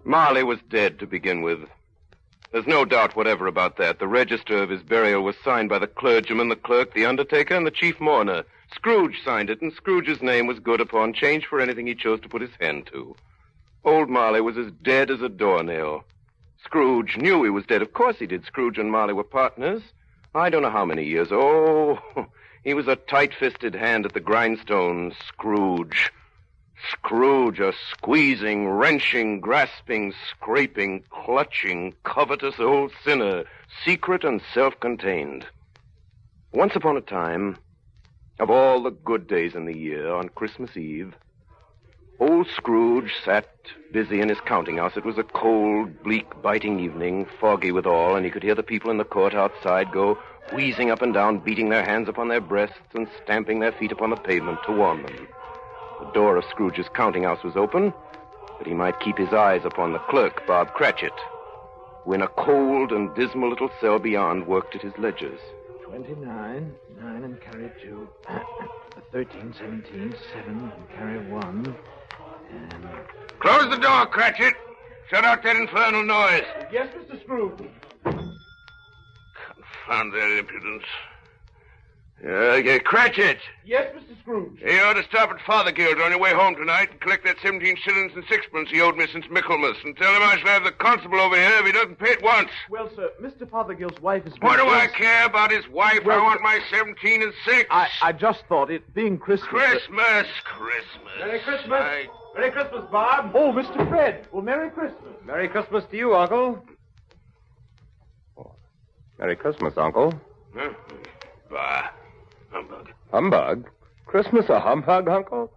Speaker 19: Marley was dead to begin with. There's no doubt whatever about that. The register of his burial was signed by the clergyman, the clerk, the undertaker, and the chief mourner. Scrooge signed it, and Scrooge's name was good upon change for anything he chose to put his hand to. Old Marley was as dead as a doornail. Scrooge knew he was dead. Of course he did. Scrooge and Marley were partners. I don't know how many years. Oh, he was a tight-fisted hand at the grindstone. Scrooge. Scrooge, a squeezing, wrenching, grasping, scraping, clutching, covetous old sinner, secret and self-contained. Once upon a time, Of all the good days in the year, on Christmas Eve, old Scrooge sat busy in his counting house. It was a cold, bleak, biting evening, foggy withal, and he could hear the people in the court outside go wheezing up and down, beating their hands upon their breasts and stamping their feet upon the pavement to warm them. The door of Scrooge's counting house was open, but he might keep his eyes upon the clerk, Bob Cratchit, who in a cold and dismal little cell beyond worked at his ledgers.
Speaker 20: 29, 9 and carry 2, 13, 17, 7 and carry 1, and...
Speaker 7: Close the door, Cratchit. Shut out that infernal noise.
Speaker 20: Yes, Mr. Scrooge.
Speaker 7: Confound their impudence. Cratchit.
Speaker 20: Yes, Mr. Scrooge.
Speaker 7: You ought to stop at Fothergill's on your way home tonight and collect that 17 shillings and sixpence he owed me since Michaelmas, and tell him I shall have the constable over here if he doesn't pay it once.
Speaker 20: Well, sir, Mr. Fothergill's wife is...
Speaker 7: What do I care about his wife?
Speaker 20: Well,
Speaker 7: I want my 17 and 6.
Speaker 20: I just thought, it being Christmas...
Speaker 7: Christmas.
Speaker 20: Merry Christmas. Merry Christmas, Bob. Oh, Mr. Fred. Well, Merry Christmas.
Speaker 19: Merry Christmas to you, Uncle. Oh. Merry Christmas, Uncle.
Speaker 7: Huh? Bah. Humbug.
Speaker 19: Humbug? Christmas a humbug, Uncle?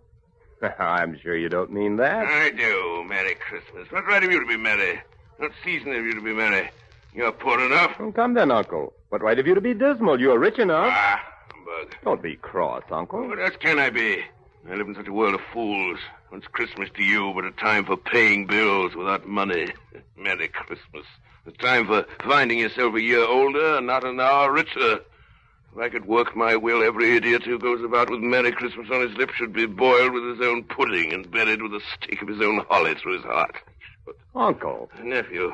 Speaker 19: I'm sure you don't mean that.
Speaker 7: I do. Merry Christmas. What right have you to be merry? What season have you to be merry? You're poor enough.
Speaker 19: Oh, come then, Uncle. What right have you to be dismal? You're rich enough.
Speaker 7: Ah, humbug.
Speaker 19: Don't be cross, Uncle.
Speaker 7: What else can I be? I live in such a world of fools. What's Christmas to you but a time for paying bills without money? Merry Christmas. A time for finding yourself a year older and not an hour richer. If I could work my will, every idiot who goes about with Merry Christmas on his lips should be boiled with his own pudding and buried with a stake of his own holly through his heart.
Speaker 19: Uncle.
Speaker 7: Nephew,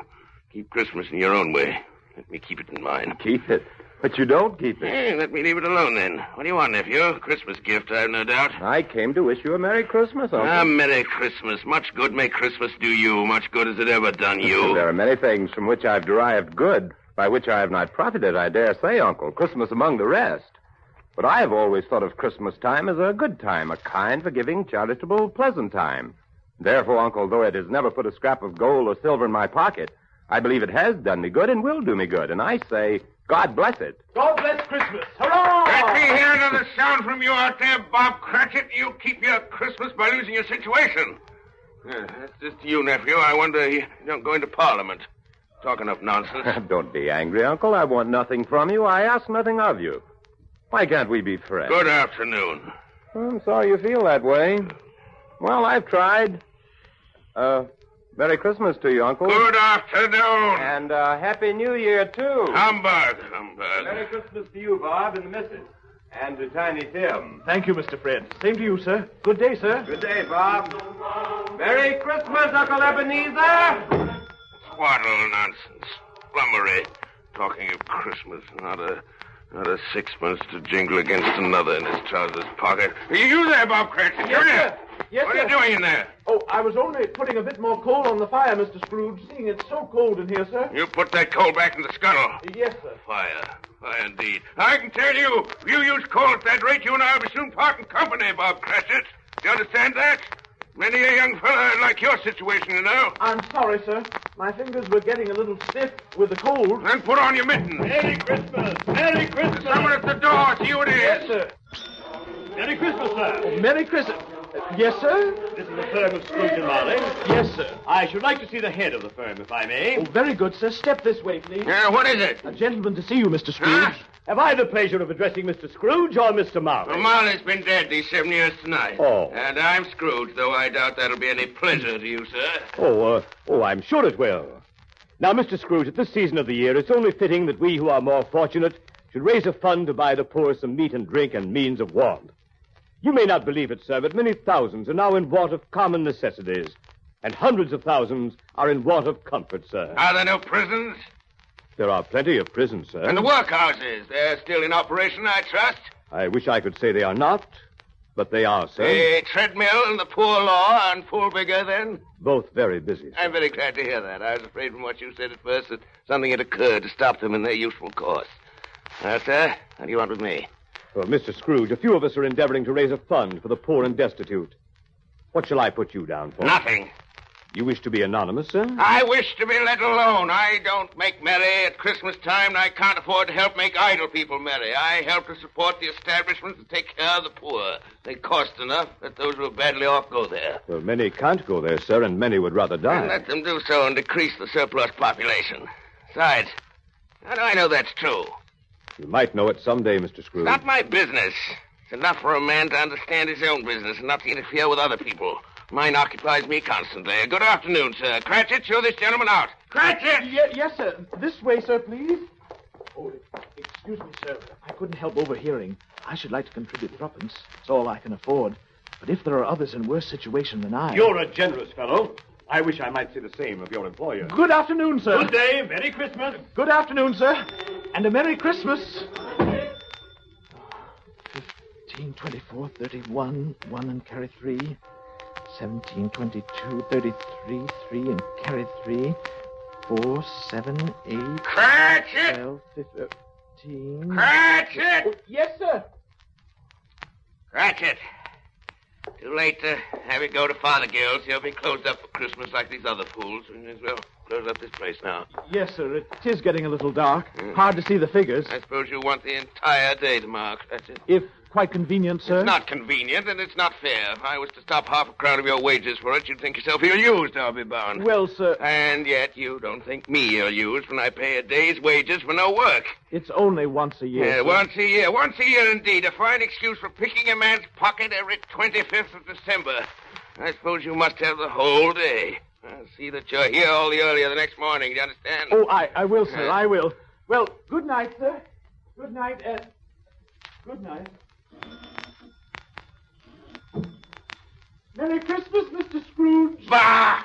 Speaker 7: keep Christmas in your own way. Let me keep it in mine.
Speaker 19: Keep it? But you don't keep it.
Speaker 7: Hey, let me leave it alone, then. What do you want, nephew? Christmas gift, I have no doubt.
Speaker 19: I came to wish you a Merry Christmas, Uncle.
Speaker 7: Ah, Merry Christmas. Much good may Christmas do you. Much good has it ever done you.
Speaker 19: There are many things from which I've derived good, by which I have not profited, I dare say, Uncle. Christmas among the rest. But I have always thought of Christmas time as a good time, a kind, forgiving, charitable, pleasant time. Therefore, Uncle, though it has never put a scrap of gold or silver in my pocket, I believe it has done me good and will do me good. And I say, God bless it.
Speaker 20: God bless Christmas. Hurrah!
Speaker 7: Let me hear another sound from you out there, Bob Cratchit. You'll keep your Christmas by losing your situation. That's just you, nephew. I wonder you don't go into Parliament. Talking of nonsense.
Speaker 19: Don't be angry, Uncle. I want nothing from you. I ask nothing of you. Why can't we be friends?
Speaker 7: Good afternoon.
Speaker 19: I'm sorry you feel that way. Well, I've tried. Merry Christmas to you, Uncle.
Speaker 7: Good afternoon.
Speaker 19: And Happy New Year, too.
Speaker 7: Humbug.
Speaker 19: Merry Christmas to you, Bob, and the missus. And to Tiny Tim.
Speaker 20: Thank you, Mr. Fred. Same to you, sir. Good day, sir.
Speaker 19: Good day, Bob. Merry Christmas, Uncle Ebenezer.
Speaker 7: Twaddle nonsense. Flummery. Talking of Christmas. Not a sixpence to jingle against another in his trousers pocket. Are you there, Bob Cratchit?
Speaker 20: Yes, sir. Yes,
Speaker 7: what
Speaker 20: sir.
Speaker 7: are you doing in there?
Speaker 20: Oh, I was only putting a bit more coal on the fire, Mr. Scrooge, seeing it's so cold in here, sir.
Speaker 7: You put that coal back in the scuttle.
Speaker 20: Yes, sir.
Speaker 7: Fire indeed. I can tell you, if you use coal at that rate, you and I will soon part in company, Bob Cratchit. Do you understand that? Many a young fellow like your situation, you know.
Speaker 20: I'm sorry, sir. My fingers were getting a little stiff with the cold.
Speaker 7: Then put on your mittens.
Speaker 20: Merry Christmas! Merry Christmas!
Speaker 7: There's someone at the door. See who it is.
Speaker 20: Yes, sir.
Speaker 21: Merry Christmas, sir.
Speaker 20: Oh, Merry Christmas. Yes, sir?
Speaker 21: This is the firm of Scrooge and Marley.
Speaker 20: Yes, sir.
Speaker 21: I should like to see the head of the firm, if I may.
Speaker 20: Oh, very good, sir. Step this way, please.
Speaker 7: What is it?
Speaker 20: A gentleman to see you, Mr. Scrooge.
Speaker 7: Huh?
Speaker 21: Have I the pleasure of addressing Mr. Scrooge or Mr. Marley?
Speaker 7: Well, Marley's been dead these 7 years tonight.
Speaker 21: Oh.
Speaker 7: And I'm Scrooge, though I doubt that'll be any pleasure to you, sir.
Speaker 21: Oh, I'm sure it will. Now, Mr. Scrooge, at this season of the year, it's only fitting that we who are more fortunate should raise a fund to buy the poor some meat and drink and means of warmth. You may not believe it, sir, but many thousands are now in want of common necessities, and hundreds of thousands are in want of comfort, sir.
Speaker 7: Are there no prisons?
Speaker 21: There are plenty of prisons, sir.
Speaker 7: And the workhouses, they're still in operation, I trust?
Speaker 21: I wish I could say they are not, but they are, sir.
Speaker 7: The treadmill and the poor law are in full vigor, then?
Speaker 21: Both very busy, sir.
Speaker 7: I'm very glad to hear that. I was afraid from what you said at first that something had occurred to stop them in their useful course. Now, sir, what do you want with me?
Speaker 21: Well, Mr. Scrooge, a few of us are endeavoring to raise a fund for the poor and destitute. What shall I put you down for?
Speaker 7: Nothing.
Speaker 21: You wish to be anonymous, sir?
Speaker 7: I wish to be let alone. I don't make merry at Christmas time, and I can't afford to help make idle people merry. I help to support the establishments and take care of the poor. They cost enough. Let those who are badly off go there.
Speaker 21: Well, many can't go there, sir, and many would rather die.
Speaker 7: And let them do so and decrease the surplus population. Besides, how do I know that's true?
Speaker 21: You might know it someday, Mr. Scrooge.
Speaker 7: It's not my business. It's enough for a man to understand his own business and not to interfere with other people. Mine occupies me constantly. Good afternoon, sir. Cratchit, show this gentleman out. Cratchit!
Speaker 20: Yes, sir. This way, sir, please. Oh, excuse me, sir. I couldn't help overhearing. I should like to contribute threepence. It's all I can afford. But if there are others in worse situation than I...
Speaker 21: You're a generous fellow. I wish I might say the same of your employer.
Speaker 20: Good afternoon, sir.
Speaker 21: Good day. Merry Christmas.
Speaker 20: Good afternoon, sir. And a Merry Christmas. 15, 24, 31, 1 and carry 3. 17, 22, 33, 3 and carry 3. 4, 7, 8...
Speaker 7: Cratchit!
Speaker 20: 12, 15...
Speaker 7: Cratchit!
Speaker 20: Oh, yes, sir.
Speaker 7: Cratchit. Too late to have you go to Fothergill's. He'll be closed up for Christmas like these other fools. We may as well close up this place now.
Speaker 20: Yes, sir. It is getting a little dark. Hard to see the figures.
Speaker 7: I suppose you want the entire day tomorrow, Cratchit.
Speaker 20: If quite convenient, sir.
Speaker 7: It's not convenient, and it's not fair. If I was to stop half a crown of your wages for it, you'd think yourself ill-used, I'll be bound.
Speaker 20: Well, sir...
Speaker 7: And yet you don't think me ill-used when I pay a day's wages for no work.
Speaker 20: It's only once a year,
Speaker 7: Yeah,
Speaker 20: sir.
Speaker 7: once a year. Once a year, indeed. A fine excuse for picking a man's pocket every 25th of December. I suppose you must have the whole day. I'll see that you're here all the earlier the next morning. Do you understand?
Speaker 20: Oh, I will, sir. I will. Well, good night, sir. Good night, good night. Merry Christmas, Mr. Scrooge.
Speaker 7: Bah!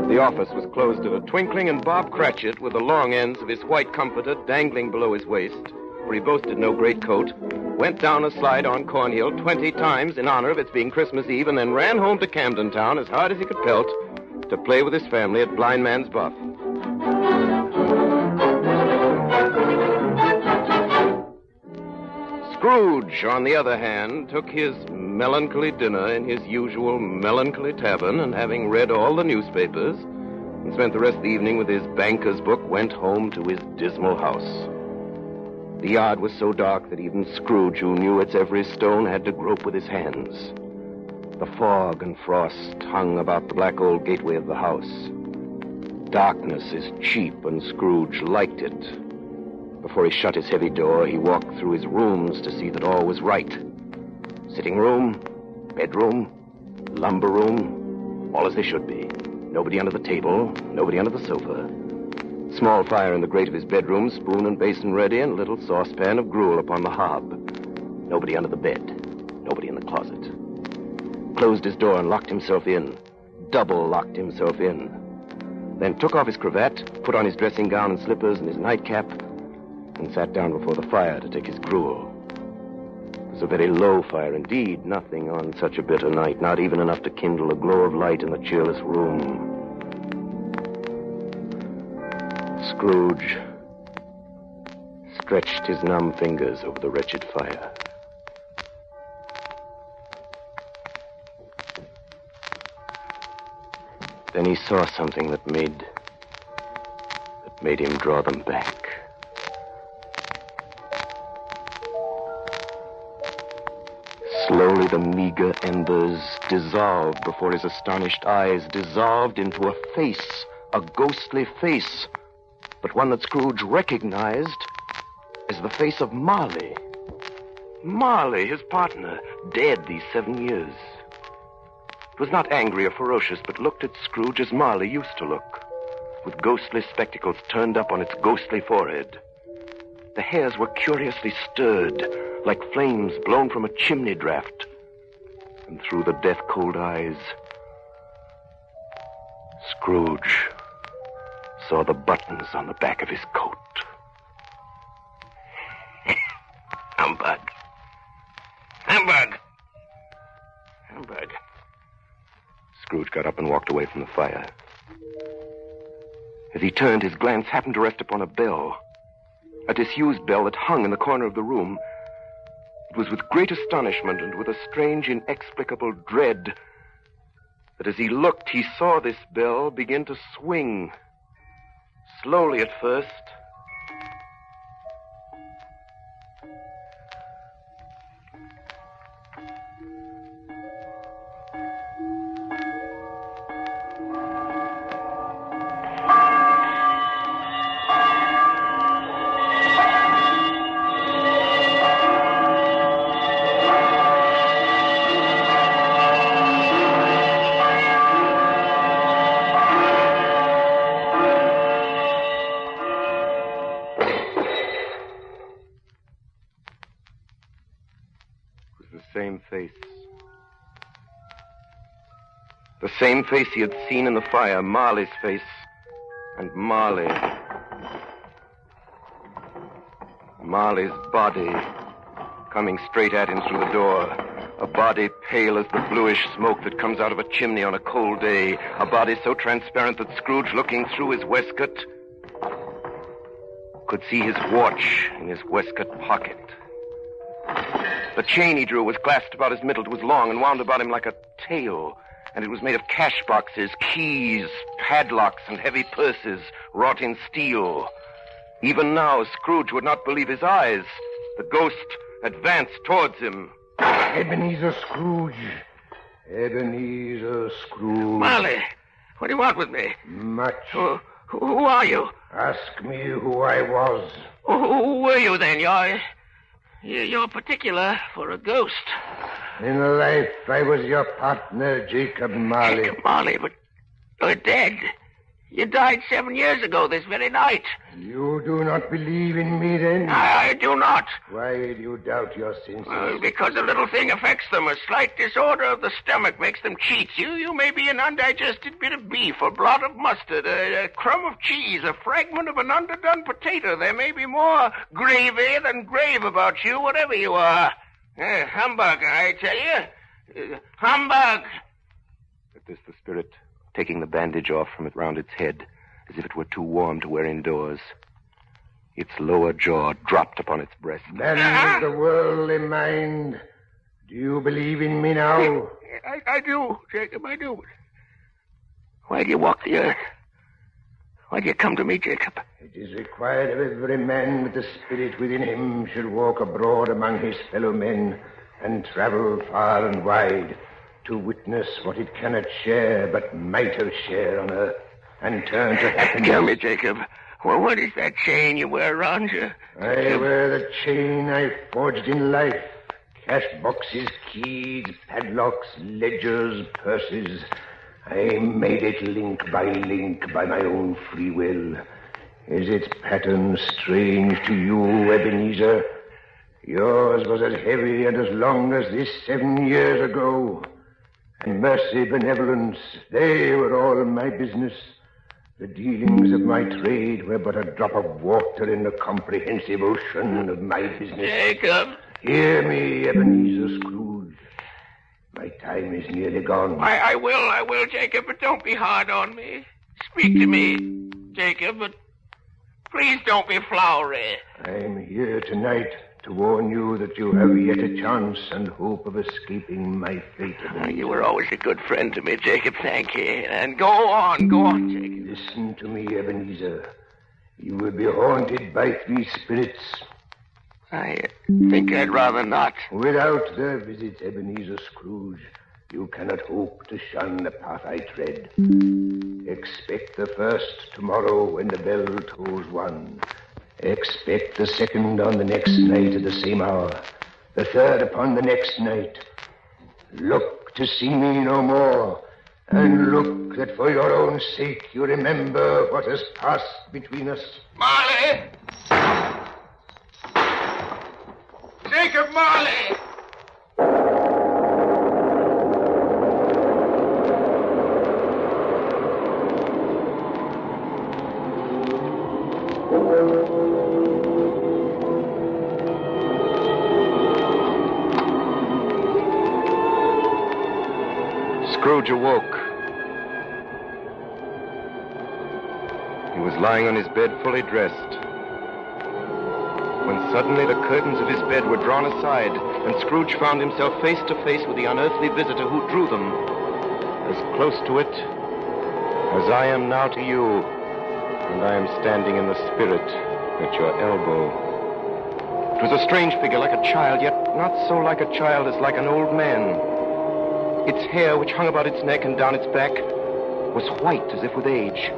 Speaker 19: The office was closed in a twinkling, and Bob Cratchit, with the long ends of his white comforter dangling below his waist, for he boasted no greatcoat, went down a slide on Cornhill 20 times in honor of its being Christmas Eve, and then ran home to Camden Town as hard as he could pelt to play with his family at Blind Man's Buff. Scrooge, on the other hand, took his melancholy dinner in his usual melancholy tavern, and having read all the newspapers and spent the rest of the evening with his banker's book, went home to his dismal house. The yard was so dark that even Scrooge, who knew its every stone, had to grope with his hands. The fog and frost hung about the black old gateway of the house. Darkness is cheap, and Scrooge liked it. Before he shut his heavy door, he walked through his rooms to see that all was right. Sitting room, bedroom, lumber room, all as they should be. Nobody under the table, nobody under the sofa. Small fire in the grate of his bedroom, spoon and basin ready, and a little saucepan of gruel upon the hob. Nobody under the bed, nobody in the closet. Closed his door and locked himself in. Double locked himself in. Then took off his cravat, put on his dressing gown and slippers and his nightcap, and sat down before the fire to take his gruel. It was a very low fire indeed, nothing on such a bitter night, not even enough to kindle a glow of light in the cheerless room. Scrooge stretched his numb fingers over the wretched fire. Then he saw something that made him draw them back. Slowly the meager embers dissolved before his astonished eyes, dissolved into a face, a ghostly face, but one that Scrooge recognized as the face of Marley. Marley, his partner, dead these 7 years. It was not angry or ferocious, but looked at Scrooge as Marley used to look, with ghostly spectacles turned up on its ghostly forehead. The hairs were curiously stirred, like flames blown from a chimney draft. And through the death-cold eyes, Scrooge saw the buttons on the back of his coat. Humbug. Humbug. Humbug. Scrooge got up and walked away from the fire. As he turned, his glance happened to rest upon a bell, a disused bell that hung in the corner of the room. It was with great astonishment and with a strange, inexplicable dread that as he looked, he saw this bell begin to swing. Slowly at first. The same face he had seen in the fire, Marley's face. And Marley's body coming straight at him through the door. A body pale as the bluish smoke that comes out of a chimney on a cold day. A body so transparent that Scrooge, looking through his waistcoat, could see his watch in his waistcoat pocket. The chain he drew was clasped about his middle. It was long and wound about him like a tail. And it was made of cash boxes, keys, padlocks, and heavy purses wrought in steel. Even now, Scrooge would not believe his eyes. The ghost advanced towards him.
Speaker 3: Ebenezer Scrooge. Ebenezer Scrooge.
Speaker 7: Marley, what do you want with me?
Speaker 3: Much.
Speaker 7: Who are you?
Speaker 3: Ask me who I was.
Speaker 7: Who were you then? You're particular for a ghost.
Speaker 3: In life, I was your partner, Jacob Marley.
Speaker 7: Jacob Marley, but you're dead. You died 7 years ago this very night.
Speaker 3: You do not believe in me, then?
Speaker 7: I do not.
Speaker 3: Why do you doubt your senses?
Speaker 7: Because a little thing affects them. A slight disorder of the stomach makes them cheats. You may be an undigested bit of beef, a blot of mustard, a crumb of cheese, a fragment of an underdone potato. There may be more gravy than grave about you, whatever you are. Humbug, I tell you. Humbug!
Speaker 19: At this, the spirit, taking the bandage off from it round its head, as if it were too warm to wear indoors, its lower jaw dropped upon its breast.
Speaker 3: Then is the worldly mind. Do you believe in me now?
Speaker 7: I do, Jacob, I do. Why do you walk the earth? Why do you come to me, Jacob?
Speaker 3: It is required of every man with the spirit within him should walk abroad among his fellow men and travel far and wide to witness what it cannot share but might have share on earth and turn to happiness.
Speaker 7: Tell me, Jacob, what is that chain you wear around you?
Speaker 3: I wear the chain I forged in life. Cash boxes, keys, padlocks, ledgers, purses. I made it link by my own free will. Is its pattern strange to you, Ebenezer? Yours was as heavy and as long as this 7 years ago. And mercy, benevolence, they were all my business. The dealings of my trade were but a drop of water in the comprehensive ocean of my business.
Speaker 7: Jacob!
Speaker 3: Hear me, Ebenezer Scrooge. My time is nearly gone.
Speaker 7: I will, Jacob, but don't be hard on me. Speak to me, Jacob, but please don't be flowery.
Speaker 3: I'm here tonight to warn you that you have yet a chance and hope of escaping my fate.
Speaker 7: You were always a good friend to me, Jacob, thank you. And go on, Jacob.
Speaker 3: Listen to me, Ebenezer. You will be haunted by 3 spirits.
Speaker 7: I think I'd rather not.
Speaker 3: Without their visits, Ebenezer Scrooge, you cannot hope to shun the path I tread. Expect the first tomorrow when the bell tolls 1. Expect the second on the next night at the same hour. The third upon the next night. Look to see me no more. And look that for your own sake you remember what has passed between us.
Speaker 7: Marley! Jacob Marley!
Speaker 19: Scrooge awoke. He was lying on his bed fully dressed when Suddenly, the curtains of his bed were drawn aside, and Scrooge found himself face to face with the unearthly visitor who drew them. As close to it as I am now to you, and I am standing in the spirit at your elbow. It was a strange figure, like a child, yet not so like a child as like an old man. Its hair, which hung about its neck and down its back, was white as if with age.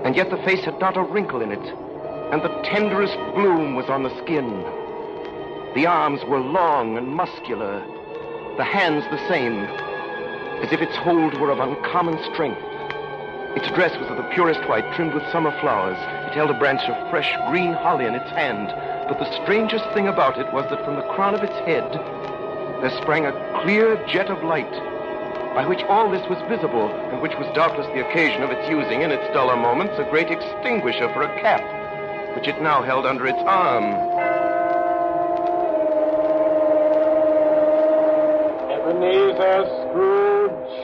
Speaker 19: And yet the face had not a wrinkle in it, and the tenderest bloom was on the skin. The arms were long and muscular, the hands the same, as if its hold were of uncommon strength. Its dress was of the purest white, trimmed with summer flowers. It held a branch of fresh green holly in its hand. But the strangest thing about it was that from the crown of its head, there sprang a clear jet of light, by which all this was visible, and which was doubtless the occasion of its using, in its duller moments, a great extinguisher for a cap, which it now held under its arm.
Speaker 4: Ebenezer Scrooge.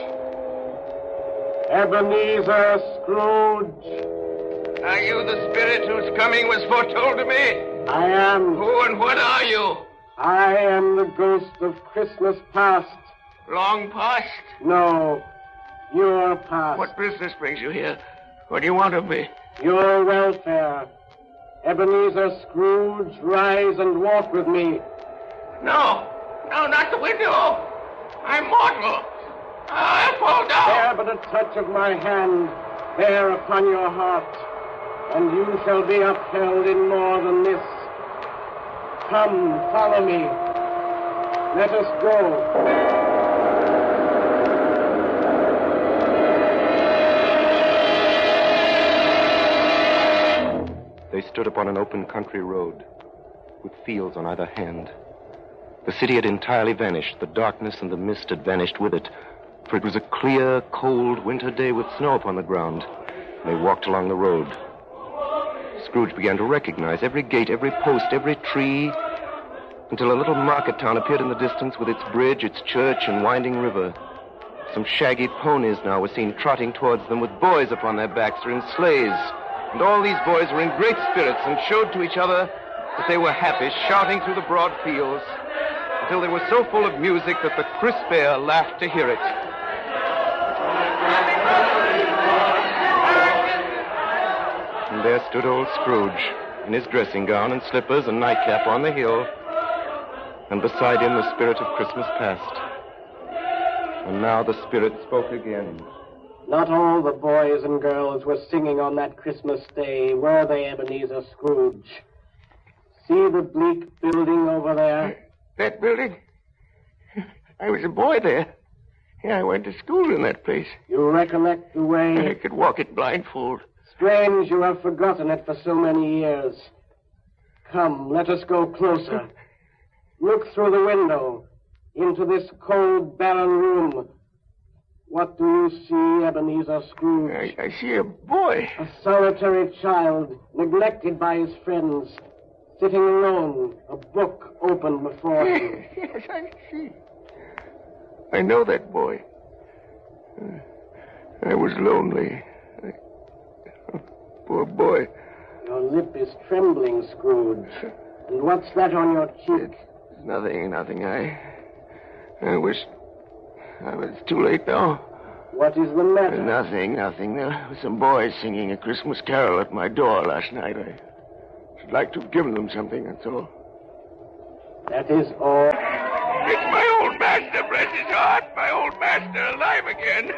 Speaker 4: Ebenezer Scrooge.
Speaker 7: Are you the spirit whose coming was foretold to me?
Speaker 4: I am.
Speaker 7: Who and what are you?
Speaker 4: I am the ghost of Christmas past.
Speaker 7: Long past?
Speaker 4: No, your past.
Speaker 7: What business brings you here? What do you want of me?
Speaker 4: Your welfare. Ebenezer Scrooge, rise and walk with me.
Speaker 7: No, not the window. I'm mortal. I'll fall down.
Speaker 4: There but a touch of my hand, there upon your heart, and you shall be upheld in more than this. Come, follow me. Let us go.
Speaker 19: They stood upon an open country road, with fields on either hand. The city had entirely vanished. The darkness and the mist had vanished with it, for it was a clear, cold winter day with snow upon the ground. They walked along the road. Scrooge began to recognize every gate, every post, every tree, until a little market town appeared in the distance with its bridge, its church, and winding river. Some shaggy ponies now were seen trotting towards them with boys upon their backs or in sleighs. And all these boys were in great spirits and showed to each other that they were happy, shouting through the broad fields until they were so full of music that the crisp air laughed to hear it. And there stood old Scrooge in his dressing gown and slippers and nightcap on the hill, and beside him the spirit of Christmas past. And now the spirit spoke again.
Speaker 4: Not all the boys and girls were singing on that Christmas day, were they, Ebenezer Scrooge? See the bleak building over there?
Speaker 7: That building? I was a boy there. Yeah, I went to school in that place.
Speaker 4: You recollect the way?
Speaker 7: I could walk it blindfold.
Speaker 4: Strange you have forgotten it for so many years. Come, let us go closer. Look through the window into this cold, barren room. What do you see, Ebenezer Scrooge?
Speaker 7: I see a boy.
Speaker 4: A solitary child, neglected by his friends, sitting alone, a book open before him.
Speaker 7: Yes, I see. I know that boy. I was lonely. Poor boy.
Speaker 4: Your lip is trembling, Scrooge. And what's that on your cheek?
Speaker 7: It's nothing. I was too late now.
Speaker 4: What is the matter?
Speaker 7: Nothing. There were some boys singing a Christmas carol at my door last night. I should like to have given them something, that's all.
Speaker 4: That is all.
Speaker 7: It's my old master, bless his heart. My old master alive again.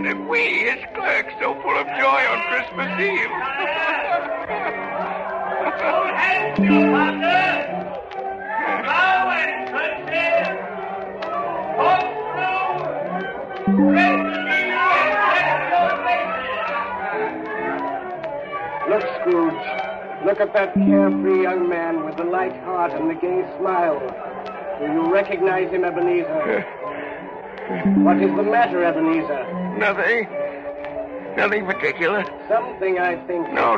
Speaker 7: and we, his clerks, so full of joy on Christmas Eve.
Speaker 22: Hold hands, you father. Bow and country. Hold through.
Speaker 4: Look, Scrooge. Look at that carefree young man with the light heart and the gay smile. Do you recognize him, Ebenezer? What is the matter, Ebenezer?
Speaker 7: Nothing particular.
Speaker 4: Something, I think.
Speaker 7: No.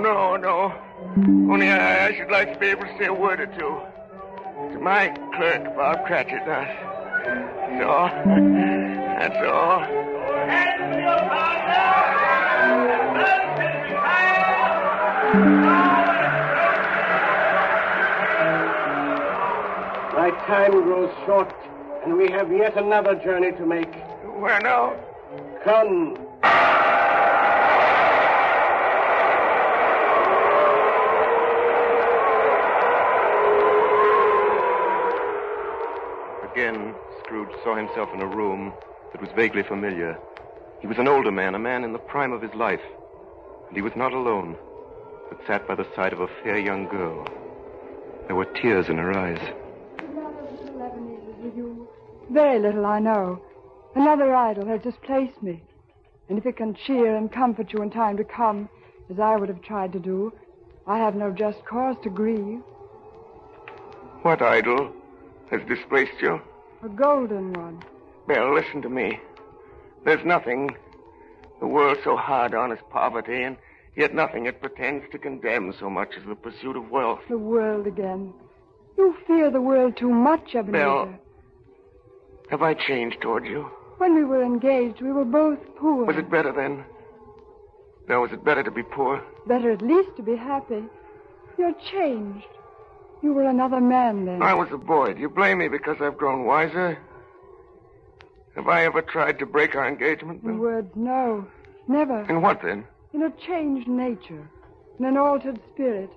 Speaker 7: Only I should like to be able to say a word or two. To my clerk, Bob Cratchit. That's all.
Speaker 4: time grows short, and we have yet another journey to make.
Speaker 22: Where now?
Speaker 4: Come.
Speaker 19: Again, Scrooge saw himself in a room that was vaguely familiar. He was an older man, a man in the prime of his life. And he was not alone, but sat by the side of a fair young girl. There were tears in her eyes.
Speaker 5: With you. Very little, I know. Another idol has displaced me. And if it can cheer and comfort you in time to come, as I would have tried to do, I have no just cause to grieve.
Speaker 22: What idol has displaced you?
Speaker 5: A golden one.
Speaker 22: Belle, listen to me. There's nothing the world so hard on as poverty, and yet nothing it pretends to condemn so much as the pursuit of wealth.
Speaker 5: The world again. You fear the world too much, Ebenezer.
Speaker 22: Belle, have I changed toward you?
Speaker 5: When we were engaged, we were both poor.
Speaker 22: Was it better then? No, was it better to be poor?
Speaker 5: Better at least to be happy. You're changed. You were another man then.
Speaker 22: I was a boy. Do you blame me because I've grown wiser? Have I ever tried to break our engagement?
Speaker 5: In words, no. Never.
Speaker 22: In what then?
Speaker 5: In a changed nature. In an altered spirit.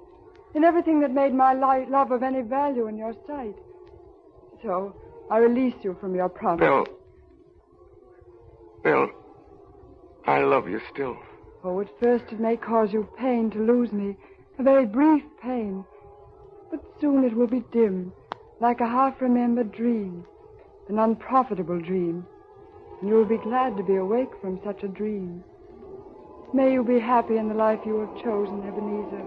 Speaker 5: In everything that made my love of any value in your sight. So, I release you from your promise.
Speaker 22: Belle, I love you still.
Speaker 5: Oh, at first it may cause you pain to lose me. A very brief pain. But soon it will be dim, like a half-remembered dream. An unprofitable dream. And you will be glad to be awake from such a dream. May you be happy in the life you have chosen, Ebenezer.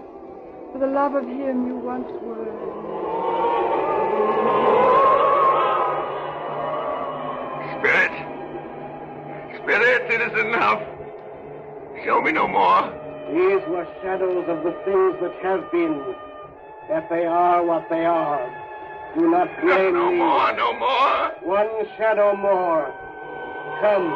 Speaker 5: For the love of him you once were.
Speaker 22: Spirit, it is enough. Show me no more.
Speaker 4: These were shadows of the things that have been. That they are what they are. Do not blame
Speaker 22: no
Speaker 4: me.
Speaker 22: No more.
Speaker 4: One shadow more. Come.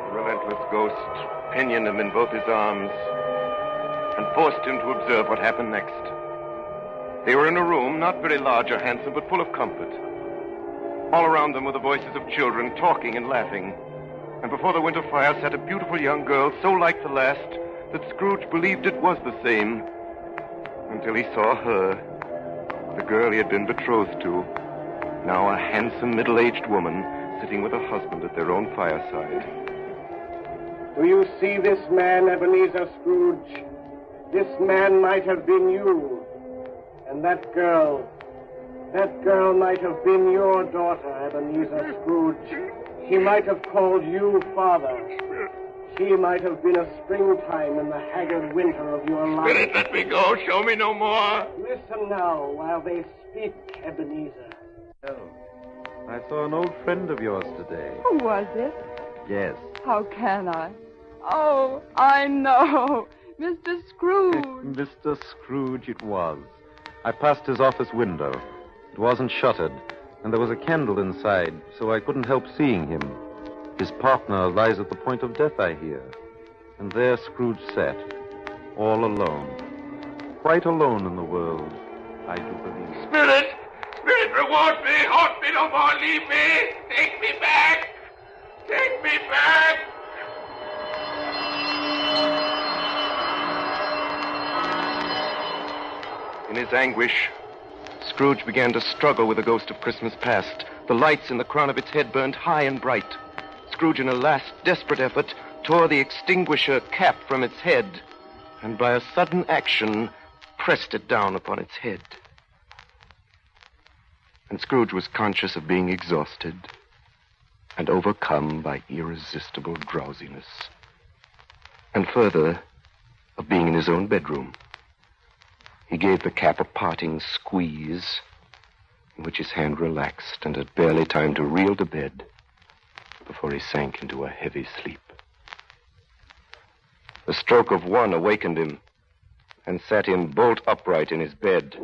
Speaker 19: The relentless ghost pinioned him in both his arms and forced him to observe what happened next. They were in a room, not very large or handsome, but full of comfort. All around them were the voices of children talking and laughing. And before the winter fire sat a beautiful young girl, so like the last that Scrooge believed it was the same, until he saw her, the girl he had been betrothed to, now a handsome middle-aged woman sitting with her husband at their own fireside.
Speaker 4: Do you see this man, Ebenezer Scrooge? This man might have been you. And that girl might have been your daughter, Ebenezer Scrooge. She might have called you father. She might have been a springtime in the haggard winter of your life.
Speaker 22: Spirit, let me go. Show me no more.
Speaker 4: Listen now while they speak, Ebenezer.
Speaker 9: Oh, I saw an old friend of yours today.
Speaker 5: Who was it?
Speaker 9: Yes.
Speaker 5: How can I? Oh, I know. Mr. Scrooge.
Speaker 9: Mr. Scrooge it was. I passed his office window. It wasn't shuttered, and there was a candle inside, so I couldn't help seeing him. His partner lies at the point of death, I hear. And there Scrooge sat, all alone. Quite alone in the world, I do believe.
Speaker 22: Spirit, reward me. Haunt me no more. Leave me. Take me back. Take me back.
Speaker 19: In his anguish, Scrooge began to struggle with the ghost of Christmas past. The lights in the crown of its head burned high and bright. Scrooge, in a last desperate effort, tore the extinguisher cap from its head, and by a sudden action, pressed it down upon its head. And Scrooge was conscious of being exhausted and overcome by irresistible drowsiness. And further, of being in his own bedroom. He gave the cap a parting squeeze, in which his hand relaxed and had barely time to reel to bed before he sank into a heavy sleep. The stroke of one awakened him and sat him bolt upright in his bed.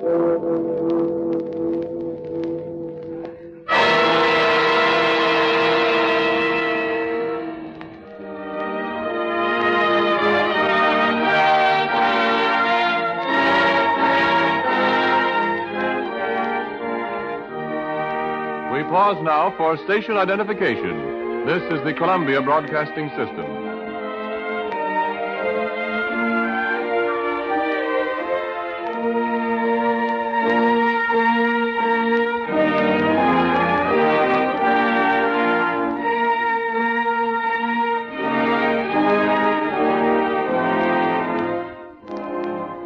Speaker 18: pause now for station identification. This is the Columbia Broadcasting System.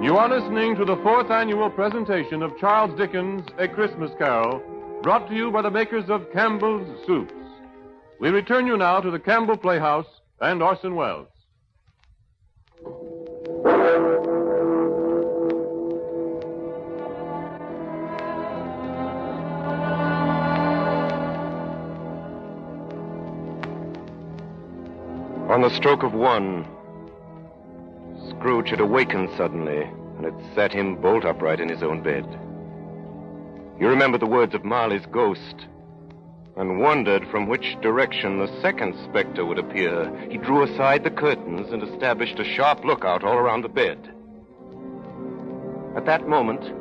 Speaker 18: You are listening to the 4th annual presentation of Charles Dickens' A Christmas Carol, brought to you by the makers of Campbell's Soups. We return you now to the Campbell Playhouse and Orson Welles.
Speaker 19: On the stroke of 1, Scrooge had awakened suddenly, and it set him bolt upright in his own bed. He remembered the words of Marley's ghost, and wondered from which direction the second specter would appear. He drew aside the curtains and established a sharp lookout all around the bed. At that moment,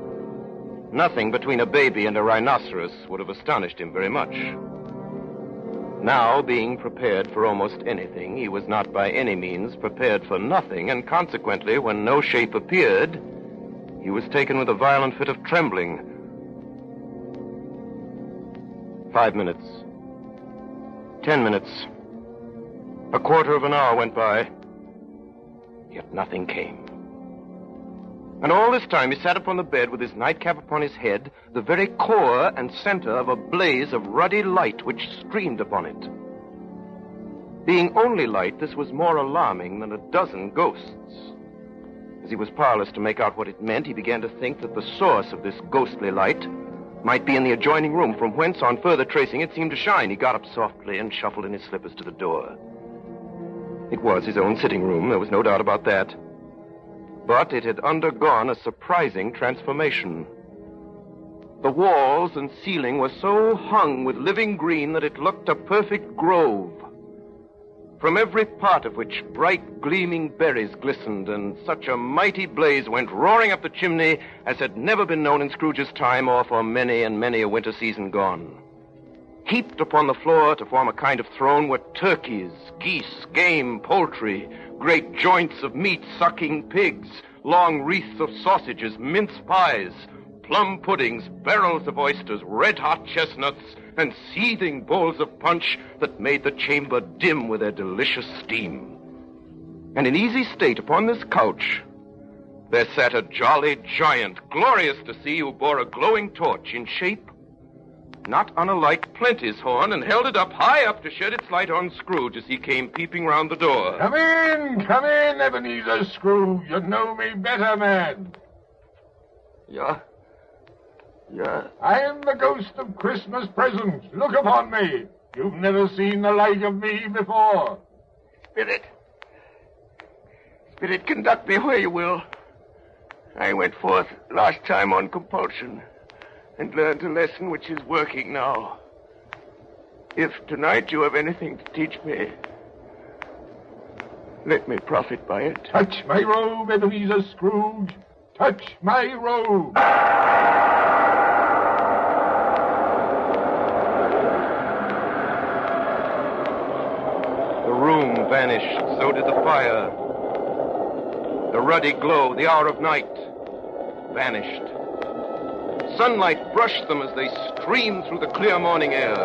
Speaker 19: nothing between a baby and a rhinoceros would have astonished him very much. Now, being prepared for almost anything, he was not by any means prepared for nothing, and consequently, when no shape appeared, he was taken with a violent fit of trembling. 5 minutes. 10 minutes. A quarter of an hour went by, yet nothing came. And all this time he sat upon the bed with his nightcap upon his head, the very core and center of a blaze of ruddy light which streamed upon it. Being only light, this was more alarming than a dozen ghosts. As he was powerless to make out what it meant, he began to think that the source of this ghostly light might be in the adjoining room, from whence, on further tracing, it seemed to shine. He got up softly and shuffled in his slippers to the door. It was his own sitting room, there was no doubt about that. But it had undergone a surprising transformation. The walls and ceiling were so hung with living green that it looked a perfect grove, from every part of which bright gleaming berries glistened, and such a mighty blaze went roaring up the chimney as had never been known in Scrooge's time or for many and many a winter season gone. Heaped upon the floor to form a kind of throne were turkeys, geese, game, poultry, great joints of meat, sucking pigs, long wreaths of sausages, mince pies, plum puddings, barrels of oysters, red-hot chestnuts, and seething bowls of punch that made the chamber dim with their delicious steam. And in easy state upon this couch there sat a jolly giant, glorious to see, who bore a glowing torch in shape not unlike Plenty's horn, and held it up high up to shed its light on Scrooge as he came peeping round the door.
Speaker 6: Come in, Ebenezer Scrooge. You know me better, man.
Speaker 22: Yeah.
Speaker 6: I am the ghost of Christmas presents. Look upon me. You've never seen the like of me before.
Speaker 22: Spirit, conduct me where you will. I went forth last time on compulsion and learned a lesson which is working now. If tonight you have anything to teach me, let me profit by it.
Speaker 6: Touch my robe, Ebenezer Scrooge. Touch my robe.
Speaker 19: The room vanished, so did the fire. The ruddy glow, the hour of night, vanished. Sunlight brushed them as they streamed through the clear morning air.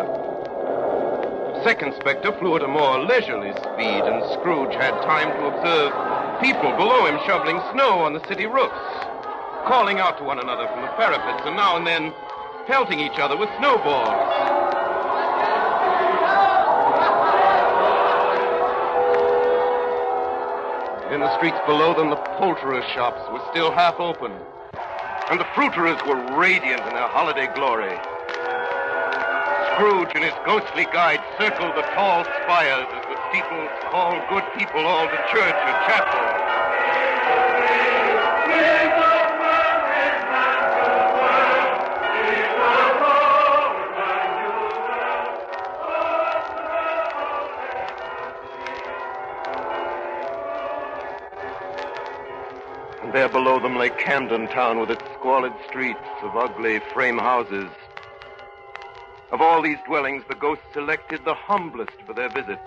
Speaker 19: Second Spectre flew at a more leisurely speed, and Scrooge had time to observe people below him shoveling snow on the city roofs, calling out to one another from the parapets, and now and then pelting each other with snowballs. In the streets below them, the poulterers' shops were still half open, and the fruiterers were radiant in their holiday glory. Scrooge and his ghostly guide circled the tall spires as the steeples called good people all to church or chapel. There below them lay Camden Town with its squalid streets of ugly frame houses. Of all these dwellings, the ghosts selected the humblest for their visit.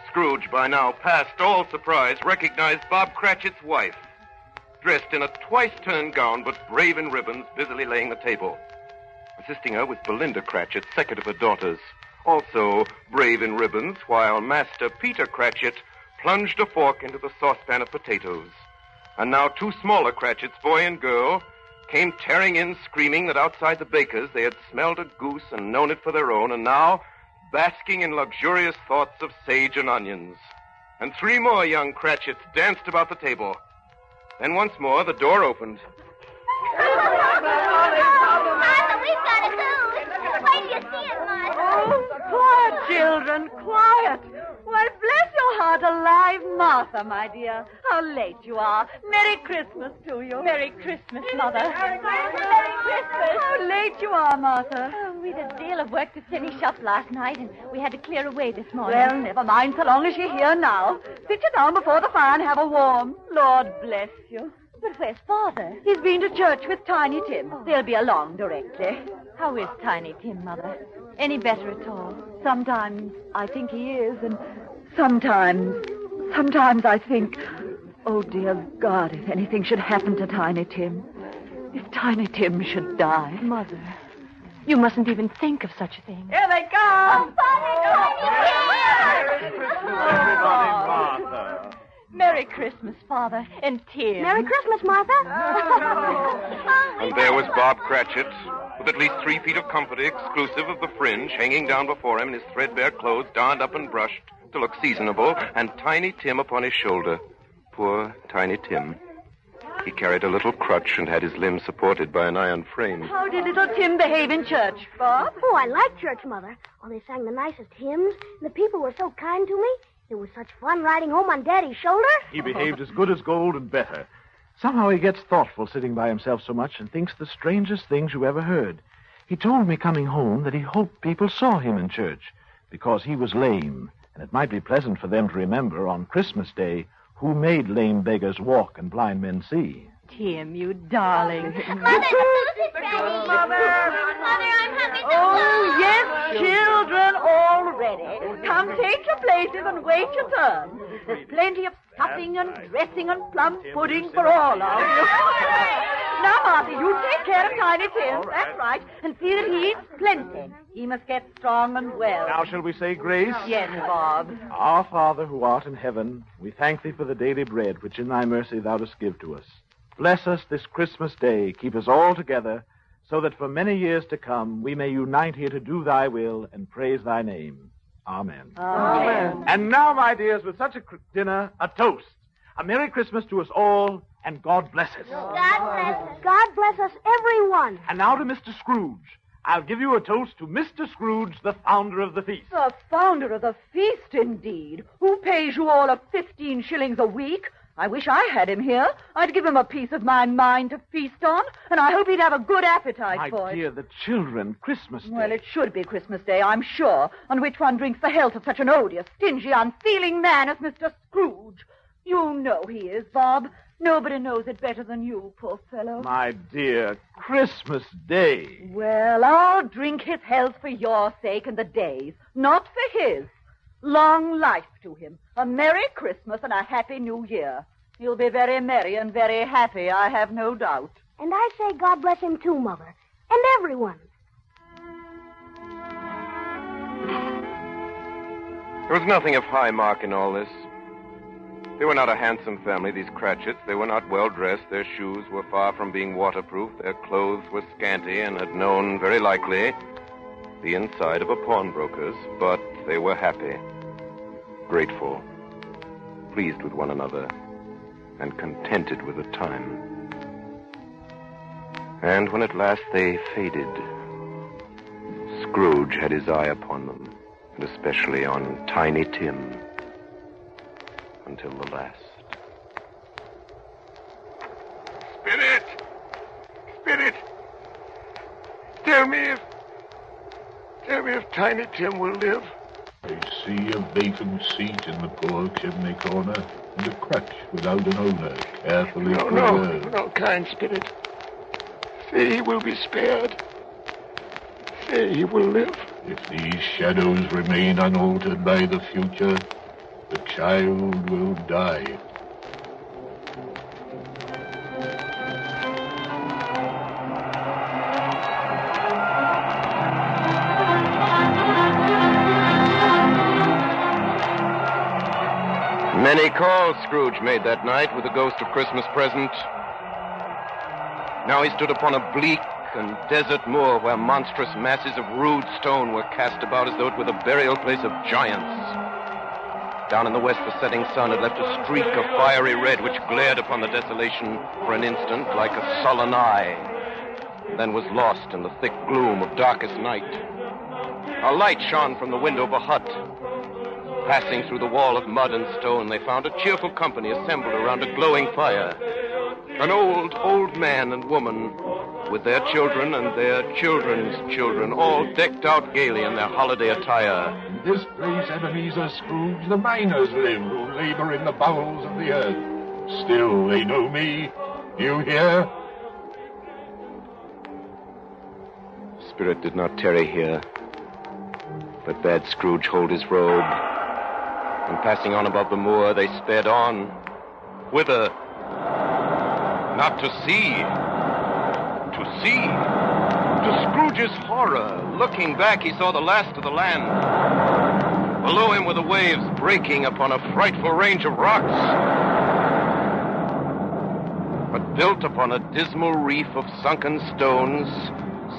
Speaker 19: Scrooge, by now past all surprise, recognized Bob Cratchit's wife, dressed in a twice-turned gown but brave in ribbons, busily laying the table. Assisting her was Belinda Cratchit, second of her daughters, also brave in ribbons, while Master Peter Cratchit plunged a fork into the saucepan of potatoes. And now two smaller Cratchits, boy and girl, came tearing in, screaming that outside the baker's they had smelled a goose and known it for their own, and now basking in luxurious thoughts of sage and onions. And three more young Cratchits danced about the table. Then once more the door opened.
Speaker 2: Martha, we've got a goose. Wait till you see it, Martha.
Speaker 8: Oh, quiet, children, quiet. Why, bless your heart alive, Martha, my dear. How late you are. Merry Christmas to you. Merry Christmas, Mother. Merry Christmas. How late you are, Martha.
Speaker 23: Oh, we'd a deal of work to finish up last night, and we had to clear away this morning.
Speaker 8: Well, never mind, so long as you're here now. Sit you down before the fire and have a warm. Lord bless you.
Speaker 23: But where's Father?
Speaker 8: He's been to church with Tiny Tim. They'll be along directly.
Speaker 23: How is Tiny Tim, Mother? Any better at all?
Speaker 8: Sometimes I think he is, and sometimes I think, oh, dear God, if anything should happen to Tiny Tim. If Tiny Tim should die.
Speaker 23: Mother, you mustn't even think of such a thing.
Speaker 8: Here they come!
Speaker 23: Merry Christmas, Father, and Tim.
Speaker 2: Merry Christmas, Martha.
Speaker 19: And there was Bob Cratchit, with at least 3 feet of comfort, exclusive of the fringe, hanging down before him in his threadbare clothes, darned up and brushed to look seasonable, and Tiny Tim upon his shoulder. Poor Tiny Tim. He carried a little crutch and had his limbs supported by an iron frame.
Speaker 8: How did little Tim behave in church, Bob?
Speaker 2: Oh, I liked church, Mother. Oh, they sang the nicest hymns, and the people were so kind to me. It was such fun riding home on Daddy's shoulder.
Speaker 20: He behaved as good as gold and better. Somehow he gets thoughtful sitting by himself so much and thinks the strangest things you ever heard. He told me coming home that he hoped people saw him in church because he was lame, and it might be pleasant for them to remember on Christmas Day who made lame beggars walk and blind men see.
Speaker 23: Tim, you darling.
Speaker 2: Mother, the goose is ready. Mother, I'm hungry.
Speaker 8: Oh, yes, children, all ready. Come, take your places and wait your turn. There's plenty of stuffing and dressing and plum pudding for all of you. Now, Martha, you take care of Tiny Tim. That's right. And see that he eats plenty. He must get strong and well.
Speaker 20: Now shall we say grace?
Speaker 8: Yes, Bob.
Speaker 20: Our Father who art in heaven, we thank thee for the daily bread which in thy mercy thou dost give to us. Bless us this Christmas day, keep us all together, so that for many years to come we may unite here to do thy will and praise thy name. Amen.
Speaker 8: Amen.
Speaker 20: And now, my dears, with such a dinner, a toast. A Merry Christmas to us all, and God bless us.
Speaker 2: God bless us. God bless us, everyone.
Speaker 20: And now to Mr. Scrooge. I'll give you a toast to Mr. Scrooge, the founder of the feast.
Speaker 8: The founder of the feast, indeed. Who pays you all 15 shillings a week? I wish I had him here. I'd give him a piece of my mind to feast on, and I hope he'd have a good appetite for it.
Speaker 20: My dear, the children, Christmas Day.
Speaker 8: Well, it should be Christmas Day, I'm sure, on which one drinks the health of such an odious, stingy, unfeeling man as Mr. Scrooge. You know he is, Bob. Nobody knows it better than you, poor fellow.
Speaker 20: My dear, Christmas Day.
Speaker 8: Well, I'll drink his health for your sake and the day's, not for his. Long life to him. A Merry Christmas and a Happy New Year. He'll be very merry and very happy, I have no doubt.
Speaker 2: And I say God bless him too, Mother. And everyone.
Speaker 19: There was nothing of high mark in all this. They were not a handsome family, these Cratchits. They were not well-dressed. Their shoes were far from being waterproof. Their clothes were scanty and had known, very likely, the inside of a pawnbroker's. But they were happy, grateful, pleased with one another, and contented with the time. And when at last they faded, Scrooge had his eye upon them, and especially on Tiny Tim, until the last.
Speaker 22: Spirit! Spirit! Tell me if Tiny Tim will live.
Speaker 6: I see a vacant seat in the poor chimney corner, and a crutch without an owner, carefully preserved.
Speaker 22: No, kind Spirit. Say he will be spared. he will live.
Speaker 6: If these shadows remain unaltered by the future, the child will die.
Speaker 19: Many calls Scrooge made that night with the ghost of Christmas present. Now he stood upon a bleak and desert moor where monstrous masses of rude stone were cast about as though it were the burial place of giants. Down in the west, the setting sun had left a streak of fiery red which glared upon the desolation for an instant like a sullen eye, then was lost in the thick gloom of darkest night. A light shone from the window of a hut. Passing through the wall of mud and stone, they found a cheerful company assembled around a glowing fire. An old man and woman with their children and their children's children, all decked out gaily in their holiday attire.
Speaker 6: In this place, Ebenezer Scrooge, the miners live who labor in the bowels of the earth. Still, they know me. You hear?
Speaker 19: Spirit did not tarry here, but bade Scrooge hold his robe. And passing on above the moor, they sped on. Whither? Not to see. To see. To Scrooge's horror, looking back, he saw the last of the land. Below him were the waves breaking upon a frightful range of rocks. But built upon a dismal reef of sunken stones,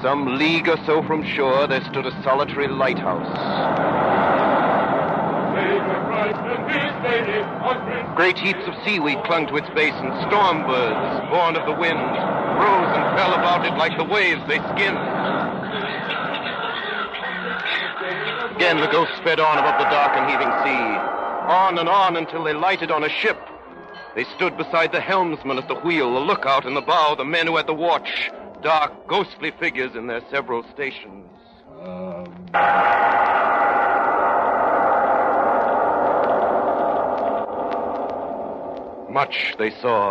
Speaker 19: some league or so from shore, there stood a solitary lighthouse. Great heaps of seaweed clung to its base, and storm birds, born of the wind, rose and fell about it like the waves they skimmed. Again the ghost sped on above the dark and heaving sea, on and on until they lighted on a ship. They stood beside the helmsman at the wheel, the lookout in the bow, the men who had the watch, dark, ghostly figures in their several stations. Much they saw.